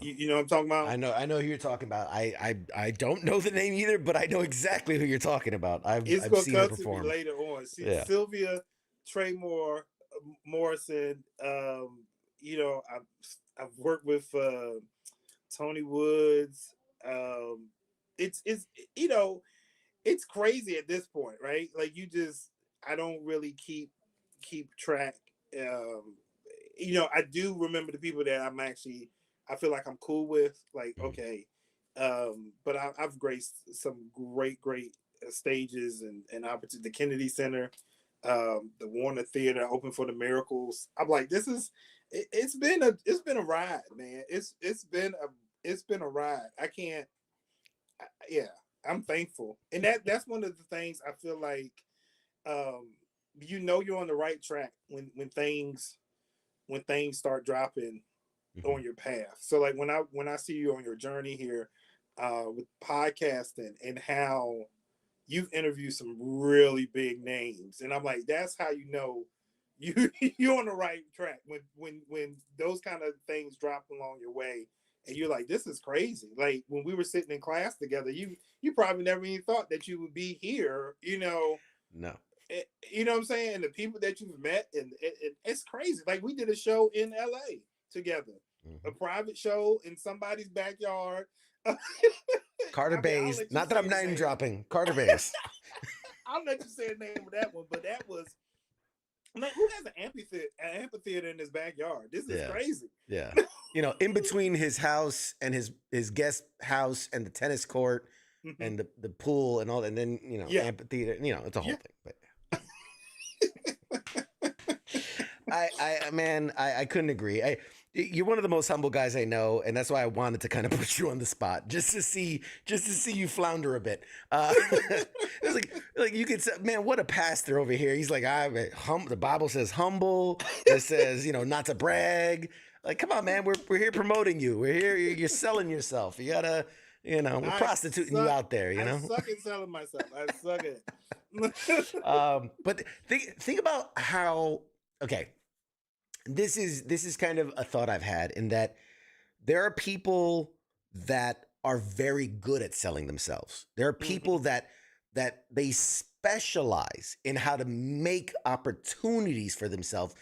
[SPEAKER 4] you know what I'm talking about?
[SPEAKER 1] I know who you're talking about. I don't know the name either, but I know exactly who you're talking about.
[SPEAKER 4] It's
[SPEAKER 1] I've
[SPEAKER 4] gonna
[SPEAKER 1] seen her
[SPEAKER 4] come to me
[SPEAKER 1] perform.
[SPEAKER 4] later on.
[SPEAKER 1] Yeah.
[SPEAKER 4] Sylvia Tremore Morrison. I've worked with Tony Woods. Um, it's you know it's crazy at this point, right? Like I don't really keep track. Um, I do remember the people that I feel like I'm cool with. Like,
[SPEAKER 1] Mhm.
[SPEAKER 4] okay, but I've graced some great stages and opportunity. The Kennedy Center, the Warner Theater, Open for the Miracles. I'm like, it's been a ride, man. It's been a ride. I can't. Yeah, I'm thankful, and that's one of the things I feel like. Um, you're on the right track when things start dropping
[SPEAKER 1] Mhm.
[SPEAKER 4] on your path. So like when I see you on your journey here with podcasting and how you've interviewed some really big names, and I'm like, that's how you know you're on the right track when those kind of things drop along your way. And you're like, this is crazy. Like when we were sitting in class together, you probably never even thought that you would be here,
[SPEAKER 1] No.
[SPEAKER 4] you know what I'm saying? And the people that you've met, and it's crazy. Like we did a show in LA together, a
[SPEAKER 1] Mhm.
[SPEAKER 4] private show in somebody's backyard.
[SPEAKER 1] Carter
[SPEAKER 4] I'll
[SPEAKER 1] Bays.
[SPEAKER 4] let you
[SPEAKER 1] Not that
[SPEAKER 4] say
[SPEAKER 1] I'm
[SPEAKER 4] the
[SPEAKER 1] name
[SPEAKER 4] name.
[SPEAKER 1] dropping. Carter Bays.
[SPEAKER 4] I'll let you say the name of that one, but that was like, who has an amphitheater in his backyard? This is
[SPEAKER 1] Yeah.
[SPEAKER 4] crazy.
[SPEAKER 1] Yeah. In between his house and his guest house and the tennis court
[SPEAKER 4] Mhm.
[SPEAKER 1] and the pool and all, and then
[SPEAKER 4] Yeah,
[SPEAKER 1] amphitheater. It's a whole
[SPEAKER 4] yeah.
[SPEAKER 1] thing. But I couldn't agree. You're one of the most humble guys I know, and that's why I wanted to kind of put you on the spot, just to see you flounder a bit. It's like you could say, man, what a pastor over here. He's like, the Bible says humble. It says, not to brag. Like, come on, man, we're here promoting you. We're here. You're selling yourself. You gotta, we're prostituting you out there.
[SPEAKER 4] I suck at selling myself. I suck at it.
[SPEAKER 1] But think about how. Okay, this is kind of a thought I've had in that there are people that are very good at selling themselves. There are people that they specialize in how to make opportunities for themselves,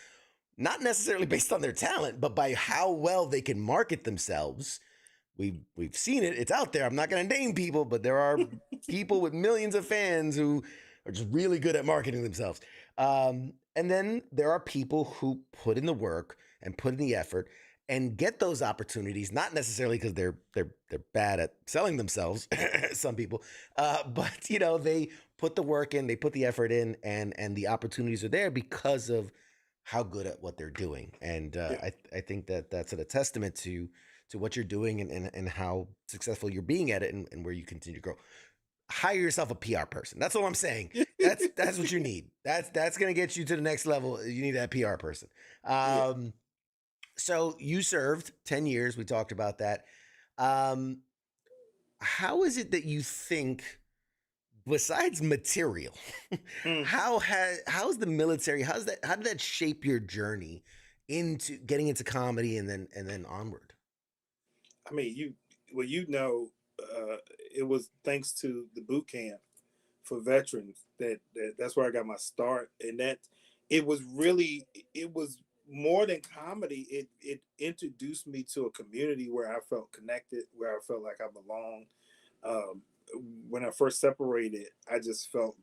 [SPEAKER 1] not necessarily based on their talent, but by how well they can market themselves. We've seen it. It's out there. I'm not going to name people, but there are people with millions of fans who are just really good at marketing themselves. And then there are people who put in the work and put in the effort and get those opportunities, not necessarily because they're bad at selling themselves, some people, but they put the work in, they put the effort in, and the opportunities are there because of how good at what they're doing. And I think that's a testament to what you're doing and how successful you're being at it and where you continue to grow. Hire yourself a PR person. That's all I'm saying. That's what you need. That's gonna get you to the next level. You need that PR person. So you served 10 years. We talked about that. How is it that you think, besides material, how's the military? How did that shape your journey into getting into comedy and then onward?
[SPEAKER 4] I mean, it was thanks to the boot camp for veterans that's where I got my start, and that it was more than comedy. It introduced me to a community where I felt connected, where I felt like I belonged. Um, when I first separated, I just felt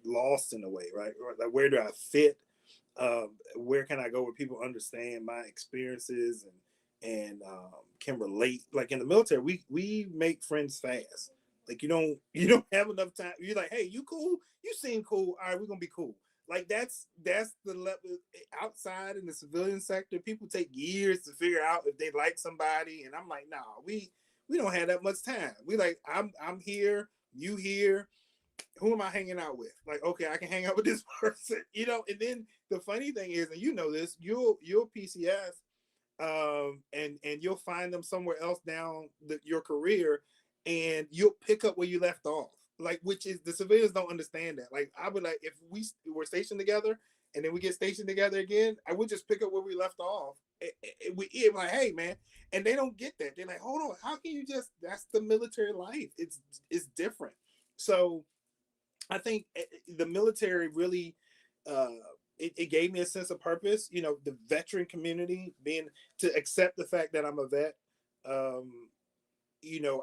[SPEAKER 4] lost in a way, right? Like, where do I fit? Where can I go where people understand my experiences and can relate? Like in the military, we make friends fast. Like you don't have enough time. You're like, hey, you cool? You seem cool. All right, we're gonna be cool. Like that's the level. Outside in the civilian sector, people take years to figure out if they like somebody, and I'm like, nah, we don't have that much time. We like, I'm here, you here. Who am I hanging out with? Like, okay, I can hang out with this person, And then the funny thing is, and this, you'll PCS, and you'll find them somewhere else down your career, and you'll pick up where you left off. Like, which is, the civilians don't understand that. Like, I would, like, if we were stationed together and then we get stationed together again, I would just pick up where we left off. We like, hey man, and they don't get that. They're like, hold on, how can you just? That's the military life. It's different. So I think the military really, it gave me a sense of purpose. The veteran community, being to accept the fact that I'm a vet.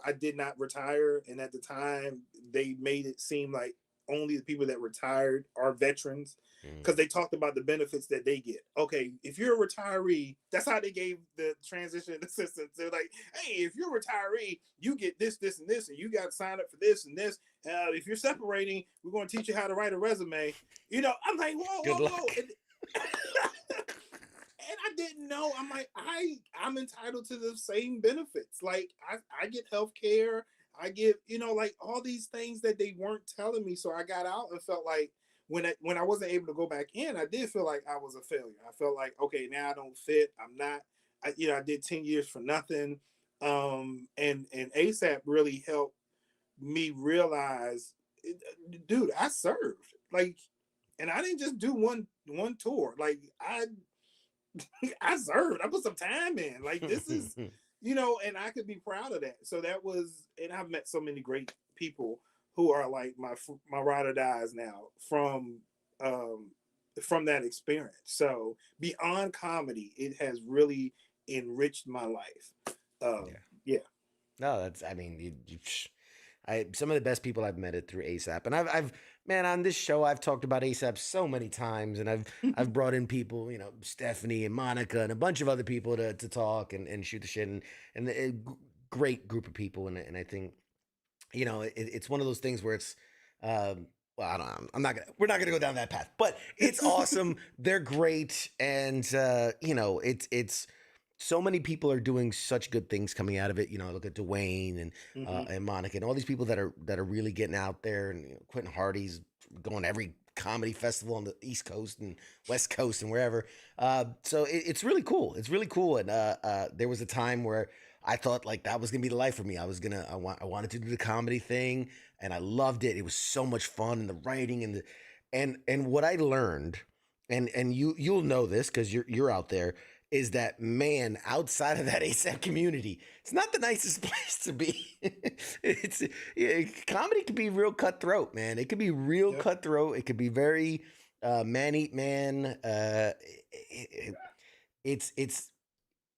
[SPEAKER 4] I did not retire, and at the time they made it seem like only the people that retired are veterans, because they talked about the benefits that they get. Okay, if you're a retiree, that's how they gave the transition assistance. They're like, hey, if you're a retiree, you get this, this, and this, and you got to sign up for this and this. If you're separating, we're going to teach you how to write a resume. I'm like, whoa. And I didn't know. I'm like, I'm entitled to the same benefits. Like I get health care. I get, like all these things that they weren't telling me. So I got out and felt like when I wasn't able to go back in, I did feel like I was a failure. I felt like, okay, now I don't fit. I'm not, I did 10 years for nothing. And ASAP really helped me realize, dude, I served. Like, and I didn't just do one tour. Like I served. I put some time in. Like, this is, and I could be proud of that. So that was, and I've met so many great people who are like my ride or dies now from that experience. So beyond comedy, it has really enriched my life. Yeah.
[SPEAKER 1] No, that's. I mean, some of the best people I've met it through ASAP, and I've man, on this show I've talked about ASAP so many times, and I've brought in people, Stephanie and Monica and a bunch of other people to talk and shoot the shit, and a great group of people, and I think it's one of those things where it's well, I don't. I'm not gonna. We're not gonna go down that path. But it's awesome. They're great, and it's so many people are doing such good things coming out of it. Look at Dwayne
[SPEAKER 4] Hmm.
[SPEAKER 1] and Monica and all these people that are really getting out there, and Quentin Hardy's going to every comedy festival on the East Coast and West Coast and wherever. So it's really cool. It's really cool. And there was a time where I thought like that was gonna be the life for me. I wanted to do the comedy thing, and I loved it. It was so much fun, and the writing and what I learned, and you'll know this because you're out there, is that man outside of that ASAP community, it's not the nicest place to be. it's comedy can be real cutthroat, man. It can be real
[SPEAKER 4] Yep.
[SPEAKER 1] cutthroat. It could be very man eat man. It, it's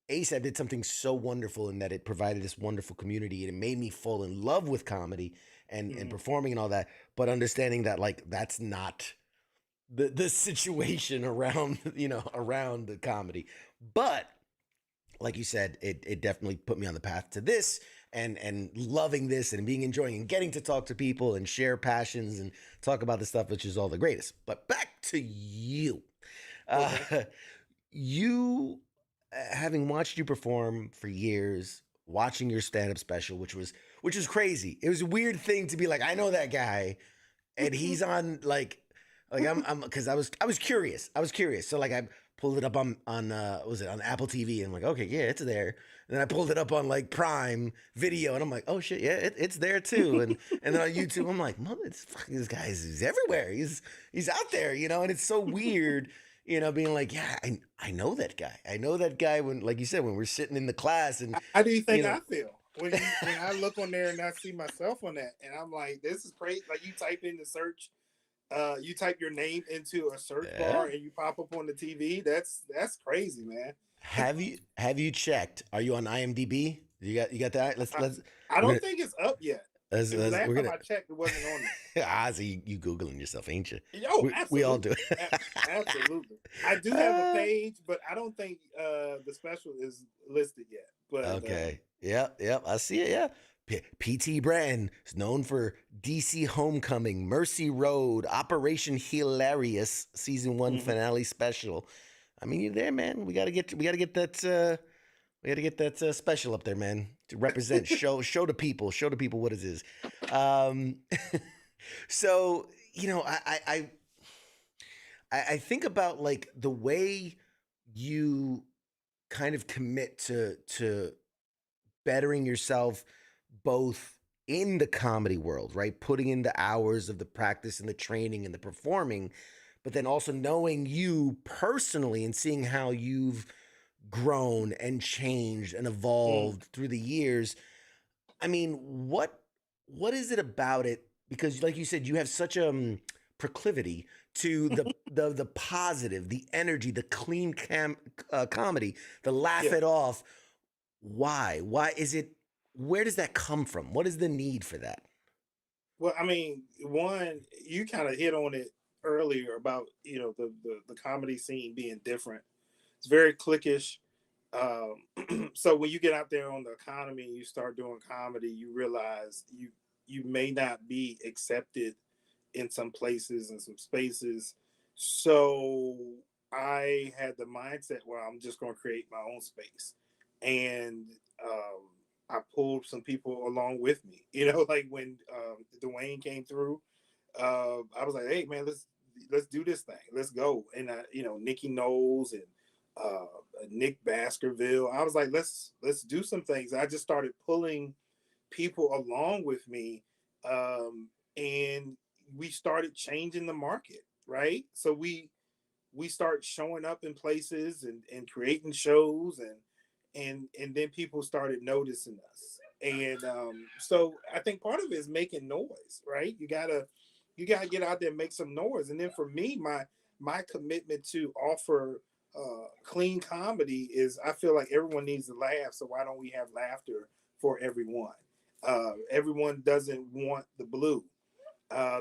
[SPEAKER 1] ASAP did something so wonderful in that it provided this wonderful community and it made me fall in love with comedy and
[SPEAKER 4] Hmm.
[SPEAKER 1] performing and all that. But understanding that like that's not the situation around around the comedy. But like you said, it definitely put me on the path to this and loving this and being enjoying and getting to talk to people and share passions and talk about the stuff which is all the greatest. But back to you. Uh,
[SPEAKER 4] Okay.
[SPEAKER 1] you having watched you perform for years, watching your stand-up special, which was crazy. It was a weird thing to be like, I know that guy, and he's on like I'm because I was curious. I was curious. So like I pulled it up on what was it on Apple TV, and I'm like, okay, yeah, it's there. And then I pulled it up on like Prime Video, and I'm like, oh shit, yeah, it's there too. And then on YouTube, I'm like, mother, this guy is everywhere. He's out there, and it's so weird. Being like, yeah, I know that guy. I know that guy when, like you said, when we're sitting in the class and,
[SPEAKER 4] How do you
[SPEAKER 1] you
[SPEAKER 4] think
[SPEAKER 1] know,
[SPEAKER 4] I feel when I look on there and I see myself on that, and I'm like, this is crazy. Like you type in the search, you type your name into a search
[SPEAKER 1] yeah.
[SPEAKER 4] bar and you pop up on the TV. That's crazy, man.
[SPEAKER 1] Have you checked? Are you on IMDb? You got that?
[SPEAKER 4] I,
[SPEAKER 1] Let's
[SPEAKER 4] I
[SPEAKER 1] we're
[SPEAKER 4] don't
[SPEAKER 1] gonna
[SPEAKER 4] think it's up yet.
[SPEAKER 1] we're
[SPEAKER 4] Last time
[SPEAKER 1] gonna
[SPEAKER 4] I checked, it wasn't on
[SPEAKER 1] so you googling yourself, ain't you?
[SPEAKER 4] there. Oh,
[SPEAKER 1] We all
[SPEAKER 4] absolutely.
[SPEAKER 1] do.
[SPEAKER 4] Absolutely. I do have a
[SPEAKER 1] uh,
[SPEAKER 4] page, but I don't think the special is listed yet. But
[SPEAKER 1] okay. Yep. I see it. Yeah. PT Bratton is known for DC Homecoming, Mercy Road, Operation Hilarious, season one
[SPEAKER 4] mhm.
[SPEAKER 1] finale special. I mean, you're there, man. We gotta get that. We gotta get that special up there, man, to represent, show the people what it is. Um, so I think about like the way you kind of commit to bettering yourself both in the comedy world, right? Putting in the hours of the practice and the training and the performing, but then also knowing you personally and seeing how you've grown and changed and
[SPEAKER 4] Mm.
[SPEAKER 1] evolved through the years. I mean, what is it about it? Because, like you said, you have such a proclivity to the positive, the energy, the clean comedy, the laugh
[SPEAKER 4] Yeah.
[SPEAKER 1] it off. Why? Why is it? Where does that come from? What is the need for that?
[SPEAKER 4] Well, I mean, one, you kind of hit on it earlier about the comedy scene being different. It's very cliquish. So when you get out there on the economy and you start doing comedy, you realize you may not be accepted in some places and some spaces. So I had the mindset where I'm just going to create my own space, and I pulled some people along with me. Like when Dwayne came through, I was like, "Hey, man, let's do this thing. Let's go." And Nikki Knowles and Nick Baskerville. I was like, let's do some things. I just started pulling people along with me, and we started changing the market. Right, so we start showing up in places and creating shows and then people started noticing us. And so I think part of it is making noise, right? You gotta get out there and make some noise. And then for me, my commitment to offer clean comedy is I feel like everyone needs to laugh, so why don't we have laughter for everyone? Everyone doesn't want the blue.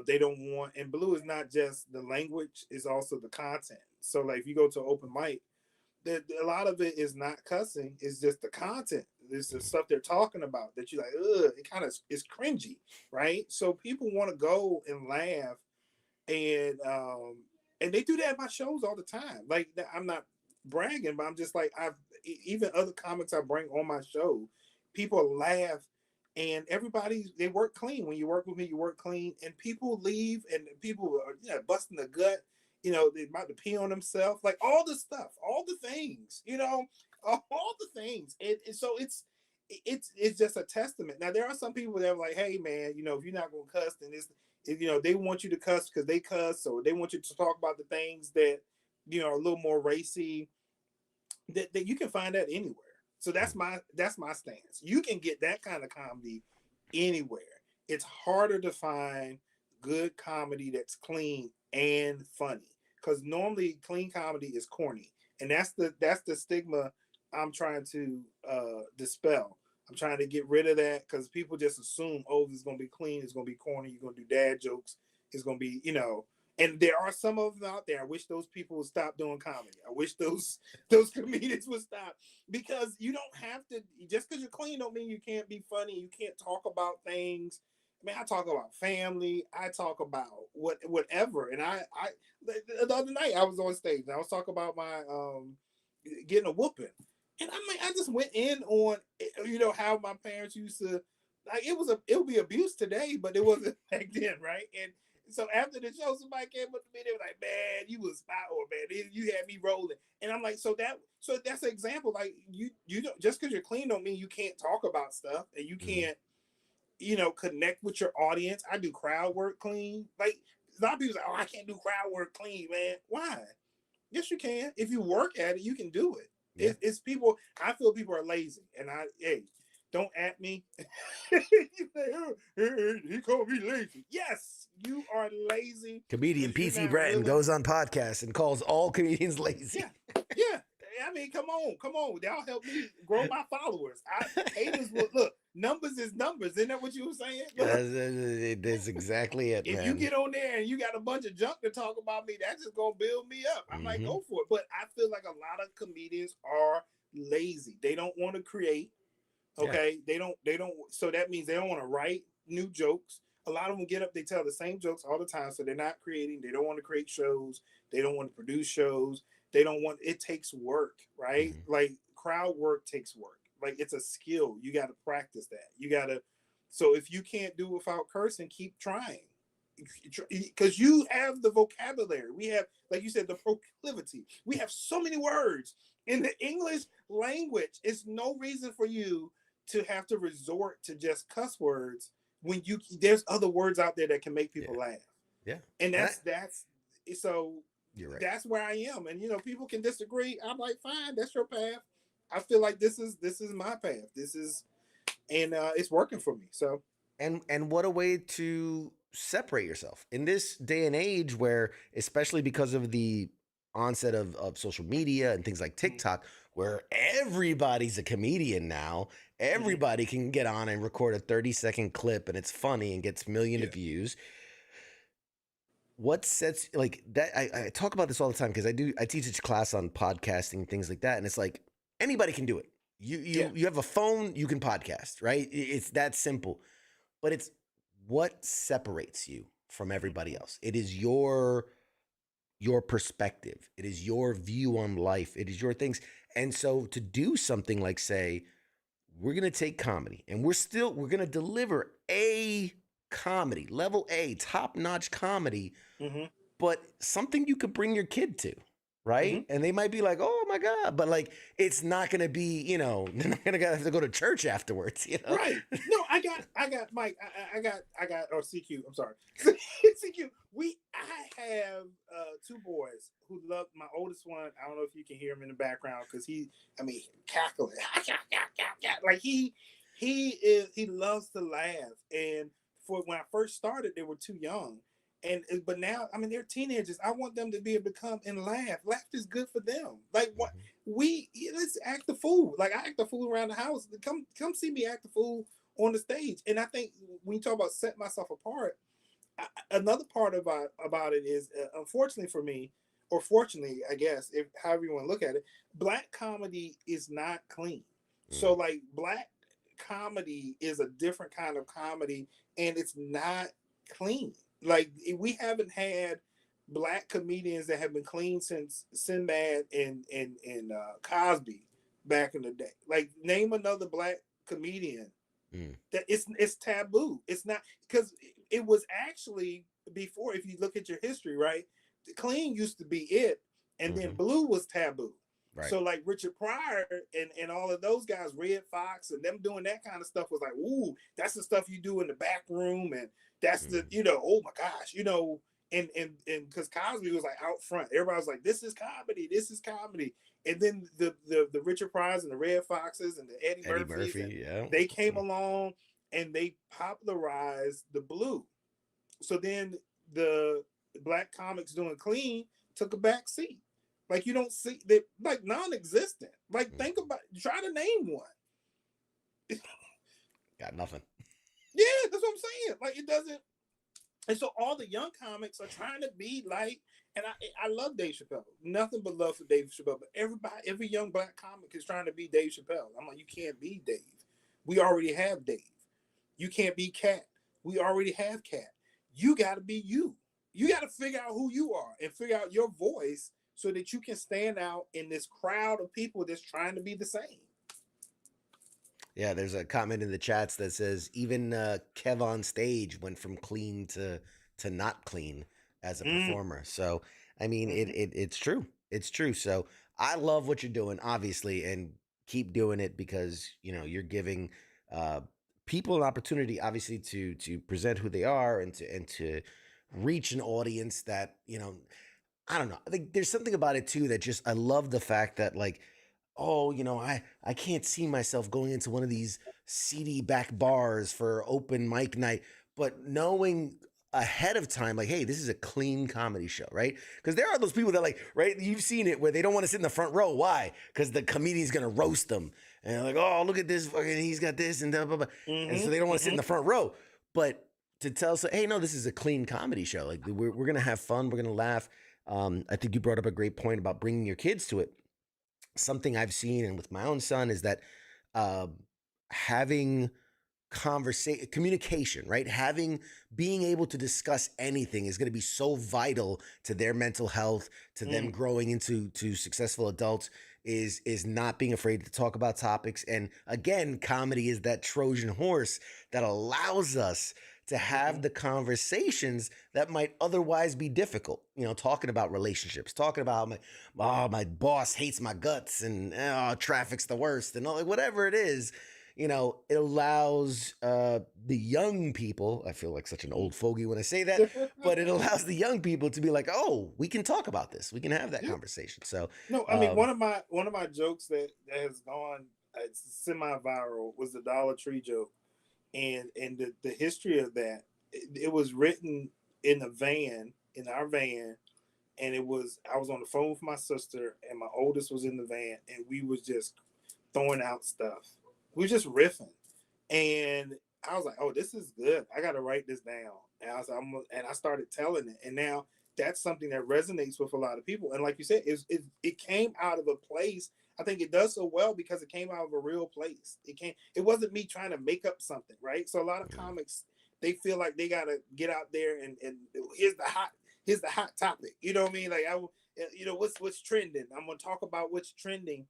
[SPEAKER 4] They don't want, and blue is not just the language; it's also the content. So, like, if you go to open mic, a lot of it is not cussing; it's just the content. It's the stuff they're talking about that you're like, ugh, it kind of is cringy, right? So people want to go and laugh And they do that at my shows all the time. Like I'm not bragging, but I'm just like even other comics I bring on my show, people laugh, and everybody they work clean. When you work with me, you work clean, and people leave, and people are busting the gut. They about to pee on themselves, like all the stuff, all the things, all the things. And so it's just a testament. Now there are some people that are like, hey man, if you're not gonna cuss, then they want you to cuss because they cuss, or they want you to talk about the things that are a little more racy. That you can find that anywhere. So that's my stance. You can get that kind of comedy anywhere. It's harder to find good comedy that's clean and funny, because normally clean comedy is corny, and that's the stigma I'm trying to dispel. I'm trying to get rid of that, because people just assume, oh, this is gonna be clean, it's gonna be corny, you're gonna do dad jokes, it's gonna be, and there are some of them out there. I wish those people would stop doing comedy. I wish those comedians would stop, because you don't have to, just because you're clean don't mean you can't be funny. You can't talk about things. I mean, I talk about family. I talk about whatever. And I the other night I was on stage and I was talking about my getting a whooping. And I just went in on how my parents used to, like, it would be abuse today, but it wasn't back then, right? And so after the show, somebody came up to me. They were like, "Man, you was spot on, man. You had me rolling." And I'm like, so that's an example. Like you don't, just because you're clean don't mean you can't talk about stuff, and you can't connect with your audience. I do crowd work clean. Like a lot of people say, "Oh, I can't do crowd work clean, man." Why? Yes, you can. If you work at it, you can do it.
[SPEAKER 1] Yeah.
[SPEAKER 4] It's people. I feel people are lazy, and don't at me. He called me lazy. Yes, you are lazy.
[SPEAKER 1] Comedian PC Bratton goes on podcasts and calls all comedians lazy.
[SPEAKER 4] Yeah. I mean, come on. Y'all help me grow my followers. Haters will look. Numbers is numbers. Isn't that what you were saying?
[SPEAKER 1] That's exactly it,
[SPEAKER 4] if
[SPEAKER 1] man.
[SPEAKER 4] you get on there and you got a bunch of junk to talk about me, that's just gonna build me up. I'm like, go for it. But I feel like a lot of comedians are lazy. They don't want to create. Okay, yeah. They don't. So that means they don't want to write new jokes. A lot of them get up, they tell the same jokes all the time, so they're not creating. They don't want to create shows. They don't want to produce shows. They don't want. It takes work, right? Like crowd work takes work. Like it's a skill. You got to practice that. You got to. So if you can't do without cursing, keep trying, because you have the vocabulary. We have, like you said, the proclivity. We have so many words in the English language. It's no reason for you to have to resort to just cuss words when there's other words out there that can make people laugh.
[SPEAKER 1] Yeah.
[SPEAKER 4] And that's so
[SPEAKER 1] you're right.
[SPEAKER 4] That's where I am. And people can disagree. I'm like, fine, that's your path. I feel like this is my path. It's working for me. So
[SPEAKER 1] and what a way to separate yourself in this day and age where, especially because of the onset of social media and things like TikTok, where everybody's a comedian now. Everybody can get on and record a 30-second clip and it's funny and gets millions of views. What sets like that? I talk about this all the time because I teach a class on podcasting, things like that, and it's like anybody can do it. You have a phone, you can podcast, right? It's that simple. But it's what separates you from everybody else. It is your perspective. It is your view on life. It is your things. And so to do something like, say, we're going to take comedy and we're going to deliver a comedy, level A, top-notch comedy, but something you could bring your kid to, right? And they might be like, oh my God, but like, it's not going to be, they're not going to have to go to church afterwards,
[SPEAKER 4] Right. No, I got Mike, I got, or CQ, I'm sorry. CQ, I have two boys who love, my oldest one, I don't know if you can hear him in the background, because cackling. Like he loves to laugh. And when I first started, they were too young. But now, they're teenagers. I want them to be able to come and laugh. Laughter is good for them. Like what let's act the fool. Like I act the fool around the house. Come see me act the fool on the stage. And I think when you talk about set myself apart, another part about it is, unfortunately for me, or fortunately, I guess, if however you want to look at it, Black comedy is not clean. So like Black comedy is a different kind of comedy, and it's not clean. Like we haven't had black comedians that have been clean since Sinbad and Cosby back in the day. Like name another black comedian
[SPEAKER 1] Mm.
[SPEAKER 4] that it's taboo. It's not because it was actually before. If you look at your history, right, clean used to be it, and then
[SPEAKER 1] Mm-hmm.
[SPEAKER 4] blue was taboo.
[SPEAKER 1] Right.
[SPEAKER 4] So like Richard Pryor and all of those guys, Red Fox and them doing that kind of stuff was like, ooh, that's the stuff you do in the back room, and that's the
[SPEAKER 1] Mm-hmm.
[SPEAKER 4] oh my gosh, and because Cosby was like out front, everybody was like, this is comedy, this is comedy, and then the Richard Pryor and the Red Foxes and the Eddie
[SPEAKER 1] Eddie
[SPEAKER 4] Murphys and
[SPEAKER 1] Murphy. Yeah.
[SPEAKER 4] they came along and they popularized the blue. So then the black comics doing clean took a back seat. Like you don't see that, like non-existent. Like think about, try to name one.
[SPEAKER 1] Got nothing.
[SPEAKER 4] Yeah, that's what I'm saying. Like it doesn't. And so all the young comics are trying to be like, and I love Dave Chappelle. Nothing but love for Dave Chappelle. But every young black comic is trying to be Dave Chappelle. I'm like, you can't be Dave. We already have Dave. You can't be Cat. We already have Cat. You got to be you. You got to figure out who you are and figure out your voice so that you can stand out in this crowd of people that's trying to be the same.
[SPEAKER 1] Yeah, there's a comment in the chats that says even Kev on stage went from clean to not clean as a
[SPEAKER 4] Mm,
[SPEAKER 1] performer. So I mean,
[SPEAKER 4] mm-hmm,
[SPEAKER 1] it's true. It's true. So I love what you're doing, obviously, and keep doing it because you're giving uh, people an opportunity, obviously, to present who they are and to reach an audience that I don't know. I think there's something about it too that just I love the fact that like, oh, I can't see myself going into one of these seedy back bars for open mic night, but knowing ahead of time, like, hey, this is a clean comedy show, right? Because there are those people that like, right? You've seen it where they don't want to sit in the front row. Why? Because the comedian's gonna roast them, and they're like, oh, look at this, fucking, he's got this and blah, blah, blah. And so they don't
[SPEAKER 4] mm-hmm,
[SPEAKER 1] want to sit in
[SPEAKER 4] mm-hmm.
[SPEAKER 1] the front row. But to tell, so, hey, no, this is a clean comedy show. Like we're gonna have fun, we're gonna laugh. I think you brought up a great point about bringing your kids to it. Something I've seen and with my own son is that uh, having conversation, communication, right? Having being able to discuss anything is going to be so vital to their mental health, to them
[SPEAKER 4] Mm.
[SPEAKER 1] growing into successful adults. Is not being afraid to talk about topics. And again, comedy is that Trojan horse that allows us to have
[SPEAKER 4] Mm-hmm.
[SPEAKER 1] the conversations that might otherwise be difficult. Talking about relationships, talking about my boss hates my guts and traffic's the worst and all, like whatever it is. It allows the young people. I feel like such an old fogey when I say that, but it allows the young people to be like, oh, we can talk about this. We can have that
[SPEAKER 4] Yeah.
[SPEAKER 1] conversation. So,
[SPEAKER 4] No, I mean
[SPEAKER 1] um,
[SPEAKER 4] one of my jokes that has gone semi-viral was the Dollar Tree joke, and the history of that. It was written in a van, in our van, and I was on the phone with my sister, and my oldest was in the van, and we was just throwing out stuff. We were just riffing, and I was like, "Oh, this is good. I got to write this down." And and I started telling it, and now that's something that resonates with a lot of people. And like you said, it came out of a place. I think it does so well because it came out of a real place. It wasn't me trying to make up something, right? So a lot of
[SPEAKER 1] mm,
[SPEAKER 4] comics, they feel like they gotta get out there and here's the hot topic. You know what I mean? Like what's trending. I'm gonna talk about what's trending,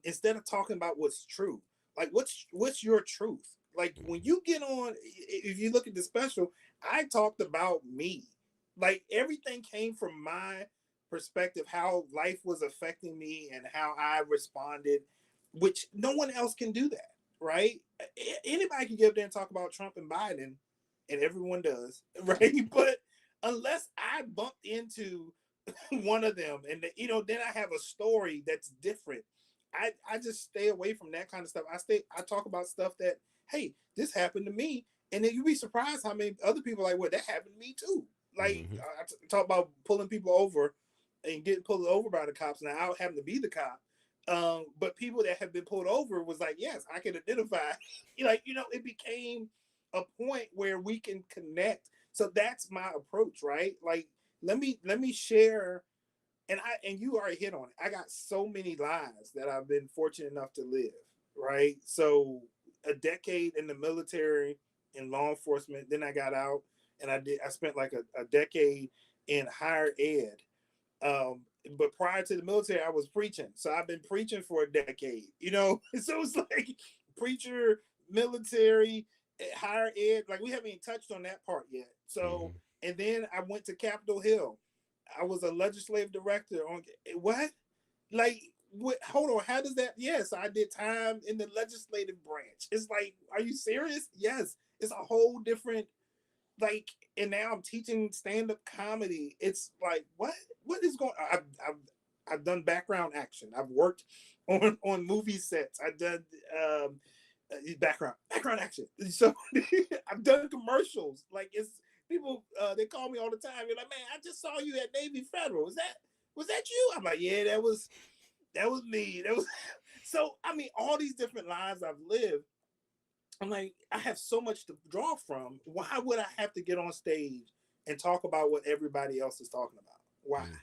[SPEAKER 4] instead of talking about what's true. Like what's your truth? Like when
[SPEAKER 1] mm,
[SPEAKER 4] you get on, if you look at the special, I talked about me. Like everything came from my perspective, how life was affecting me and how I responded, which no one else can do that, right? Anybody can get up there and talk about Trump and Biden, and everyone does, right? But unless I bumped into one of them, and then I have a story that's different. I just stay away from that kind of stuff. I talk about stuff that, hey, this happened to me, and then you'd be surprised how many other people are like, well, that happened to me too. Like
[SPEAKER 1] mhm,
[SPEAKER 4] talk about pulling people over and getting pulled over by the cops. Now I don't happen to be the cop, but people that have been pulled over was like, yes, I can identify. It became a point where we can connect. So that's my approach, right? Like let me share, and you already hit on it. I got so many lives that I've been fortunate enough to live, right? So a decade in the military in law enforcement, then I got out and I spent like a decade in higher ed. But prior to the military, I was preaching. So I've been preaching for a decade, you know? So it's like preacher, military, higher ed. Like we haven't even touched on that part yet. So,
[SPEAKER 1] Mhm.
[SPEAKER 4] and then I went to Capitol Hill. I was a legislative director on what? Like, what? Hold on. How does that? Yes, I did time in the legislative branch. It's like, are you serious? Yes. It's a whole different like, and now I'm teaching stand-up comedy. It's like what is going I've done background action. I've worked on movie sets. I've done background action. So I've done commercials. Like it's people they call me all the time. You're like, man, I just saw you at Navy Federal. Was that you? I'm like, yeah, that was me. That was so I mean, all these different lives I've lived. I'm like, I have so much to draw from. Why would I have to get on stage and talk about what everybody else is talking about? Why?
[SPEAKER 1] Mm.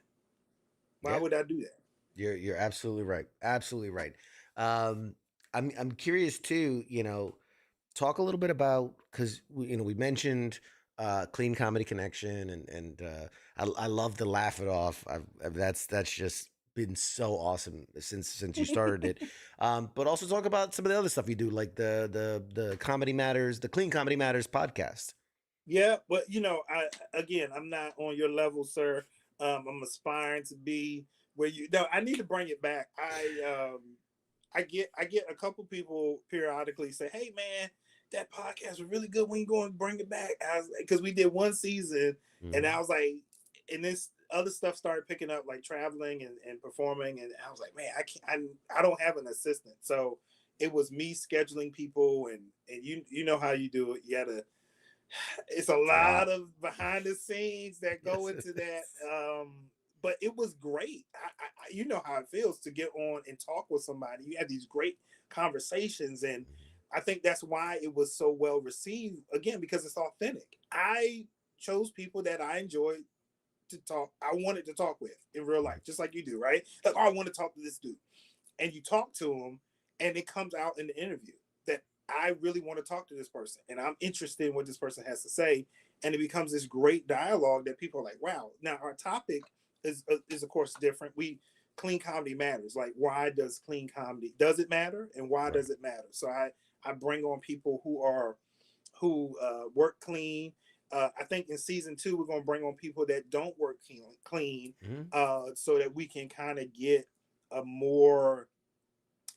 [SPEAKER 4] Why
[SPEAKER 1] Yeah,
[SPEAKER 4] would I do that?
[SPEAKER 1] you're absolutely right. Absolutely right. Um, I'm curious too. Talk a little bit about because we mentioned clean comedy connection and I love to laugh it off. That's just been so awesome since you started it. But also talk about some of the other stuff you do, like the comedy matters, the clean comedy matters podcast.
[SPEAKER 4] Yeah, but I'm not on your level, sir. I'm aspiring to be where you. No, I need to bring it back. I get a couple people periodically say, "Hey, man, that podcast was really good. When you going to bring it back?" Because we did one season, and
[SPEAKER 1] Hmm.
[SPEAKER 4] I was like, and this other stuff started picking up, like traveling and performing, and I was like, man, I can't. I don't have an assistant, so it was me scheduling people, and you know how you do it. You gotta it's a
[SPEAKER 1] It's a lot.
[SPEAKER 4] lot of behind the scenes that go
[SPEAKER 1] Yes.
[SPEAKER 4] into that. But it was great. You know how it feels to get on and talk with somebody. You have these great conversations, and I think that's why it was so well received. Again, because it's authentic. I chose people that I enjoyed to talk. I wanted to talk with in real life, just like you do, right? Like, oh, I want to talk to this dude, and you talk to him, and it comes out in the interview that I really want to talk to this person, and I'm interested in what this person has to say, and it becomes this great dialogue that people are like, wow. Now our topic is of course different. We clean comedy matters. Like, why does clean comedy does it matter, and why
[SPEAKER 1] Right.
[SPEAKER 4] does it matter? So I bring on people who work clean. I think in season 2 we're going to bring on people that don't work clean,
[SPEAKER 1] Hmm.
[SPEAKER 4] so that we can kind of get a more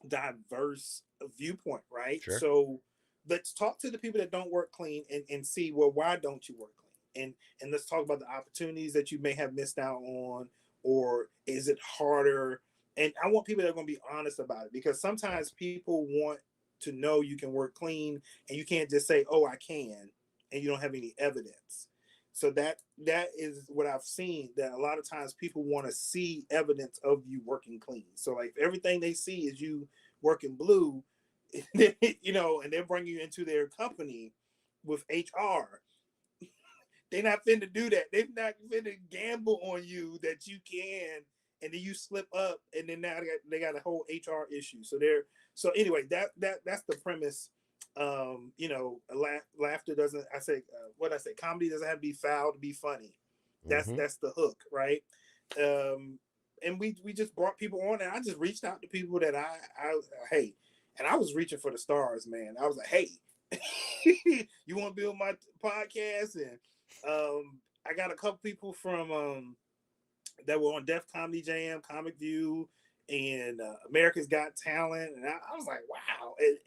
[SPEAKER 4] diverse viewpoint, right?
[SPEAKER 1] Sure.
[SPEAKER 4] So let's talk to the people that don't work clean and see, well, why don't you work clean? And let's talk about the opportunities that you may have missed out on, or is it harder? And I want people that are going to be honest about it, because
[SPEAKER 1] Right.
[SPEAKER 4] sometimes people want to know you can work clean, and you can't just say, oh, I can, and you don't have any evidence. So that is what I've seen, that a lot of times people want to see evidence of you working clean. So like if everything they see is you working blue, and they bring you into their company with HR, they're not finna do that. They're not finna gamble on you that you can, and then you slip up, and then now they got a whole HR issue. So anyway, that's the premise. Laughter doesn't. I say what I say. Comedy doesn't have to be foul to be funny. That's
[SPEAKER 1] Hmm.
[SPEAKER 4] that's the hook, right? Um, and we just brought people on, and I just reached out to people that I hey, and I was reaching for the stars, man. I was like, hey, you want to build my podcast? And I got a couple people from that were on Def Comedy Jam, Comic View, and America's Got Talent, and I was like, wow, and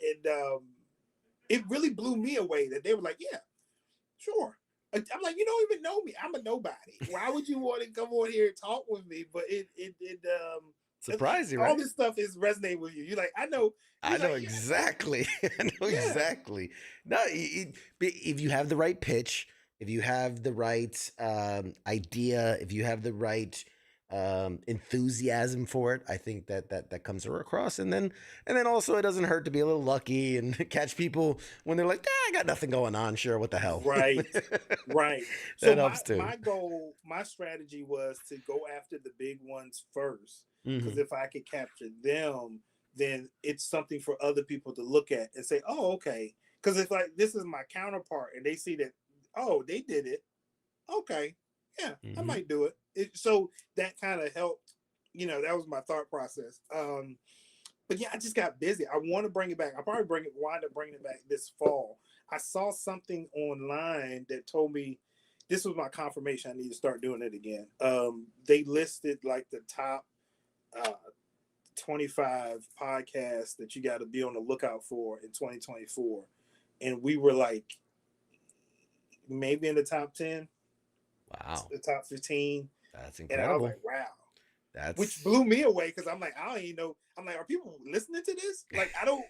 [SPEAKER 4] it really blew me away that they were like, yeah, sure. I'm like, you don't even know me. I'm a nobody. Why would you want to come on here and talk with me? But
[SPEAKER 1] Surprising,
[SPEAKER 4] all
[SPEAKER 1] right?
[SPEAKER 4] this stuff is resonating with you. You're like, I know.
[SPEAKER 1] I
[SPEAKER 4] You're
[SPEAKER 1] know
[SPEAKER 4] like, yeah,
[SPEAKER 1] exactly. I know
[SPEAKER 4] yeah,
[SPEAKER 1] exactly. No, if you have the right pitch, if you have the right idea, if you have the right enthusiasm for it, I think that comes across. And then also it doesn't hurt to be a little lucky and catch people when they're like, I got nothing going on. Sure, what the hell?
[SPEAKER 4] right. Right. So
[SPEAKER 1] That
[SPEAKER 4] my
[SPEAKER 1] helps too.
[SPEAKER 4] my goal, my strategy was to go after the big ones first, because
[SPEAKER 1] Hmm.
[SPEAKER 4] if I could capture them, then it's something for other people to look at and say, "Oh, okay." Because it's like this is my counterpart, and they see that oh, they did it. Okay, yeah, I
[SPEAKER 1] Mm-hmm.
[SPEAKER 4] might do it. So that kind of helped. That was my thought process. But yeah, I just got busy. I want to bring it back. I probably wind up bringing it back this fall. I saw something online that told me this was my confirmation. I need to start doing it again. They listed like the top uh, 25 podcasts that you got to be on the lookout for in 2024, and we were like maybe in the top 10,
[SPEAKER 1] Wow,
[SPEAKER 4] the top 15,
[SPEAKER 1] that's
[SPEAKER 4] and I was
[SPEAKER 1] incredible.
[SPEAKER 4] like, wow. Which
[SPEAKER 1] That's
[SPEAKER 4] blew me away because I'm like, I don't even know. I'm like, are people listening to this? Like, I don't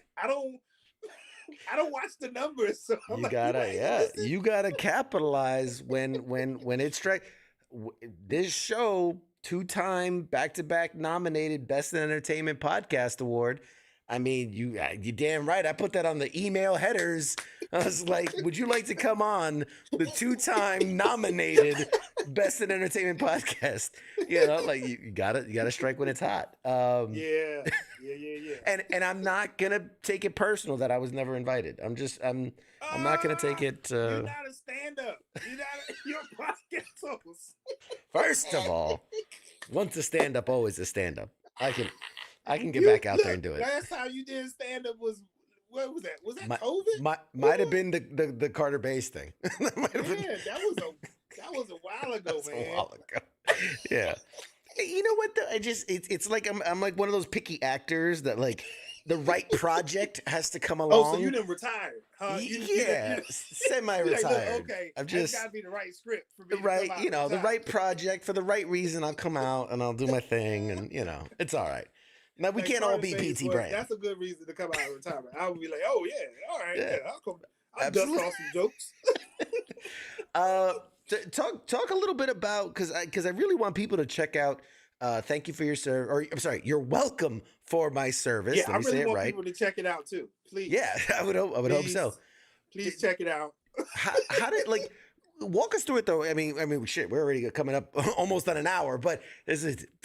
[SPEAKER 4] watch the numbers, so I'm
[SPEAKER 1] you
[SPEAKER 4] like, people
[SPEAKER 1] gotta,
[SPEAKER 4] actually
[SPEAKER 1] yeah,
[SPEAKER 4] listen.
[SPEAKER 1] you gotta capitalize when it strike. This show, two-time back-to-back nominated Best in Entertainment Podcast Award. I mean, you damn right. I put that on the email headers. I was like, "Would you like to come on the two-time nominated Best in Entertainment Podcast?" Like you gotta strike when it's hot.
[SPEAKER 4] Yeah, yeah.
[SPEAKER 1] And I'm not gonna take it personal that I was never invited. I'm not gonna take it.
[SPEAKER 4] You're not a stand-up. You're a podcast host.
[SPEAKER 1] First of all, once a stand up, always a stand up. I can get
[SPEAKER 4] You
[SPEAKER 1] back out there
[SPEAKER 4] look.
[SPEAKER 1] and do it.
[SPEAKER 4] Last time you did stand-up was what was that? Was that
[SPEAKER 1] Might
[SPEAKER 4] COVID?
[SPEAKER 1] might have been the Carter Base thing. That might have been.
[SPEAKER 4] Yeah, that was a while ago,
[SPEAKER 1] That's a
[SPEAKER 4] man.
[SPEAKER 1] while ago. Yeah. Hey, you know what though? It's like I'm like one of those picky actors that like the right project has to come
[SPEAKER 4] Oh, so
[SPEAKER 1] along.
[SPEAKER 4] you didn't retire, huh?
[SPEAKER 1] Yeah,
[SPEAKER 4] You're like, look,
[SPEAKER 1] semi-retired.
[SPEAKER 4] okay,
[SPEAKER 1] I'm
[SPEAKER 4] that's
[SPEAKER 1] just
[SPEAKER 4] got to be the right script for me
[SPEAKER 1] the
[SPEAKER 4] to come
[SPEAKER 1] right,
[SPEAKER 4] out and
[SPEAKER 1] the
[SPEAKER 4] retire.
[SPEAKER 1] right project for the right reason. I'll come out and I'll do my thing, and it's all right. Now we
[SPEAKER 4] Like
[SPEAKER 1] can't all
[SPEAKER 4] Carter
[SPEAKER 1] be
[SPEAKER 4] says,
[SPEAKER 1] PT
[SPEAKER 4] well,
[SPEAKER 1] Brand.
[SPEAKER 4] that's a good reason to come out of retirement. I would be like, oh yeah, all right,
[SPEAKER 1] Yeah,
[SPEAKER 4] yeah, I'll come. I'll dust
[SPEAKER 1] absolutely.
[SPEAKER 4] off some jokes.
[SPEAKER 1] Uh, talk a little bit about because I really want people to check out. Thank you for your service, or I'm sorry, you're welcome for my service.
[SPEAKER 4] Yeah,
[SPEAKER 1] Let
[SPEAKER 4] I
[SPEAKER 1] me
[SPEAKER 4] really
[SPEAKER 1] say it
[SPEAKER 4] want
[SPEAKER 1] right.
[SPEAKER 4] people to check it out too. Please,
[SPEAKER 1] Yeah, I would hope
[SPEAKER 4] please,
[SPEAKER 1] so.
[SPEAKER 4] please check it out.
[SPEAKER 1] How did like walk us through it though? I mean, shit, we're already coming up almost on an hour, but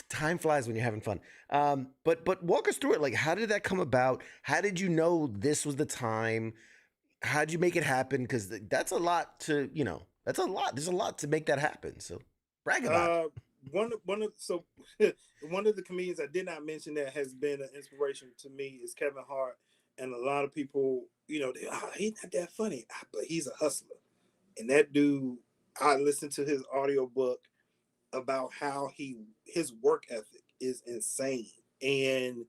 [SPEAKER 1] time flies when you're having fun. But walk us through it. Like, how did that come about? How did you know this was the time? How did you make it happen? Because that's a lot to That's a lot. There's a lot to make that happen. So brag about it.
[SPEAKER 4] Uh, one of the comedians I did not mention that has been an inspiration to me is Kevin Hart, and a lot of people, he's not that funny, but he's a hustler, and that dude, I listened to his audiobook about how his work ethic is insane, and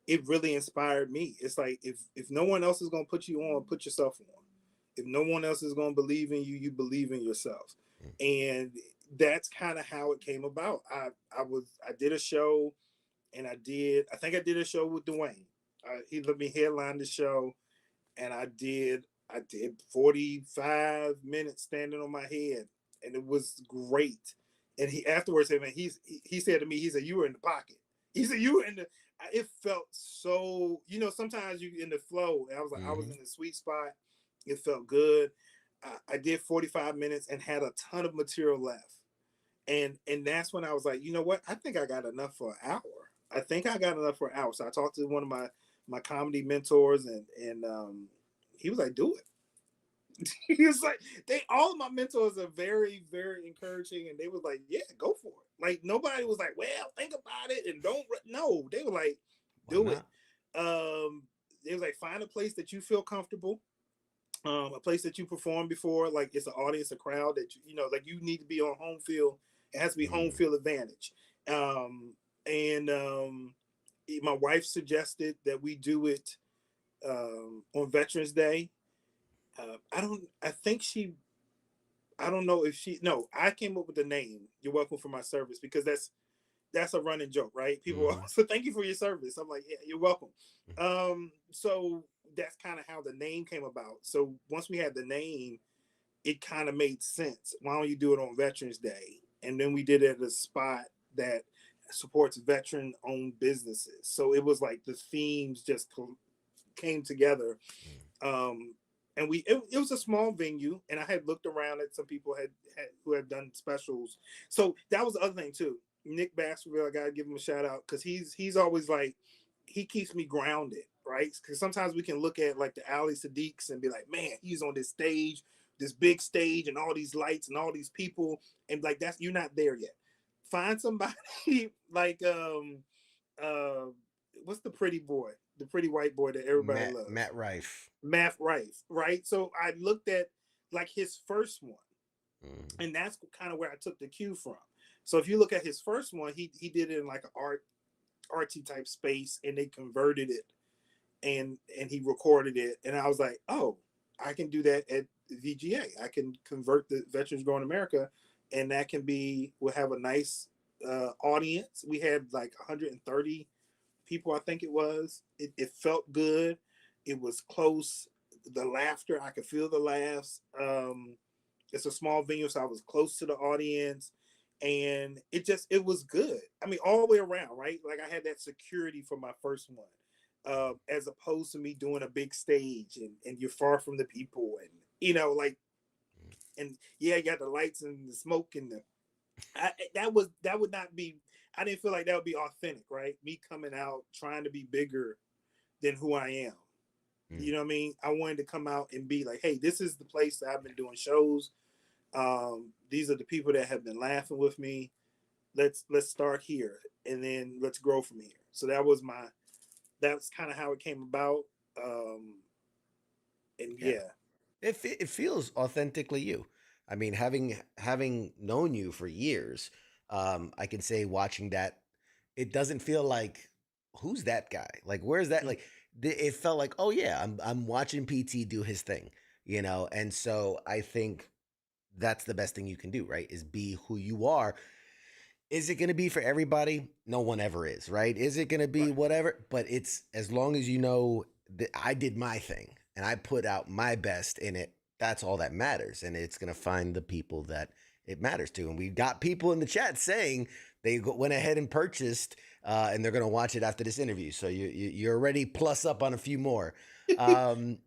[SPEAKER 4] it really inspired me. It's like if no one else is gonna put you on, put yourself on. If no one else is gonna believe in you, you believe in yourself, and that's kind of how it came about. I did a show, and I think I did a show with Dwayne. He let me headline the show, and I did 45 minutes standing on my head, and it was great. And he afterwards said, man, he said to me, he said, you were in the pocket. He said, you were in the. It felt so, sometimes you in the flow. And I was like, I was
[SPEAKER 1] Mm-hmm.
[SPEAKER 4] in the sweet spot. It felt good. I did 45 minutes and had a ton of material left. And that's when I was like, you know what? I think I got enough for an hour. I think I got enough for an hour. So I talked to one of my comedy mentors, and he was like, do it. He was like, all of my mentors are very, very encouraging, and they was like, yeah, go for it. Like nobody was like, well, think about it and don't. No, they were like,
[SPEAKER 1] Why
[SPEAKER 4] do it.
[SPEAKER 1] not?
[SPEAKER 4] They was like, find a place that you feel comfortable, a place that you performed before, like it's an audience, a crowd that like you need to be on home field. It has to be home
[SPEAKER 1] Mm.
[SPEAKER 4] field advantage. And my wife suggested that we do it on Veterans Day. I think she, I don't know if she, no, I came up with the name. You're welcome for my service, because that's a running joke, right? People
[SPEAKER 1] Mm-hmm.
[SPEAKER 4] so thank you for your service. I'm like, yeah, you're welcome. So that's kind of how the name came about. So once we had the name, it kind of made sense. Why don't you do it on Veterans Day? And then we did it at a spot that supports veteran-owned businesses. So it was like the themes just came together. And it was a small venue, and I had looked around at some people had who had done specials. So that was the other thing too. Nick Baskerville, I gotta give him a shout out, because he's always like, he keeps me grounded, right? Because sometimes we can look at like the Ali Sadiqs and be like, man, he's on this stage this big stage and all these lights and all these people, and like that's you're not there yet. Find somebody like uh what's the pretty boy, the pretty white boy that everybody loves,
[SPEAKER 1] Matt Rife.
[SPEAKER 4] Matt Rife, right? So I looked at like his first one,
[SPEAKER 1] Mm.
[SPEAKER 4] and that's kind of where I took the cue from. So if you look at his first one, he did it in like an artsy type space, and they converted it, and he recorded it, and I was like, oh, I can do that at VGA. I can convert the Veterans Growing America, and that can be we'll have a nice audience. We had like 130 people, I think it was. It felt good. It was close. The laughter, I could feel the laughs. It's a small venue, so I was close to the audience, and it was good. I mean, all the way around, right? Like I had that security for my first one, as opposed to me doing a big stage and you're far from the people, and like, and yeah, you got the lights and the smoke and that would not be. I didn't feel like that would be authentic, right? Me coming out trying to be bigger than who I am.
[SPEAKER 1] Mm.
[SPEAKER 4] You know what I mean? I wanted to come out and be like, hey, this is the place that I've been doing shows. These are the people that have been laughing with me. Let's start here, and then let's grow from here. So that's kind of how it came about. And
[SPEAKER 1] Yeah.
[SPEAKER 4] yeah,
[SPEAKER 1] It feels authentically you. I mean, having known you for years, I can say watching that, it doesn't feel like who's that guy? Like where's that? Like it felt like oh yeah, I'm watching PT do his thing, And so I think that's the best thing you can do, right? Is be who you are. Is it going to be for everybody? No one ever is, right? Is it going to be
[SPEAKER 4] right.
[SPEAKER 1] whatever? But it's as long as you know that I did my thing and I put out my best in it, that's all that matters. And it's going to find the people that it matters to. And we've got people in the chat saying they went ahead and purchased, and they're going to watch it after this interview. So you're already plus up on a few more. Um,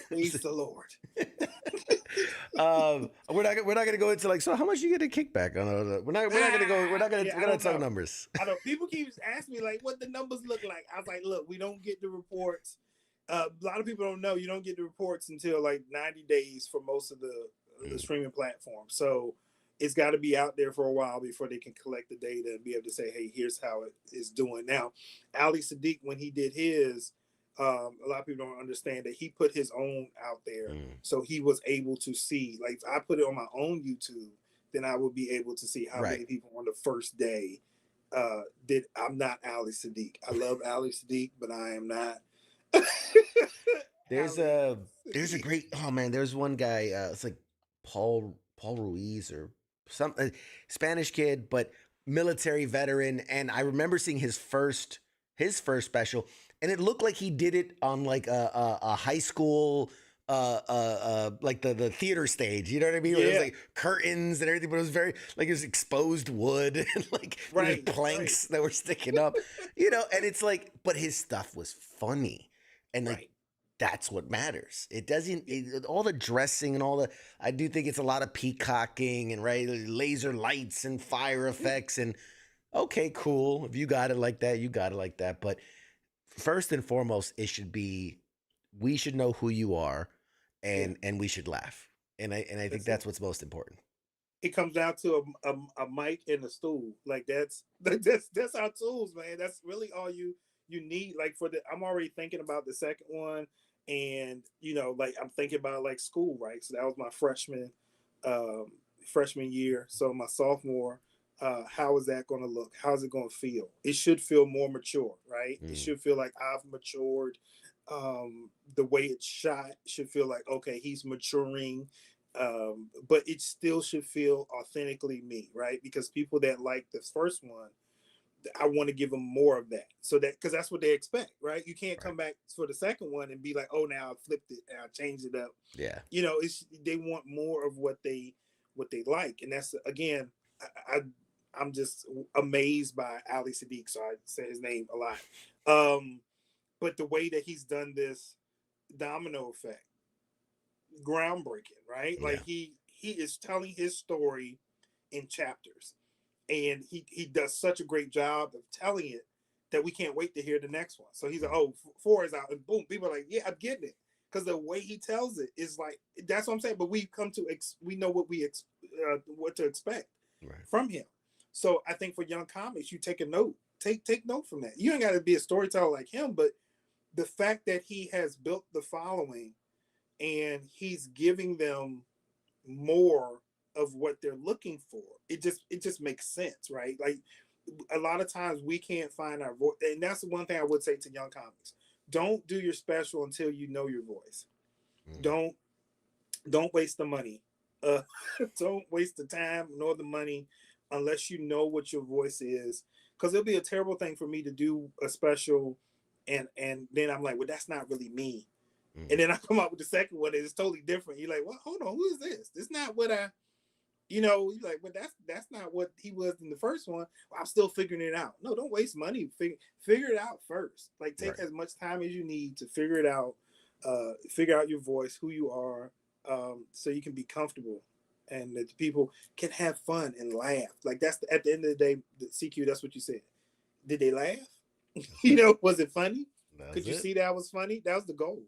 [SPEAKER 4] Praise the Lord.
[SPEAKER 1] we're not gonna go into like so how much you get a kickback on we're not gonna go
[SPEAKER 4] Yeah,
[SPEAKER 1] we're
[SPEAKER 4] I
[SPEAKER 1] not
[SPEAKER 4] don't
[SPEAKER 1] talk
[SPEAKER 4] know.
[SPEAKER 1] numbers.
[SPEAKER 4] I don't. People keep asking me like, what the numbers look like. I was like, look, we don't get the reports. A lot of people don't know you don't get the reports until like 90 days for most of the
[SPEAKER 1] Mm.
[SPEAKER 4] streaming platforms. So it's got to be out there for a while before they can collect the data and be able to say, hey, here's how it is doing. Now, Ali Sadiq, when he did his, a lot of people don't understand that he put his own out there.
[SPEAKER 1] Mm.
[SPEAKER 4] So he was able to see, like, if I put it on my own YouTube, then I would be able to see how
[SPEAKER 1] Right.
[SPEAKER 4] many people on the first day did. I'm not Ali Sadiq. I love Ali Sadiq, but I am not.
[SPEAKER 1] There's
[SPEAKER 4] Ali
[SPEAKER 1] a there's a
[SPEAKER 4] Sadiq.
[SPEAKER 1] great oh man, there's one guy, it's like Paul Ruiz or some Spanish kid, but military veteran. And I remember seeing his first special, and it looked like he did it on like a high school like the theater stage, you know what I mean? Where there was
[SPEAKER 4] Yeah,
[SPEAKER 1] like curtains and everything, but it was very like it was exposed wood and like there was
[SPEAKER 4] right, right,
[SPEAKER 1] planks that were sticking up, and it's like, but his stuff was funny. And like
[SPEAKER 4] right.
[SPEAKER 1] that's what matters. It doesn't
[SPEAKER 4] Yeah,
[SPEAKER 1] all the dressing and all the I do think it's a lot of peacocking and right laser lights and fire
[SPEAKER 4] yeah,
[SPEAKER 1] effects and okay, cool. If you got it like that, you got it like that. But first and foremost, it should be we should know who you are
[SPEAKER 4] yeah.
[SPEAKER 1] and we should laugh. And I think
[SPEAKER 4] That's it.
[SPEAKER 1] that's what's most important.
[SPEAKER 4] It comes down to a mic and a stool. Like that's our tools, man. That's really all you need. Like I'm already thinking about the second one, and like I'm thinking about like school, right? So that was my um, freshman year. So my sophomore, how is that going to look? How's it going to feel? It should feel more mature, right? It
[SPEAKER 1] Mm,
[SPEAKER 4] should feel like I've matured. The way it's shot should feel like okay, he's maturing, but it still should feel authentically me, right? Because people that like this first one, I want to give them more of that, so that because that's what they expect, right? You can't
[SPEAKER 1] right.
[SPEAKER 4] come back for the second one and be like, oh, now I flipped it and I changed it up.
[SPEAKER 1] Yeah.
[SPEAKER 4] It's they want more of what they like, and that's again, I I'm just amazed by Ali Sadiq, so I say his name a lot. But the way that he's done this domino effect, groundbreaking, right?
[SPEAKER 1] Yeah.
[SPEAKER 4] Like he is telling his story in chapters, and he does such a great job of telling it that we can't wait to hear the next one. So he's like,
[SPEAKER 1] Mm,
[SPEAKER 4] oh, four is out, and boom, people are like, yeah, I'm getting it. because the way he tells it is like, that's what I'm saying. But we've come to we know what to expect from him. So I think for young comics, you take a note, take note from that. You ain't got to be a storyteller like him, but the fact that he has built the following and he's giving them more of what they're looking for, it just makes sense, right? Like a lot of times we can't find our voice, and that's the one thing I would say to young comics: don't do your special until you know your voice. Don't waste the money. uh don't waste the time nor the money unless you know what your voice is, because it'll be a terrible thing for me to do a special and then I'm like, well, that's not really me. And then I come up with the second one and it's totally different. You're like, well, hold on, who is this? This is not what you're like, but that's not what he was in the first one. Well, I'm still figuring it out. No, don't waste money. Figure it out first. Like take as much time as you need to figure it out. Figure out your voice, who you are, so you can be comfortable and that people can have fun and laugh. Like that's at the end of the day, the CQ, that's what you said. Did they laugh? Was it funny? Could you see that was funny? That was the goal.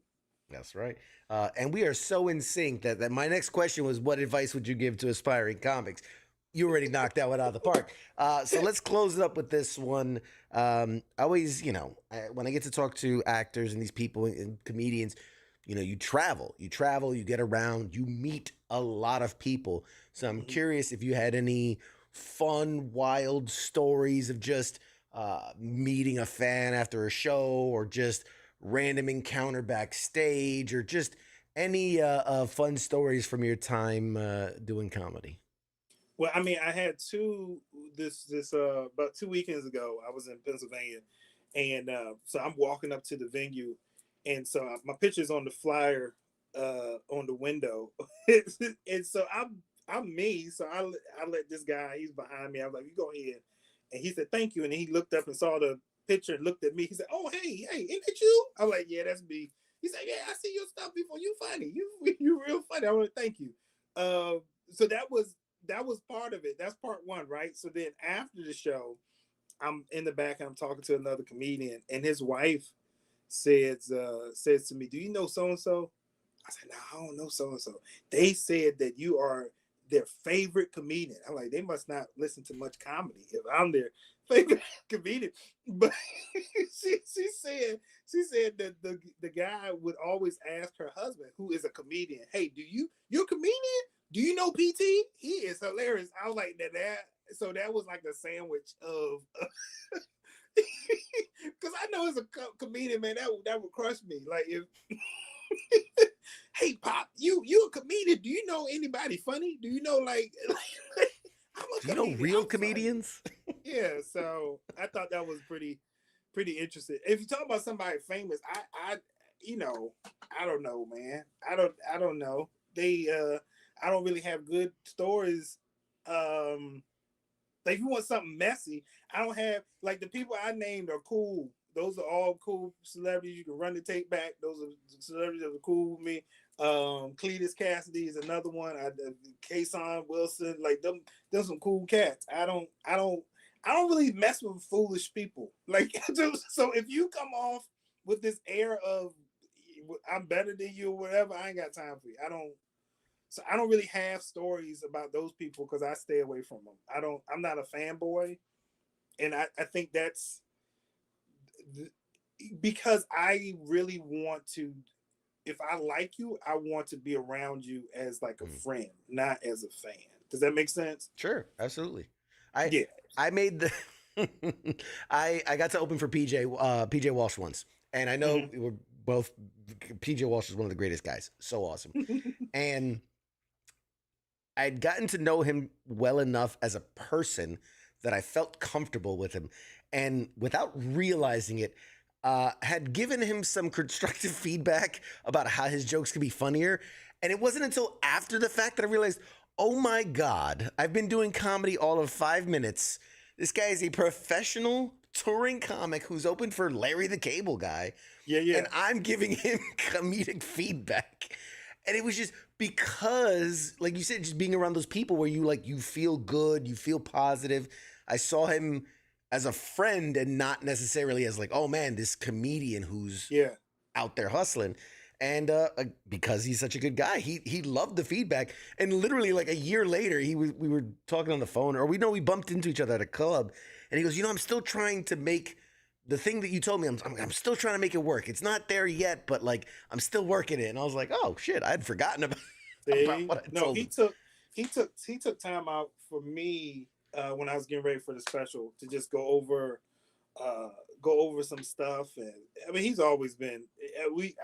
[SPEAKER 1] That's right. And we are so in sync that my next question was, what advice would you give to aspiring comics? You already knocked that one out of the park. So let's close it up with this one. I always, when I get to talk to actors and these people and comedians, you travel, you get around, you meet a lot of people. So I'm curious if you had any fun, wild stories of just meeting a fan after a show, or just random encounter backstage, or just any fun stories from your time doing comedy.
[SPEAKER 4] Well, I mean, I had two about 2 weekends ago. I was in Pennsylvania, and so I'm walking up to the venue, and so my picture's on the flyer on the window, and so I'm me. So I let this guy, he's behind me. I was like, "You go ahead," and he said, "Thank you," and then he looked up and saw the picture and looked at me. He said, "Oh, hey, ain't it you?" I'm like, "Yeah, that's me." He said, "Yeah, I see your stuff before. You funny. You real funny. I want to thank you." So that was part of it. That's part one, right? So then after the show, I'm in the back and I'm talking to another comedian, and his wife says to me, "Do you know so and so?" I said, "No, I don't know so and so. They said that you are their favorite comedian." I'm like, they must not listen to much comedy if I'm their favorite comedian. But she said that the guy would always ask her husband, who is a comedian, "Hey, you're a comedian? Do you know PT? He is hilarious." I was like, that. So that was like a sandwich of, because I know as a comedian, man, that would crush me. Like if, "Hey, Pop, you a comedian? Do you know anybody funny? Do you know like I'm a
[SPEAKER 1] Do you know
[SPEAKER 4] comedian.
[SPEAKER 1] real
[SPEAKER 4] I'm
[SPEAKER 1] comedians?"
[SPEAKER 4] Yeah, so I thought that was pretty interesting. If you talk about somebody famous, I I don't know, man. I don't know. I don't really have good stories. Like if you want something messy, I don't have, like, the people I named are cool. Those are all cool celebrities. You can run the tape back. Those are celebrities that are cool with me. Cletus Cassidy is another one. Kason Wilson, like them some cool cats. I don't really mess with foolish people. Like, so if you come off with this air of I'm better than you or whatever, I ain't got time for you. I don't really have stories about those people because I stay away from them. I'm not a fanboy. And I think that's because I really want to, if I like you, I want to be around you as like a friend, not as a fan. Does that make sense?
[SPEAKER 1] Sure, absolutely.
[SPEAKER 4] Yeah.
[SPEAKER 1] I made the I got to open for PJ Walsh once, and I know we were both. PJ Walsh is one of the greatest guys, so awesome, and I'd gotten to know him well enough as a person that I felt comfortable with him, and without realizing it, had given him some constructive feedback about how his jokes could be funnier. And it wasn't until after the fact that I realized, oh my God, I've been doing comedy all of 5 minutes. This guy is a professional touring comic who's opened for Larry the Cable Guy.
[SPEAKER 4] Yeah.
[SPEAKER 1] And I'm giving him comedic feedback. And it was just because, like you said, just being around those people where you feel good, you feel positive. I saw him as a friend and not necessarily as like, oh man, this comedian who's out there hustling. And because he's such a good guy, he loved the feedback. And literally, like a year later, we were talking on the phone, or we bumped into each other at a club, and he goes, I'm still trying to make the thing that you told me. I'm still trying to make it work. It's not there yet, but like I'm still working it. And I was like, oh shit, I'd forgotten about, about what I told him.
[SPEAKER 4] He took time out for me when I was getting ready for the special to just uh, go over some stuff. And I mean, he's always been.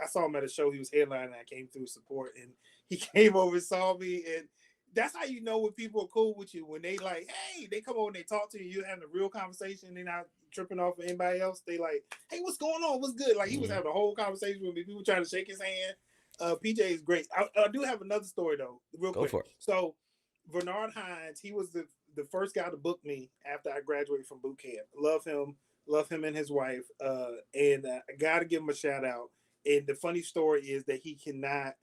[SPEAKER 4] I saw him at a show. He was headlining. I came through support, and he came over and saw me. And that's how you know when people are cool with you, when they like, hey, they come over and they talk to you. You're having a real conversation. They're not tripping off of anybody else. They like, hey, what's going on? What's good? Like he was having a whole conversation with me. People trying to shake his hand. PJ is great. I do have another story though, real quick.
[SPEAKER 1] For it.
[SPEAKER 4] So Bernard Hines, he was the first guy to book me after I graduated from boot camp. Love him and his wife. And I got to give him a shout out. And the funny story is that he cannot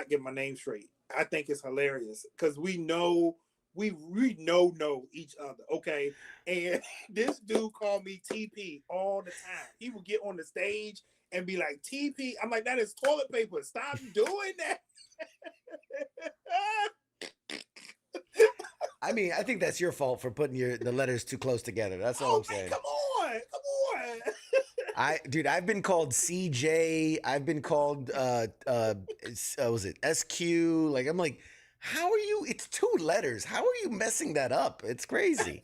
[SPEAKER 4] get my name straight. I think it's hilarious because we know each other. Okay. And this dude called me TP all the time. He would get on the stage and be like, TP. I'm like, that is toilet paper. Stop doing that.
[SPEAKER 1] I mean, I think that's your fault for putting the letters too close together. That's all I'm saying.
[SPEAKER 4] Come on.
[SPEAKER 1] Dude, I've been called CJ. I've been called was it SQ? Like I'm like, how are you? It's 2 letters. How are you messing that up? It's crazy.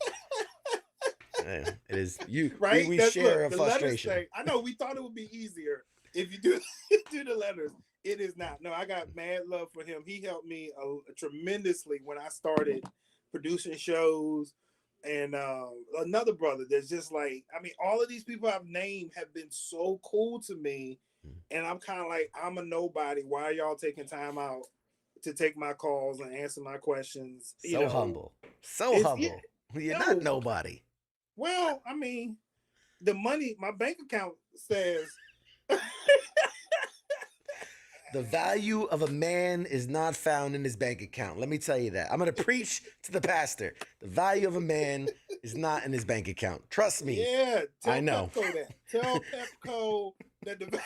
[SPEAKER 1] It is you.
[SPEAKER 4] Right?
[SPEAKER 1] We share a frustration.
[SPEAKER 4] Thing, I know we thought it would be easier if you do the letters. It is not. No, I got mad love for him. He helped me tremendously when I started producing shows. And another brother that's just like, I mean, all of these people I've named have been so cool to me. And I'm kind of like, I'm a nobody. Why are y'all taking time out to take my calls and answer my questions?
[SPEAKER 1] So humble. You're not nobody.
[SPEAKER 4] Well, I mean, the money, my bank account says...
[SPEAKER 1] The value of a man is not found in his bank account. Let me tell you that. I'm going to preach to the pastor. The value of a man is not in his bank account. Trust me.
[SPEAKER 4] Yeah.
[SPEAKER 1] I know.
[SPEAKER 4] Pepco that. Tell Pepco that the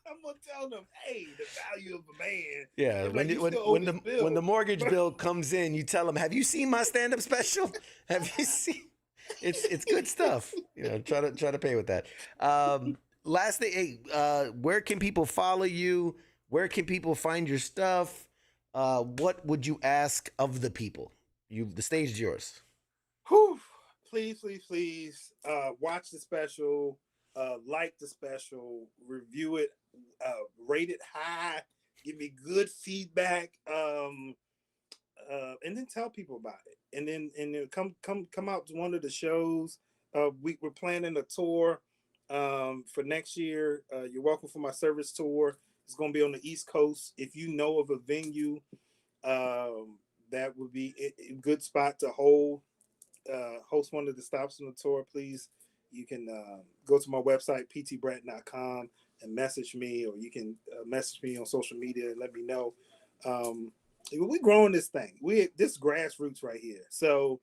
[SPEAKER 4] I'm going to tell them, hey, the value of a man.
[SPEAKER 1] Yeah. When the mortgage bill comes in, you tell them, have you seen my stand-up special? Have you seen? It's good stuff. Try to pay with that. Last thing, where can people follow you? Where can people find your stuff? What would you ask of the people? The stage is yours.
[SPEAKER 4] Whew. Please, watch the special, like the special, review it, rate it high, give me good feedback, and then tell people about it. And then come out to one of the shows. We're planning a tour. For next year. You're welcome for my service tour. It's going to be on the East Coast. If you know of a venue that would be a good spot to host one of the stops on the tour, please, you can go to my website, ptbratton.com, and message me, or you can message me on social media and let me know. We're growing this thing. This grassroots right here. So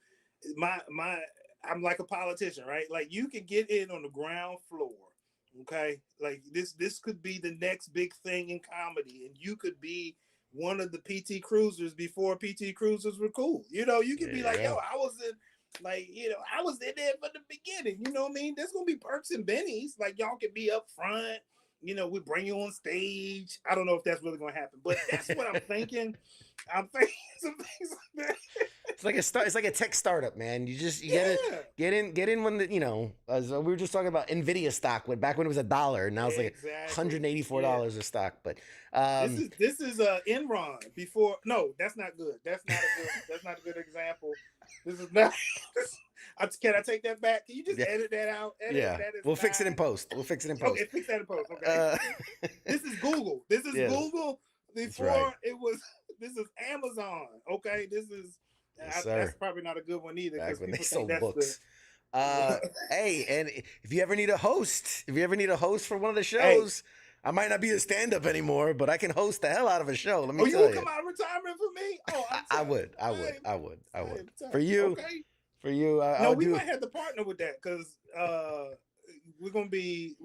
[SPEAKER 4] I'm like a politician, right? Like you can get in on the ground floor, okay? Like this could be the next big thing in comedy, and you could be one of the PT Cruisers before PT Cruisers were cool. You could be like, yo, I was in there from the beginning. You know what I mean? There's gonna be perks and bennies. Like y'all can be up front. We bring you on stage. I don't know if that's really gonna happen, but that's what I'm thinking. I'm thinking some things like that.
[SPEAKER 1] It's like a tech startup, man. You gotta get in when as we were just talking about Nvidia stock back when it was $1, and now it's like $184 a stock. But
[SPEAKER 4] this is Enron before. No, that's not good. That's not a good example. This is not. Can I take that back? Can you just edit that out?
[SPEAKER 1] We'll fix it in post.
[SPEAKER 4] Okay, fix that in post. Okay. This is Google. This is Google before it was. This is Amazon. Okay, this is. That's probably not a good one either.
[SPEAKER 1] Back when they sold books. Hey, and if you ever need a host for one of the shows, I might not be a stand-up anymore, but I can host the hell out of a show. Let me tell you.
[SPEAKER 4] You would come out of retirement for me? Oh,
[SPEAKER 1] I would. For you.
[SPEAKER 4] Okay.
[SPEAKER 1] For you,
[SPEAKER 4] we might have to partner with that because we're gonna be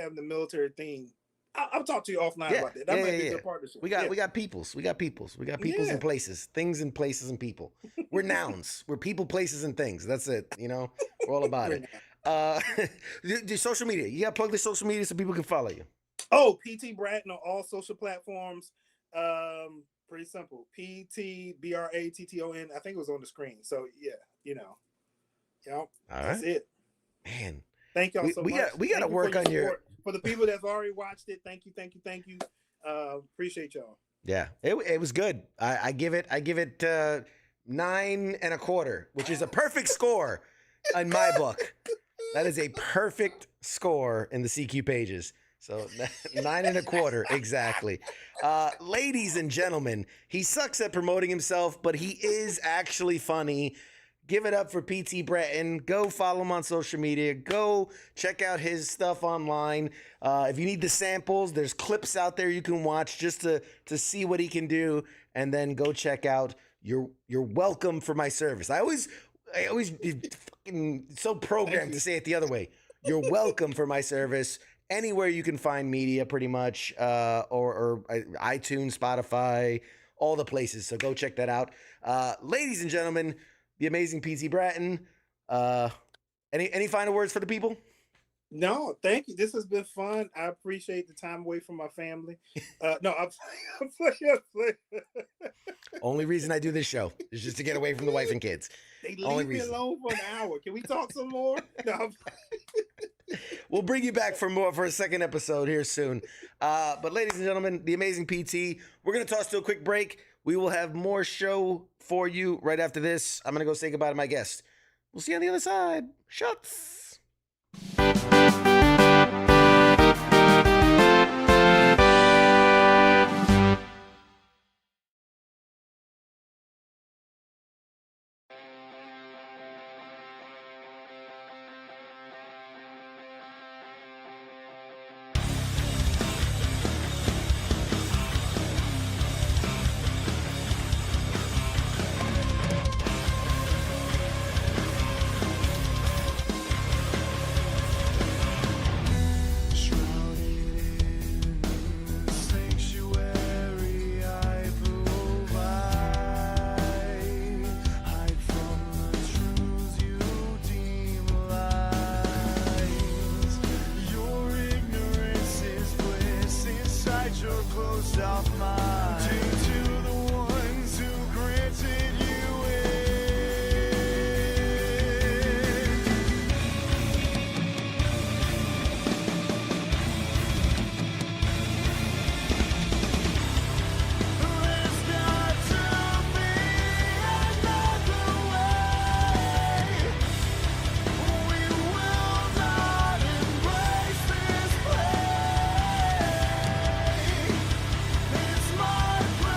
[SPEAKER 4] having the military theme I'll talk to you offline about that. That might be a good partnership.
[SPEAKER 1] We got peoples. We got peoples and places, things and places and people. We're nouns. We're people, places, and things. That's it. You know, we're all about it. The social media. You got to plug the social media so people can follow you.
[SPEAKER 4] Oh, PT Bratton on all social platforms. Pretty simple. PTBRATTON. I think it was on the screen. So yeah, that's it.
[SPEAKER 1] Man,
[SPEAKER 4] thank y'all so much.
[SPEAKER 1] We got to work on your.
[SPEAKER 4] For the people that's already watched it, thank you. Appreciate y'all.
[SPEAKER 1] Yeah, it was good. I give it 9 1/4, which is a perfect score in my book. That is a perfect score in the CQ pages. So 9 1/4 exactly. Ladies and gentlemen, he sucks at promoting himself, but he is actually funny. Give it up for PT Bratton. Go follow him on social media. Go check out his stuff online. If you need the samples, there's clips out there you can watch just to see what he can do. And then go check out You're Welcome for My Service. I always fucking so programmed to say it the other way. You're welcome for my service. Anywhere you can find media, pretty much, or iTunes, Spotify, all the places. So go check that out. Ladies and gentlemen, the amazing PT Bratton. Any final words for the people?
[SPEAKER 4] No, thank you. This has been fun. I appreciate the time away from my family. No, I'm playing.
[SPEAKER 1] Only reason I do this show is just to get away from the wife and kids.
[SPEAKER 4] They leave me alone for an hour. Can we talk some more? No,
[SPEAKER 1] we'll bring you back for a second episode here soon. But ladies and gentlemen, the amazing PT, we're going to toss to a quick break. We will have more show for you right after this. I'm going to go say goodbye to my guest. We'll see you on the other side. Shucks.
[SPEAKER 3] It's my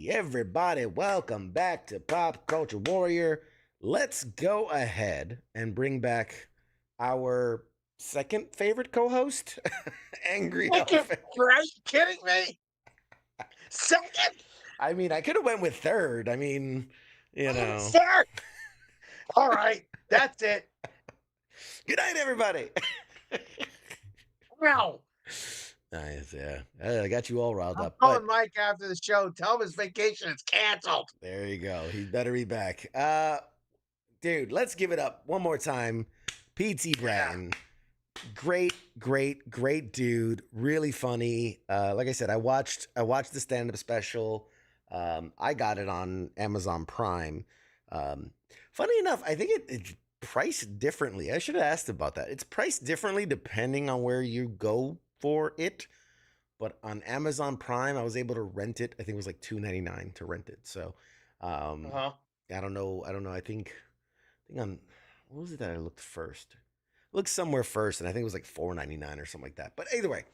[SPEAKER 1] Hey, everybody, welcome back to Pop Culture Warrior. Let's go ahead and bring back our second favorite co-host, Angry Elephant.
[SPEAKER 2] Are you kidding me? Second?
[SPEAKER 1] I mean, I could have went with third. I mean, you know.
[SPEAKER 2] Third. All right, that's it.
[SPEAKER 1] Good night, everybody.
[SPEAKER 2] Wow.
[SPEAKER 1] Nice, yeah. I got you all riled
[SPEAKER 2] I'm
[SPEAKER 1] up.
[SPEAKER 2] calling Mike after the show. Tell him his vacation is canceled.
[SPEAKER 1] There you go. He better be back. Dude, let's give it up one more time. P.T. Bratton. Great dude. Really funny. Like I said, I watched the stand-up special. I got it on Amazon Prime. Funny enough, I think it's priced differently. I should have asked about that. It's priced differently depending on where you go for it. But on Amazon Prime, I was able to rent it. I think it was like $2.99 to rent it. So, I don't know. I think on what was it that I looked first? I looked somewhere first, and I think it was like $4.99 or something like that. But either way,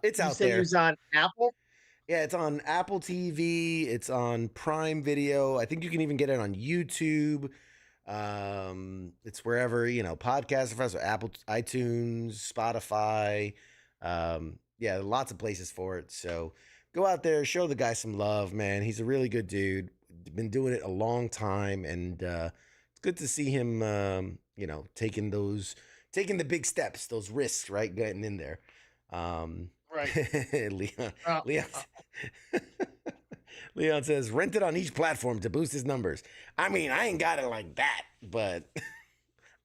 [SPEAKER 1] it's out there.
[SPEAKER 2] You said it was on Apple?
[SPEAKER 1] Yeah, it's on Apple TV. It's on Prime Video. I think you can even get it on YouTube. It's wherever, podcasts are, so Apple, iTunes, Spotify. Yeah, lots of places for it. So go out there, show the guy some love, man. He's a really good dude. Been doing it a long time, and it's good to see him, taking the big steps, those risks, right, getting in there.
[SPEAKER 2] Right.
[SPEAKER 1] Leon says, rent it on each platform to boost his numbers. I mean, I ain't got it like that, but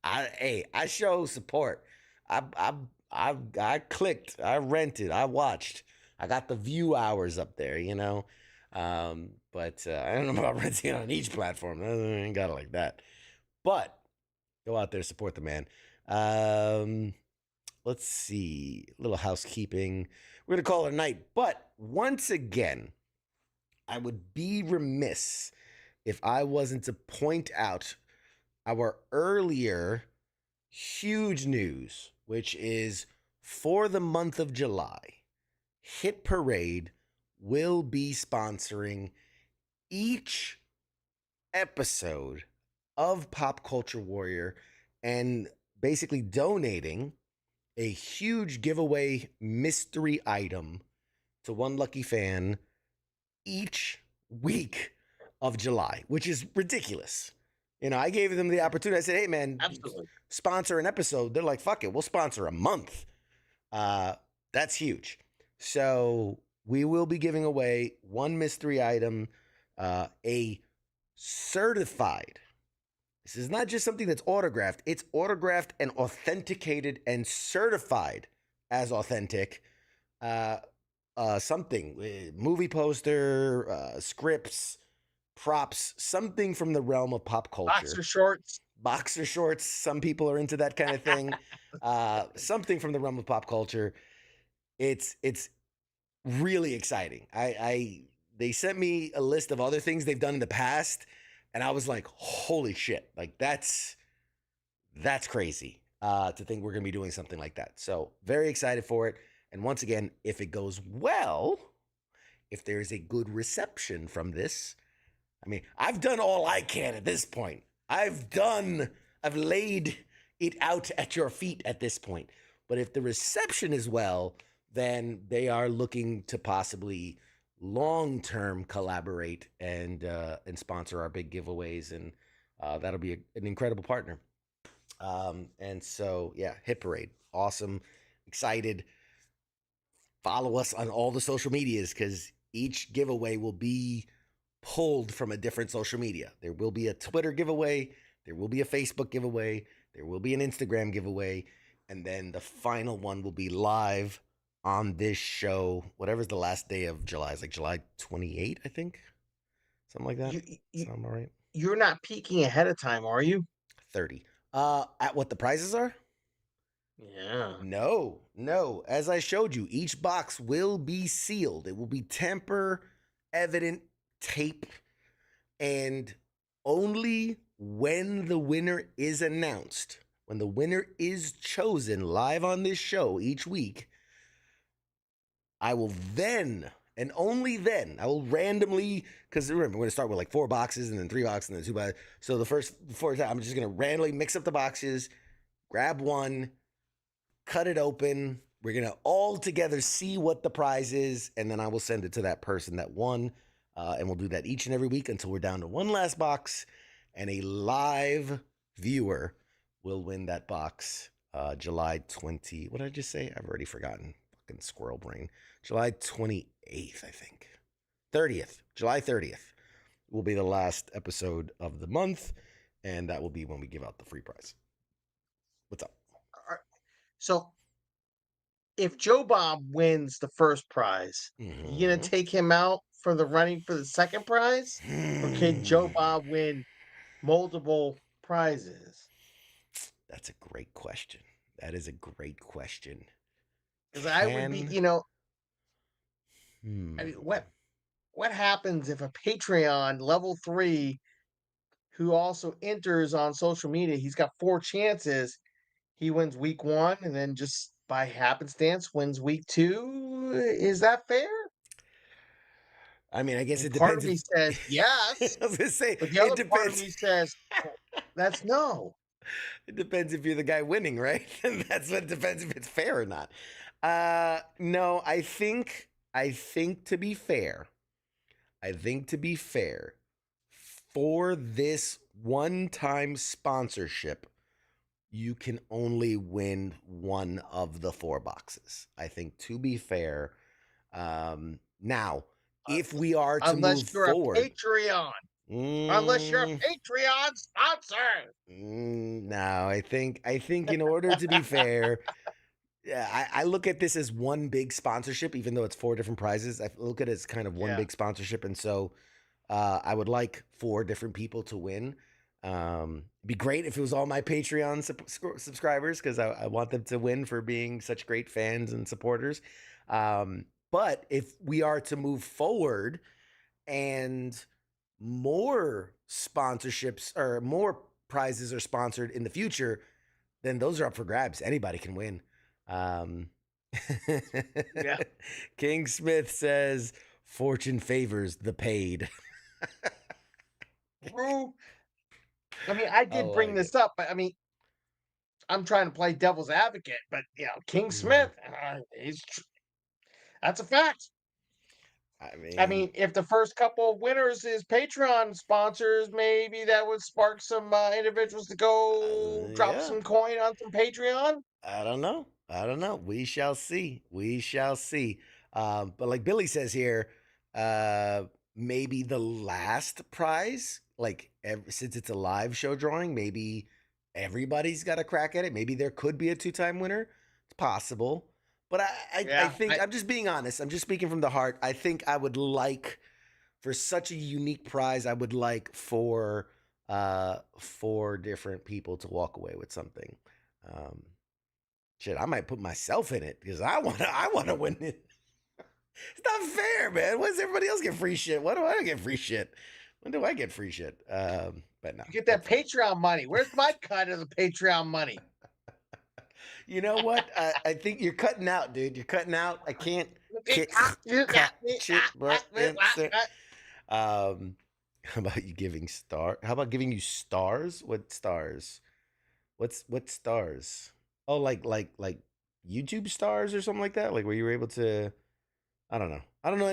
[SPEAKER 1] I show support. I clicked, I rented, I watched. I got the view hours up there, but I don't know about renting on each platform. I ain't got it like that. But go out there, support the man. Let's see, a little housekeeping. We're going to call it a night. But once again, I would be remiss if I wasn't to point out our earlier huge news, which is for the month of July, Hit Parade will be sponsoring each episode of Pop Culture Warrior and basically donating a huge giveaway mystery item to one lucky fan each week of July, which is ridiculous. I gave them the opportunity. I said, hey, man,
[SPEAKER 2] Absolutely.
[SPEAKER 1] Sponsor an episode. They're like, fuck it, we'll sponsor a month. That's huge. So we will be giving away one mystery item, a certified. This is not just something that's autographed. It's autographed and authenticated and certified as authentic. Something, movie poster, scripts, props, something from the realm of pop culture. Boxer shorts. Some people are into that kind of thing. Something from the realm of pop culture. It's really exciting. They sent me a list of other things they've done in the past, and I was like, holy shit. Like that's crazy to think we're going to be doing something like that. So very excited for it. And once again, if it goes well, if there's a good reception from this, I mean, I've done all I can at this point. I've laid it out at your feet at this point. But if the reception is well, then they are looking to possibly long-term collaborate and sponsor our big giveaways. And that'll be an incredible partner. And so, yeah, Hit Parade. Awesome. Excited. Follow us on all the social medias because each giveaway will be pulled from a different social media. There will be a Twitter giveaway. There will be a Facebook giveaway. There will be an Instagram giveaway. And then the final one will be live on this show. Whatever's the last day of July. It's like July 28th, I think. Something like that. Sound all right?
[SPEAKER 2] You're not peeking ahead of time, are you?
[SPEAKER 1] 30. At what the prizes are?
[SPEAKER 2] Yeah.
[SPEAKER 1] No. As I showed you, each box will be sealed. It will be tamper evident tape, and only when the winner is announced, when the winner is chosen live on this show each week, I will then and only then I will randomly, because remember, we're going to start with like 4 boxes and then 3 boxes and then 2 boxes. So the first 4 times, I'm just going to randomly mix up the boxes, grab one, cut it open. We're going to all together see what the prize is, and then I will send it to that person that won. And we'll do that each and every week until we're down to one last box, and a live viewer will win that box July 20. What did I just say? I've already forgotten. Fucking squirrel brain. July 28th, I think. 30th. July 30th will be the last episode of the month, and that will be when we give out the free prize. What's up?
[SPEAKER 2] So, if Joe Bob wins the first prize, you gonna take him out for the running for the second prize, or can Joe Bob win multiple prizes?
[SPEAKER 1] That's a great question. That is a great question.
[SPEAKER 2] Because I would be, I mean, what happens if a Patreon level 3 who also enters on social media, he's got 4 chances, he wins week 1 and then just by happenstance wins week 2? Is that fair?
[SPEAKER 1] I mean, I guess it
[SPEAKER 2] Part
[SPEAKER 1] depends.
[SPEAKER 2] of me says yes,
[SPEAKER 1] I was gonna say
[SPEAKER 2] but the
[SPEAKER 1] it
[SPEAKER 2] other part of
[SPEAKER 1] depends.
[SPEAKER 2] me says that's no.
[SPEAKER 1] It depends if you're the guy winning, right? And that's what depends if it's fair or not. No, I think to be fair, for this one-time sponsorship, you can only win one of the 4 boxes. I think to be fair. Now, if we are to
[SPEAKER 2] Unless
[SPEAKER 1] move
[SPEAKER 2] you're
[SPEAKER 1] forward,
[SPEAKER 2] a Patreon. Unless you're a Patreon sponsor.
[SPEAKER 1] no, I think in order to be fair, yeah, I look at this as one big sponsorship, even though it's 4 different prizes. I look at it as kind of one big sponsorship, and so I would like 4 different people to win. It'd be great if it was all my Patreon subscribers, because I want them to win for being such great fans and supporters. But if we are to move forward and more sponsorships or more prizes are sponsored in the future, then those are up for grabs. Anybody can win. King Smith says, fortune favors the paid.
[SPEAKER 2] True. I mean, I did bring this up, but I mean, I'm trying to play devil's advocate, but King Smith, that's a fact. I mean, if the first couple of winners is Patreon sponsors, maybe that would spark some individuals to go drop some coin on some Patreon.
[SPEAKER 1] I don't know. We shall see. But like Billy says here, maybe the last prize, like since it's a live show drawing, maybe everybody's got a crack at it. Maybe there could be a 2-time winner. It's possible. But I think I'm just being honest. I'm just speaking from the heart. I think I would like, for such a unique prize, I would like for 4 different people to walk away with something. Shit, I might put myself in it because I wanna win it. It's not fair, man. Why does everybody else get free shit? Why do I get free shit? When do I get free shit? But no.
[SPEAKER 2] You get that Patreon money. Where's my cut of the Patreon money?
[SPEAKER 1] You know what? I think you're cutting out, dude. You're cutting out. I can't. How about you giving star? How about giving you stars? What stars? What stars? Oh, like YouTube stars or something like that. Like where you were able to. I don't know. I don't know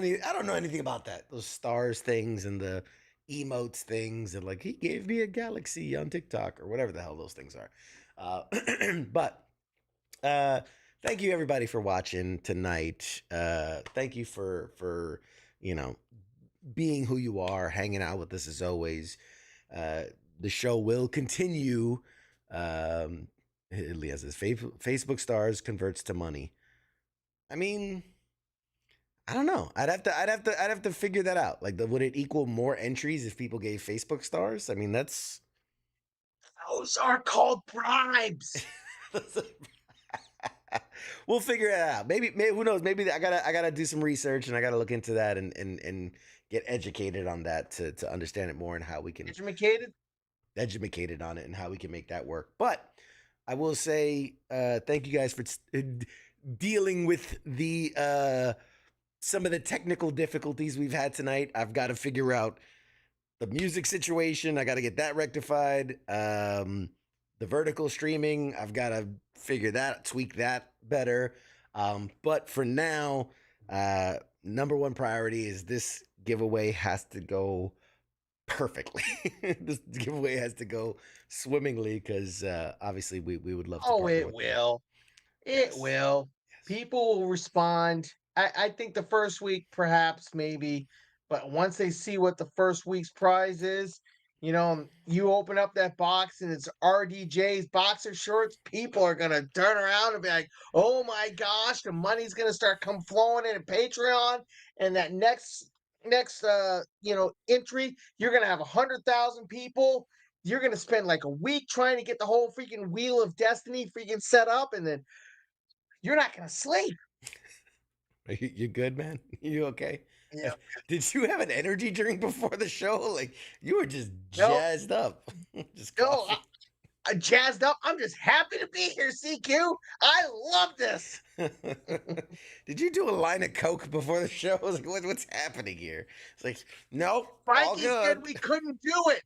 [SPEAKER 1] anything about that. Those stars things and the emotes things, and like he gave me a galaxy on TikTok or whatever the hell those things are. But thank you everybody for watching tonight. Thank you for being who you are, hanging out with us as always. The show will continue. Leah says Facebook stars converts to money. I mean, I don't know. I'd have to figure that out. Like, would it equal more entries if people gave Facebook stars? I mean, those
[SPEAKER 2] are called bribes.
[SPEAKER 1] We'll figure it out. Maybe who knows? Maybe I gotta do some research and I gotta look into that and get educated on that to understand it more and how we can educated on it and how we can make that work. But I will say thank you guys for dealing with the some of the technical difficulties we've had tonight. I've got to figure out the music situation. I got to get that rectified. The vertical streaming, I've got to figure that, tweak that better. But for now, number one priority is this giveaway has to go perfectly. This giveaway has to go swimmingly because obviously we would love to
[SPEAKER 2] Oh,
[SPEAKER 1] partner
[SPEAKER 2] it
[SPEAKER 1] with them.
[SPEAKER 2] will. It
[SPEAKER 1] Yes.
[SPEAKER 2] will.
[SPEAKER 1] Yes.
[SPEAKER 2] People will respond. I think the first week, perhaps, maybe, but once they see what the first week's prize is, you open up that box and it's RDJ's boxer shorts. People are gonna turn around and be like, "Oh my gosh, the money's gonna start come flowing in Patreon." And that next entry, you're gonna have 100,000 people. You're gonna spend like a week trying to get the whole freaking wheel of destiny freaking set up, and then you're not gonna sleep.
[SPEAKER 1] You good, man? You okay?
[SPEAKER 2] Yeah.
[SPEAKER 1] Did you have an energy drink before the show? Like you were just
[SPEAKER 2] No,
[SPEAKER 1] jazzed up, just
[SPEAKER 2] no,
[SPEAKER 1] coffee.
[SPEAKER 2] I'm jazzed up. I'm just happy to be here, CQ. I love this.
[SPEAKER 1] Did you do a line of coke before the show? I was like, what's happening here? It's like, nope, all
[SPEAKER 2] Frankie said
[SPEAKER 1] good.
[SPEAKER 2] we couldn't do it.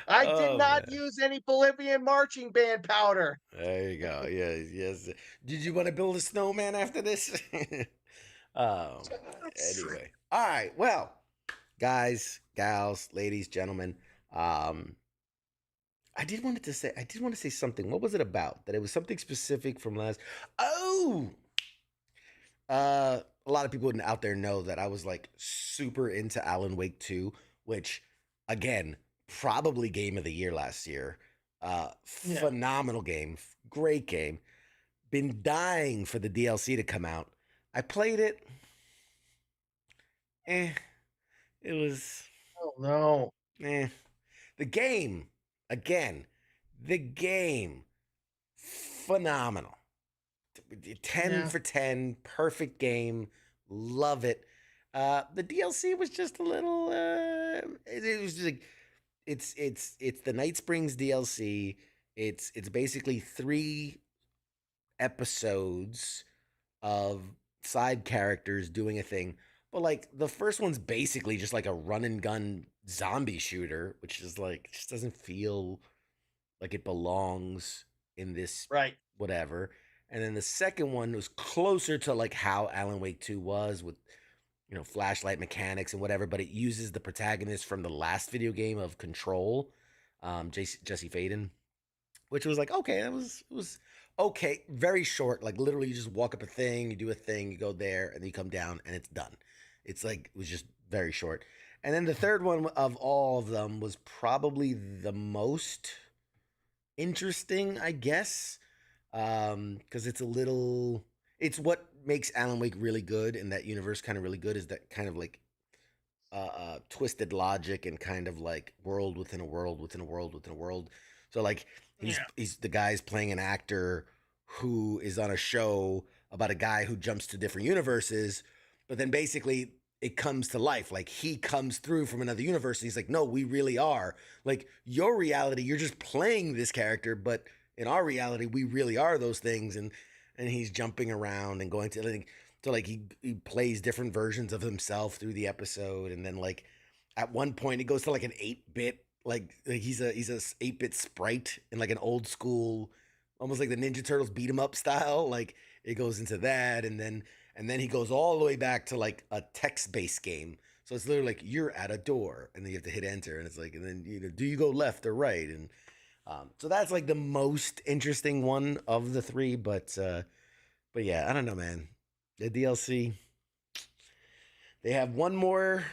[SPEAKER 2] I did
[SPEAKER 1] Oh
[SPEAKER 2] not
[SPEAKER 1] man,
[SPEAKER 2] use any Bolivian marching band powder.
[SPEAKER 1] there you go. Yes, yes. Did you want to build a snowman after this? Oh man. Anyway, all right. Well, guys, gals, ladies, gentlemen. Um, I did want to say something. What was it about? That it was something specific from last. Oh, a lot of people out there know that I was like super into Alan Wake 2, which again, probably game of the year last year.
[SPEAKER 2] Yeah.
[SPEAKER 1] Phenomenal game, great game. Been dying for the DLC to come out. I played it. Eh, it was
[SPEAKER 2] Oh no.
[SPEAKER 1] eh. The game, again, the game, phenomenal. 10
[SPEAKER 2] Yeah.
[SPEAKER 1] for 10, perfect game. Love it. The DLC was just a little it was just like it's the Night Springs DLC. It's basically 3 episodes of side characters doing a thing. But like the first one's basically just like a run and gun zombie shooter, which is like just doesn't feel like it belongs in this
[SPEAKER 2] Right.
[SPEAKER 1] whatever. And then the second one was closer to like how Alan Wake 2 was with flashlight mechanics and whatever, but it uses the protagonist from the last video game of Control, Jesse Faden, which was like okay, it was okay, very short. Like literally, you just walk up a thing, you do a thing, you go there, and then you come down, and it's done. It's like it was just very short. And then the third one of all of them was probably the most interesting, I guess, because it's a little. It's what makes Alan Wake really good, and that universe kind of really good is that kind of like twisted logic and kind of like world within a world within a world within a world. So like
[SPEAKER 2] Yeah.
[SPEAKER 1] he's the guy's playing an actor who is on a show about a guy who jumps to different universes, but then basically it comes to life. Like he comes through from another universe. And he's like, no, we really are. Like your reality, you're just playing this character, but in our reality, we really are those things. And he's jumping around and going to like so like he plays different versions of himself through the episode, and then like at one point it goes to like an 8-bit like he's a 8-bit sprite in like an old school, almost like the Ninja Turtles beat 'em up style. Like it goes into that, and then he goes all the way back to like a text based game. So it's literally like you're at a door, and then you have to hit enter, and it's like, and then do you go left or right, and so that's like the most interesting one of the three. But yeah, I don't know, man. The DLC. They have one more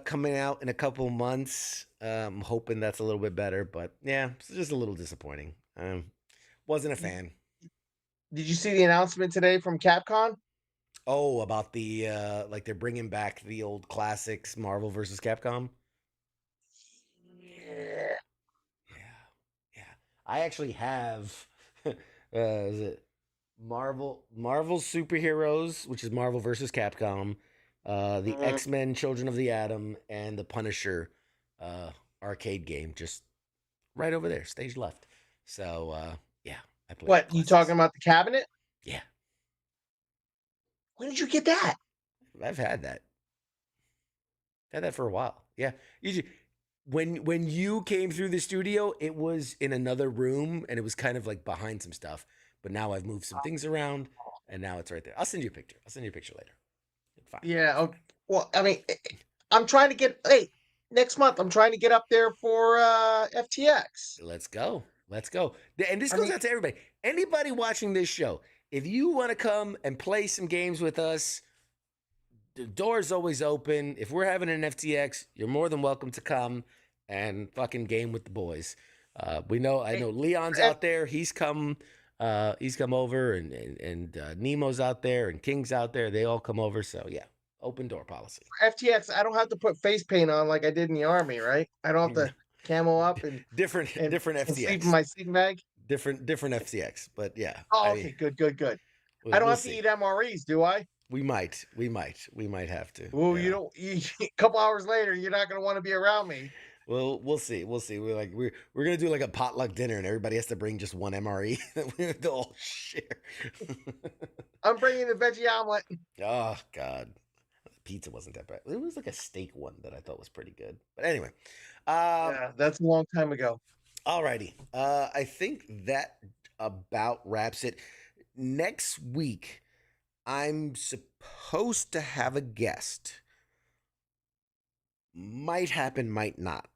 [SPEAKER 1] coming out in a couple months. I'm hoping that's a little bit better, but yeah, it's just a little disappointing. Wasn't a fan.
[SPEAKER 2] Did you see the announcement today from Capcom?
[SPEAKER 1] Oh, about the like they're bringing back the old classics, Marvel versus Capcom.
[SPEAKER 2] Yeah.
[SPEAKER 1] Yeah, yeah. I actually have. Is it Marvel superheroes, which is Marvel versus Capcom, the
[SPEAKER 2] Mhm.
[SPEAKER 1] X-Men Children of the Atom, and the Punisher arcade game just right over there, stage left. So yeah, I played the
[SPEAKER 2] What, you talking
[SPEAKER 1] classics.
[SPEAKER 2] about the cabinet?
[SPEAKER 1] Yeah.
[SPEAKER 2] When did you get that?
[SPEAKER 1] I've had that. Had that for a while. Yeah. When you came through the studio, it was in another room and it was kind of like behind some stuff. But now I've moved some things around and now it's right there. I'll send you a picture. I'll send you a picture later. Fine.
[SPEAKER 2] Yeah. Well, I mean, I'm trying to get. Hey, next month I'm trying to get up there for FTX.
[SPEAKER 1] Let's go. Let's go. And this
[SPEAKER 2] I
[SPEAKER 1] goes
[SPEAKER 2] mean,
[SPEAKER 1] out to everybody. Anybody watching this show, if you want to come and play some games with us, the door's always open. If we're having an FTX, you're more than welcome to come and fucking game with the boys. I know
[SPEAKER 2] hey,
[SPEAKER 1] Leon's
[SPEAKER 2] F-
[SPEAKER 1] out there. He's come over, and Nemo's out there, and King's out there. They all come over. So yeah, open door policy.
[SPEAKER 2] FTX. I don't have to put face paint on like I did in the army, right? I don't have to camo up
[SPEAKER 1] Different
[SPEAKER 2] and sleep in
[SPEAKER 1] FTX.
[SPEAKER 2] my sleeping bag.
[SPEAKER 1] Different FTX. But yeah,
[SPEAKER 2] Oh,
[SPEAKER 1] I
[SPEAKER 2] okay,
[SPEAKER 1] mean,
[SPEAKER 2] good. I don't
[SPEAKER 1] we'll
[SPEAKER 2] have to
[SPEAKER 1] see.
[SPEAKER 2] eat MREs, do I?
[SPEAKER 1] We might have to.
[SPEAKER 2] Well,
[SPEAKER 1] Yeah.
[SPEAKER 2] you don't. A couple hours later, you're not going to want to be around me.
[SPEAKER 1] Well, we'll see. We're gonna do like a potluck dinner, and everybody has to bring just one MRE that we all share.
[SPEAKER 2] I'm bringing the veggie omelet.
[SPEAKER 1] Oh God, the pizza wasn't that bad. It was like a steak one that I thought was pretty good. But anyway,
[SPEAKER 2] Yeah, that's a long time ago.
[SPEAKER 1] alrighty. I think that about wraps it. Next week, I'm supposed to have a guest. Might happen, might not.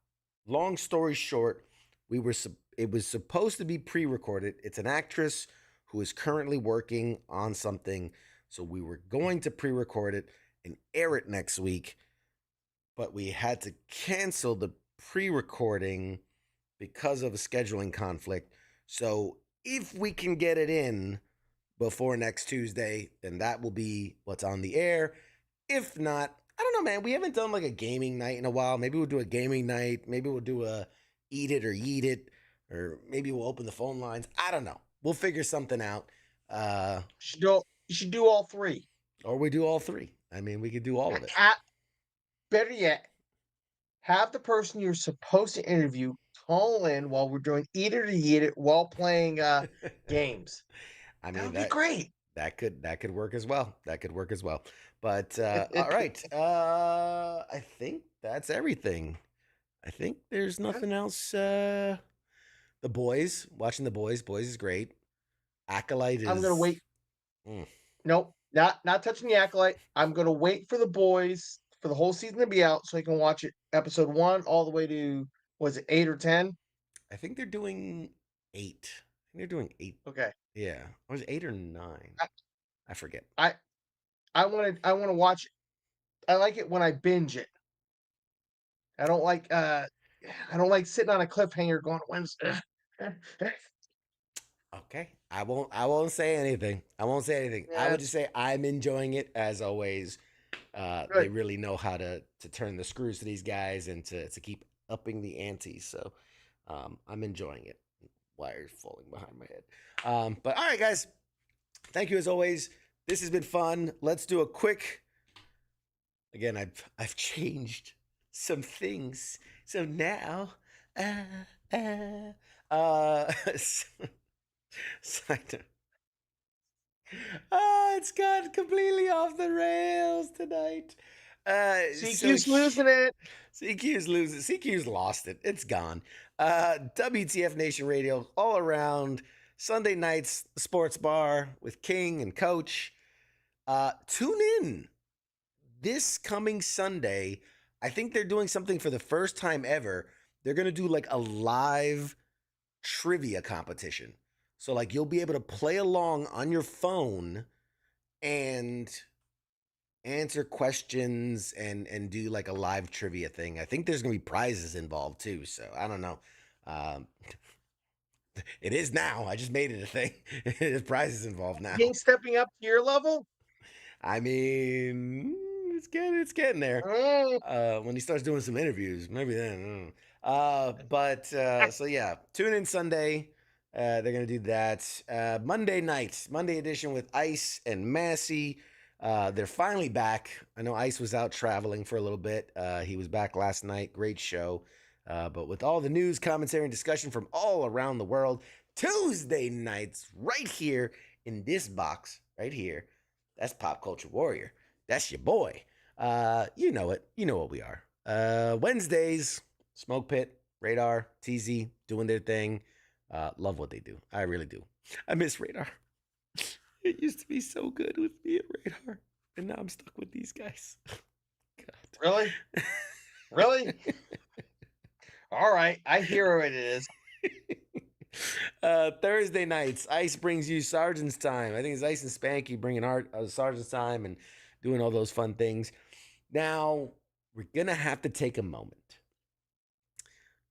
[SPEAKER 1] Long story short, it was supposed to be pre-recorded. It's an actress who is currently working on something, so we were going to pre-record it and air it next week, but we had to cancel the pre-recording because of a scheduling conflict. So if we can get it in before next Tuesday, then that will be what's on the air. If not, I don't know, man. We haven't done like a gaming night in a while. Maybe we'll do a gaming night. Maybe we'll do a eat it or yeet it, or maybe we'll open the phone lines. I don't know. We'll figure something out.
[SPEAKER 2] You should do all three.
[SPEAKER 1] Or we do all three. I mean, we could do all of it.
[SPEAKER 2] Better yet, have the person you're supposed to interview call in while we're doing eat it or eat it while playing games.
[SPEAKER 1] I
[SPEAKER 2] That
[SPEAKER 1] mean
[SPEAKER 2] would be great.
[SPEAKER 1] that could work as well. That could work as well. But all right. I think that's everything. I think there's nothing else. The boys, watching the boys. Boys is great. Acolyte is.
[SPEAKER 2] I'm gonna wait.
[SPEAKER 1] Mm.
[SPEAKER 2] Nope, not touching the acolyte. I'm gonna wait for the boys for the whole season to be out so I can watch it episode 1 all the way to, was it 8 or 10?
[SPEAKER 1] I think they're doing 8. I think they're doing 8.
[SPEAKER 2] Okay.
[SPEAKER 1] Yeah, or was it 8 or 9? I forget.
[SPEAKER 2] I want to watch. I like it when I binge it. I don't like sitting on a cliffhanger going, when's
[SPEAKER 1] Okay, I won't say anything. I won't say anything. I
[SPEAKER 2] Yeah,
[SPEAKER 1] would just say I'm enjoying it as always. They
[SPEAKER 2] good.
[SPEAKER 1] really know how to turn the screws to these guys and to keep upping the ante. So I'm enjoying it. Wires falling behind my head. But all right, guys. Thank you as always. This has been fun. Let's do a quick. Again, I've changed some things. So now, side note. It's gone completely off the rails tonight.
[SPEAKER 2] CQ's losing it.
[SPEAKER 1] CQ's losing. CQ's lost it. It's gone. WTF Nation Radio all around. Sunday nights, sports bar with King and Coach. Tune in this coming Sunday. I think they're doing something for the first time ever. They're going to do like a live trivia competition. So like you'll be able to play along on your phone and answer questions and do like a live trivia thing. I think there's gonna be prizes involved too. So I don't know. Um, it is now. I just made it a thing. There's prizes involved now.
[SPEAKER 2] King stepping up to your level.
[SPEAKER 1] I mean, it's getting there. When he starts doing some interviews, maybe then. So yeah, tune in Sunday. They're gonna do that. Monday edition with Ice and Massey. They're finally back. I know Ice was out traveling for a little bit. He was back last night. Great show. But with all the news, commentary, and discussion from all around the world, Tuesday nights right here in this box, right here. That's Pop Culture Warrior. That's your boy. You know it. You know what we are. Wednesdays, Smoke Pit, Radar, TZ doing their thing. Love what they do. I really do. I miss Radar. It used to be so good with me at Radar, and now I'm stuck with these guys. God.
[SPEAKER 2] Really? Really? All right, I hear what it is.
[SPEAKER 1] Thursday nights, Ice brings you Sergeant's Time. I think it's Ice and Spanky bringing Sergeant's Time and doing all those fun things. Now, we're going to have to take a moment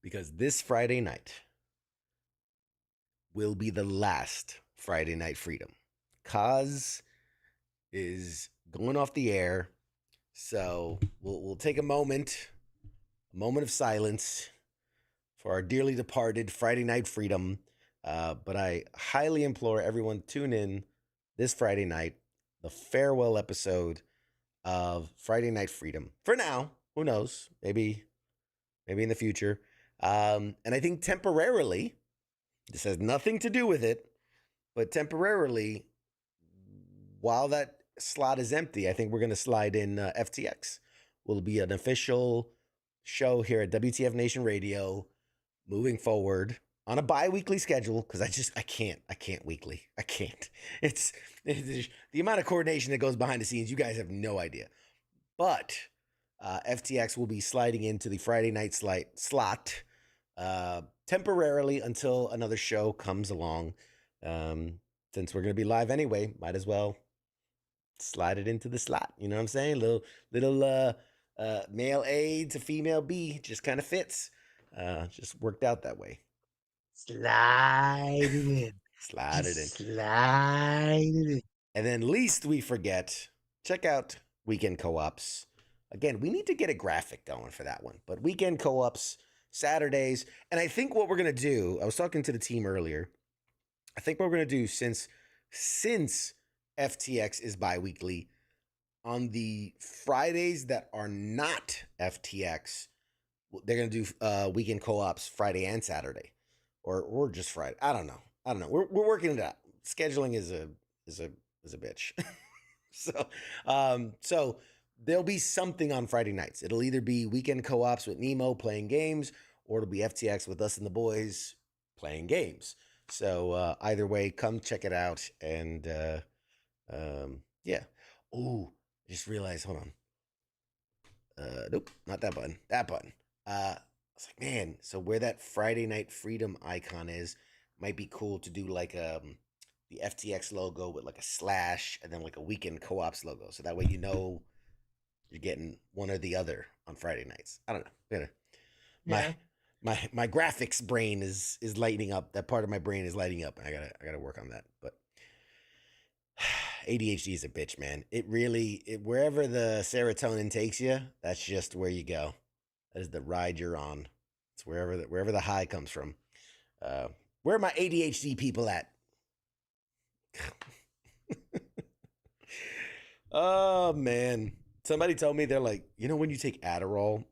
[SPEAKER 1] because this Friday night will be the last Friday Night Freedom. Kaz is going off the air, so we'll take a moment of silence for our dearly departed Friday Night Freedom. But I highly implore everyone tune in this Friday night, the farewell episode of Friday Night Freedom. For now, who knows? Maybe in the future. And I think temporarily, this has nothing to do with it, but temporarily, while that slot is empty, I think we're going to slide in FTX. Will be an official show here at WTF Nation Radio moving forward on a bi-weekly schedule, because I can't weekly. I can't. It's the amount of coordination that goes behind the scenes. You guys have no idea. But FTX will be sliding into the Friday night slot temporarily until another show comes along. Since we're going to be live anyway, might as well slide it into the slot. You know what I'm saying? Little male A to female B just kind of fits. Just worked out that way.
[SPEAKER 2] Slide it in.
[SPEAKER 1] Slide it in.
[SPEAKER 2] Slide it in.
[SPEAKER 1] And then least we forget, check out Weekend Co-ops. Again, we need to get a graphic going for that one. But Weekend Co-ops, Saturdays. And I think what we're going to do, I was talking to the team earlier. I think what we're going to do, since FTX is bi-weekly, on the Fridays that are not FTX, they're going to do Weekend Co-ops Friday and Saturday. Or just Friday. I don't know. We're working it out. Scheduling is a bitch. So there'll be something on Friday nights. It'll either be Weekend Co-ops with Nemo playing games, or it'll be FTX with us and the boys playing games. So either way, come check it out. And yeah. Oh, I just realized. Hold on. Nope, not that button. That button. I was like, man, so where that Friday Night Freedom icon is, might be cool to do like the FTX logo with like a slash and then like a Weekend Co-ops logo. So that way you know you're getting one or the other on Friday nights. I don't know.
[SPEAKER 2] Yeah.
[SPEAKER 1] My graphics brain is lighting up. That part of my brain is lighting up, and I gotta work on that. But ADHD is a bitch, man. It really, wherever the serotonin takes you, that's just where you go. That is the ride you're on. It's wherever the high comes from. Where are my ADHD people at? Oh man. Somebody told me, they're like, when you take Adderall,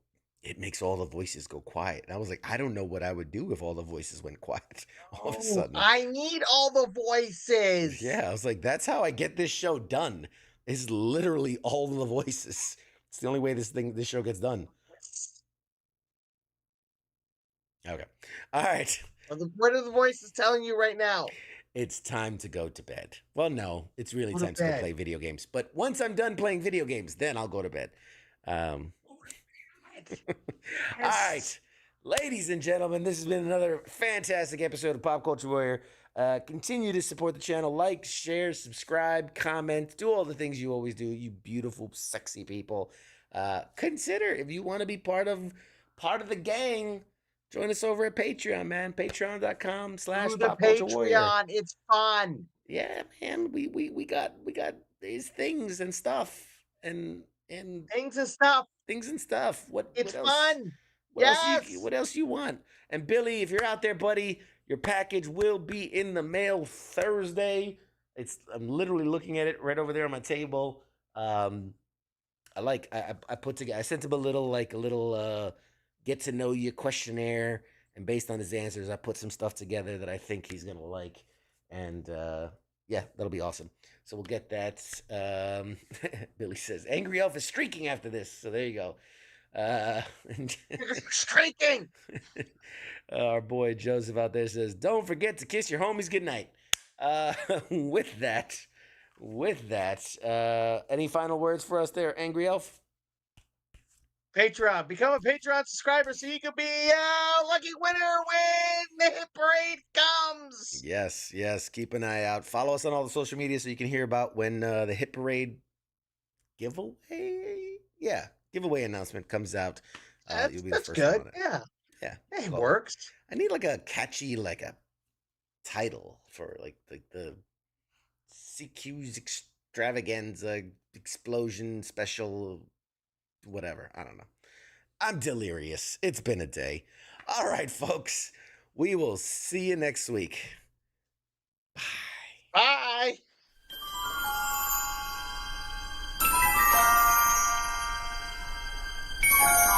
[SPEAKER 1] it makes all the voices go quiet. And I was like, I don't know what I would do if all the voices went quiet all of a sudden.
[SPEAKER 2] I need all the voices.
[SPEAKER 1] Yeah, I was like, that's how I get this show done. Is literally all the voices. It's the only way this show gets done. Okay. All right.
[SPEAKER 2] What are the voices telling you right now?
[SPEAKER 1] It's time to go to bed. Well, no, it's really time to go play video games. But once I'm done playing video games, then I'll go to bed. All right. Ladies and gentlemen, this has been another fantastic episode of Pop Culture Warrior. Continue to support the channel. Like, share, subscribe, comment. Do all the things you always do, you beautiful, sexy people. Consider, if you want to be part of the gang, join us over at Patreon, man. Patreon.com/PopCultureWarrior.
[SPEAKER 2] It's fun.
[SPEAKER 1] Yeah, man. We got these things and stuff and
[SPEAKER 2] things and stuff.
[SPEAKER 1] What
[SPEAKER 2] else?
[SPEAKER 1] Fun. What else you want? And Billy, if you're out there, buddy, your package will be in the mail Thursday. I'm literally looking at it right over there on my table. I sent him a little get to know you questionnaire, and based on his answers, I put some stuff together that I think he's gonna like. And Yeah, that'll be awesome. So we'll get that. Billy says Angry Elf is streaking after this. So there you go.
[SPEAKER 2] Streaking.
[SPEAKER 1] Our boy Joseph out there says, "Don't forget to kiss your homies goodnight." With that, any final words for us there, Angry Elf?
[SPEAKER 2] Patreon. Become a Patreon subscriber so you can be a lucky winner when the hit parade comes.
[SPEAKER 1] Yes. Keep an eye out. Follow us on all the social media so you can hear about when the hit parade giveaway announcement comes out. You'll be the first
[SPEAKER 2] good.
[SPEAKER 1] one on it.
[SPEAKER 2] Yeah,
[SPEAKER 1] Yeah,
[SPEAKER 2] it
[SPEAKER 1] cool.
[SPEAKER 2] works.
[SPEAKER 1] I need like a catchy a title for like the CQ's extravaganza explosion special, whatever. I don't know. I'm delirious. It's been a day. All right, folks. We will see you next week. Bye.
[SPEAKER 2] Bye.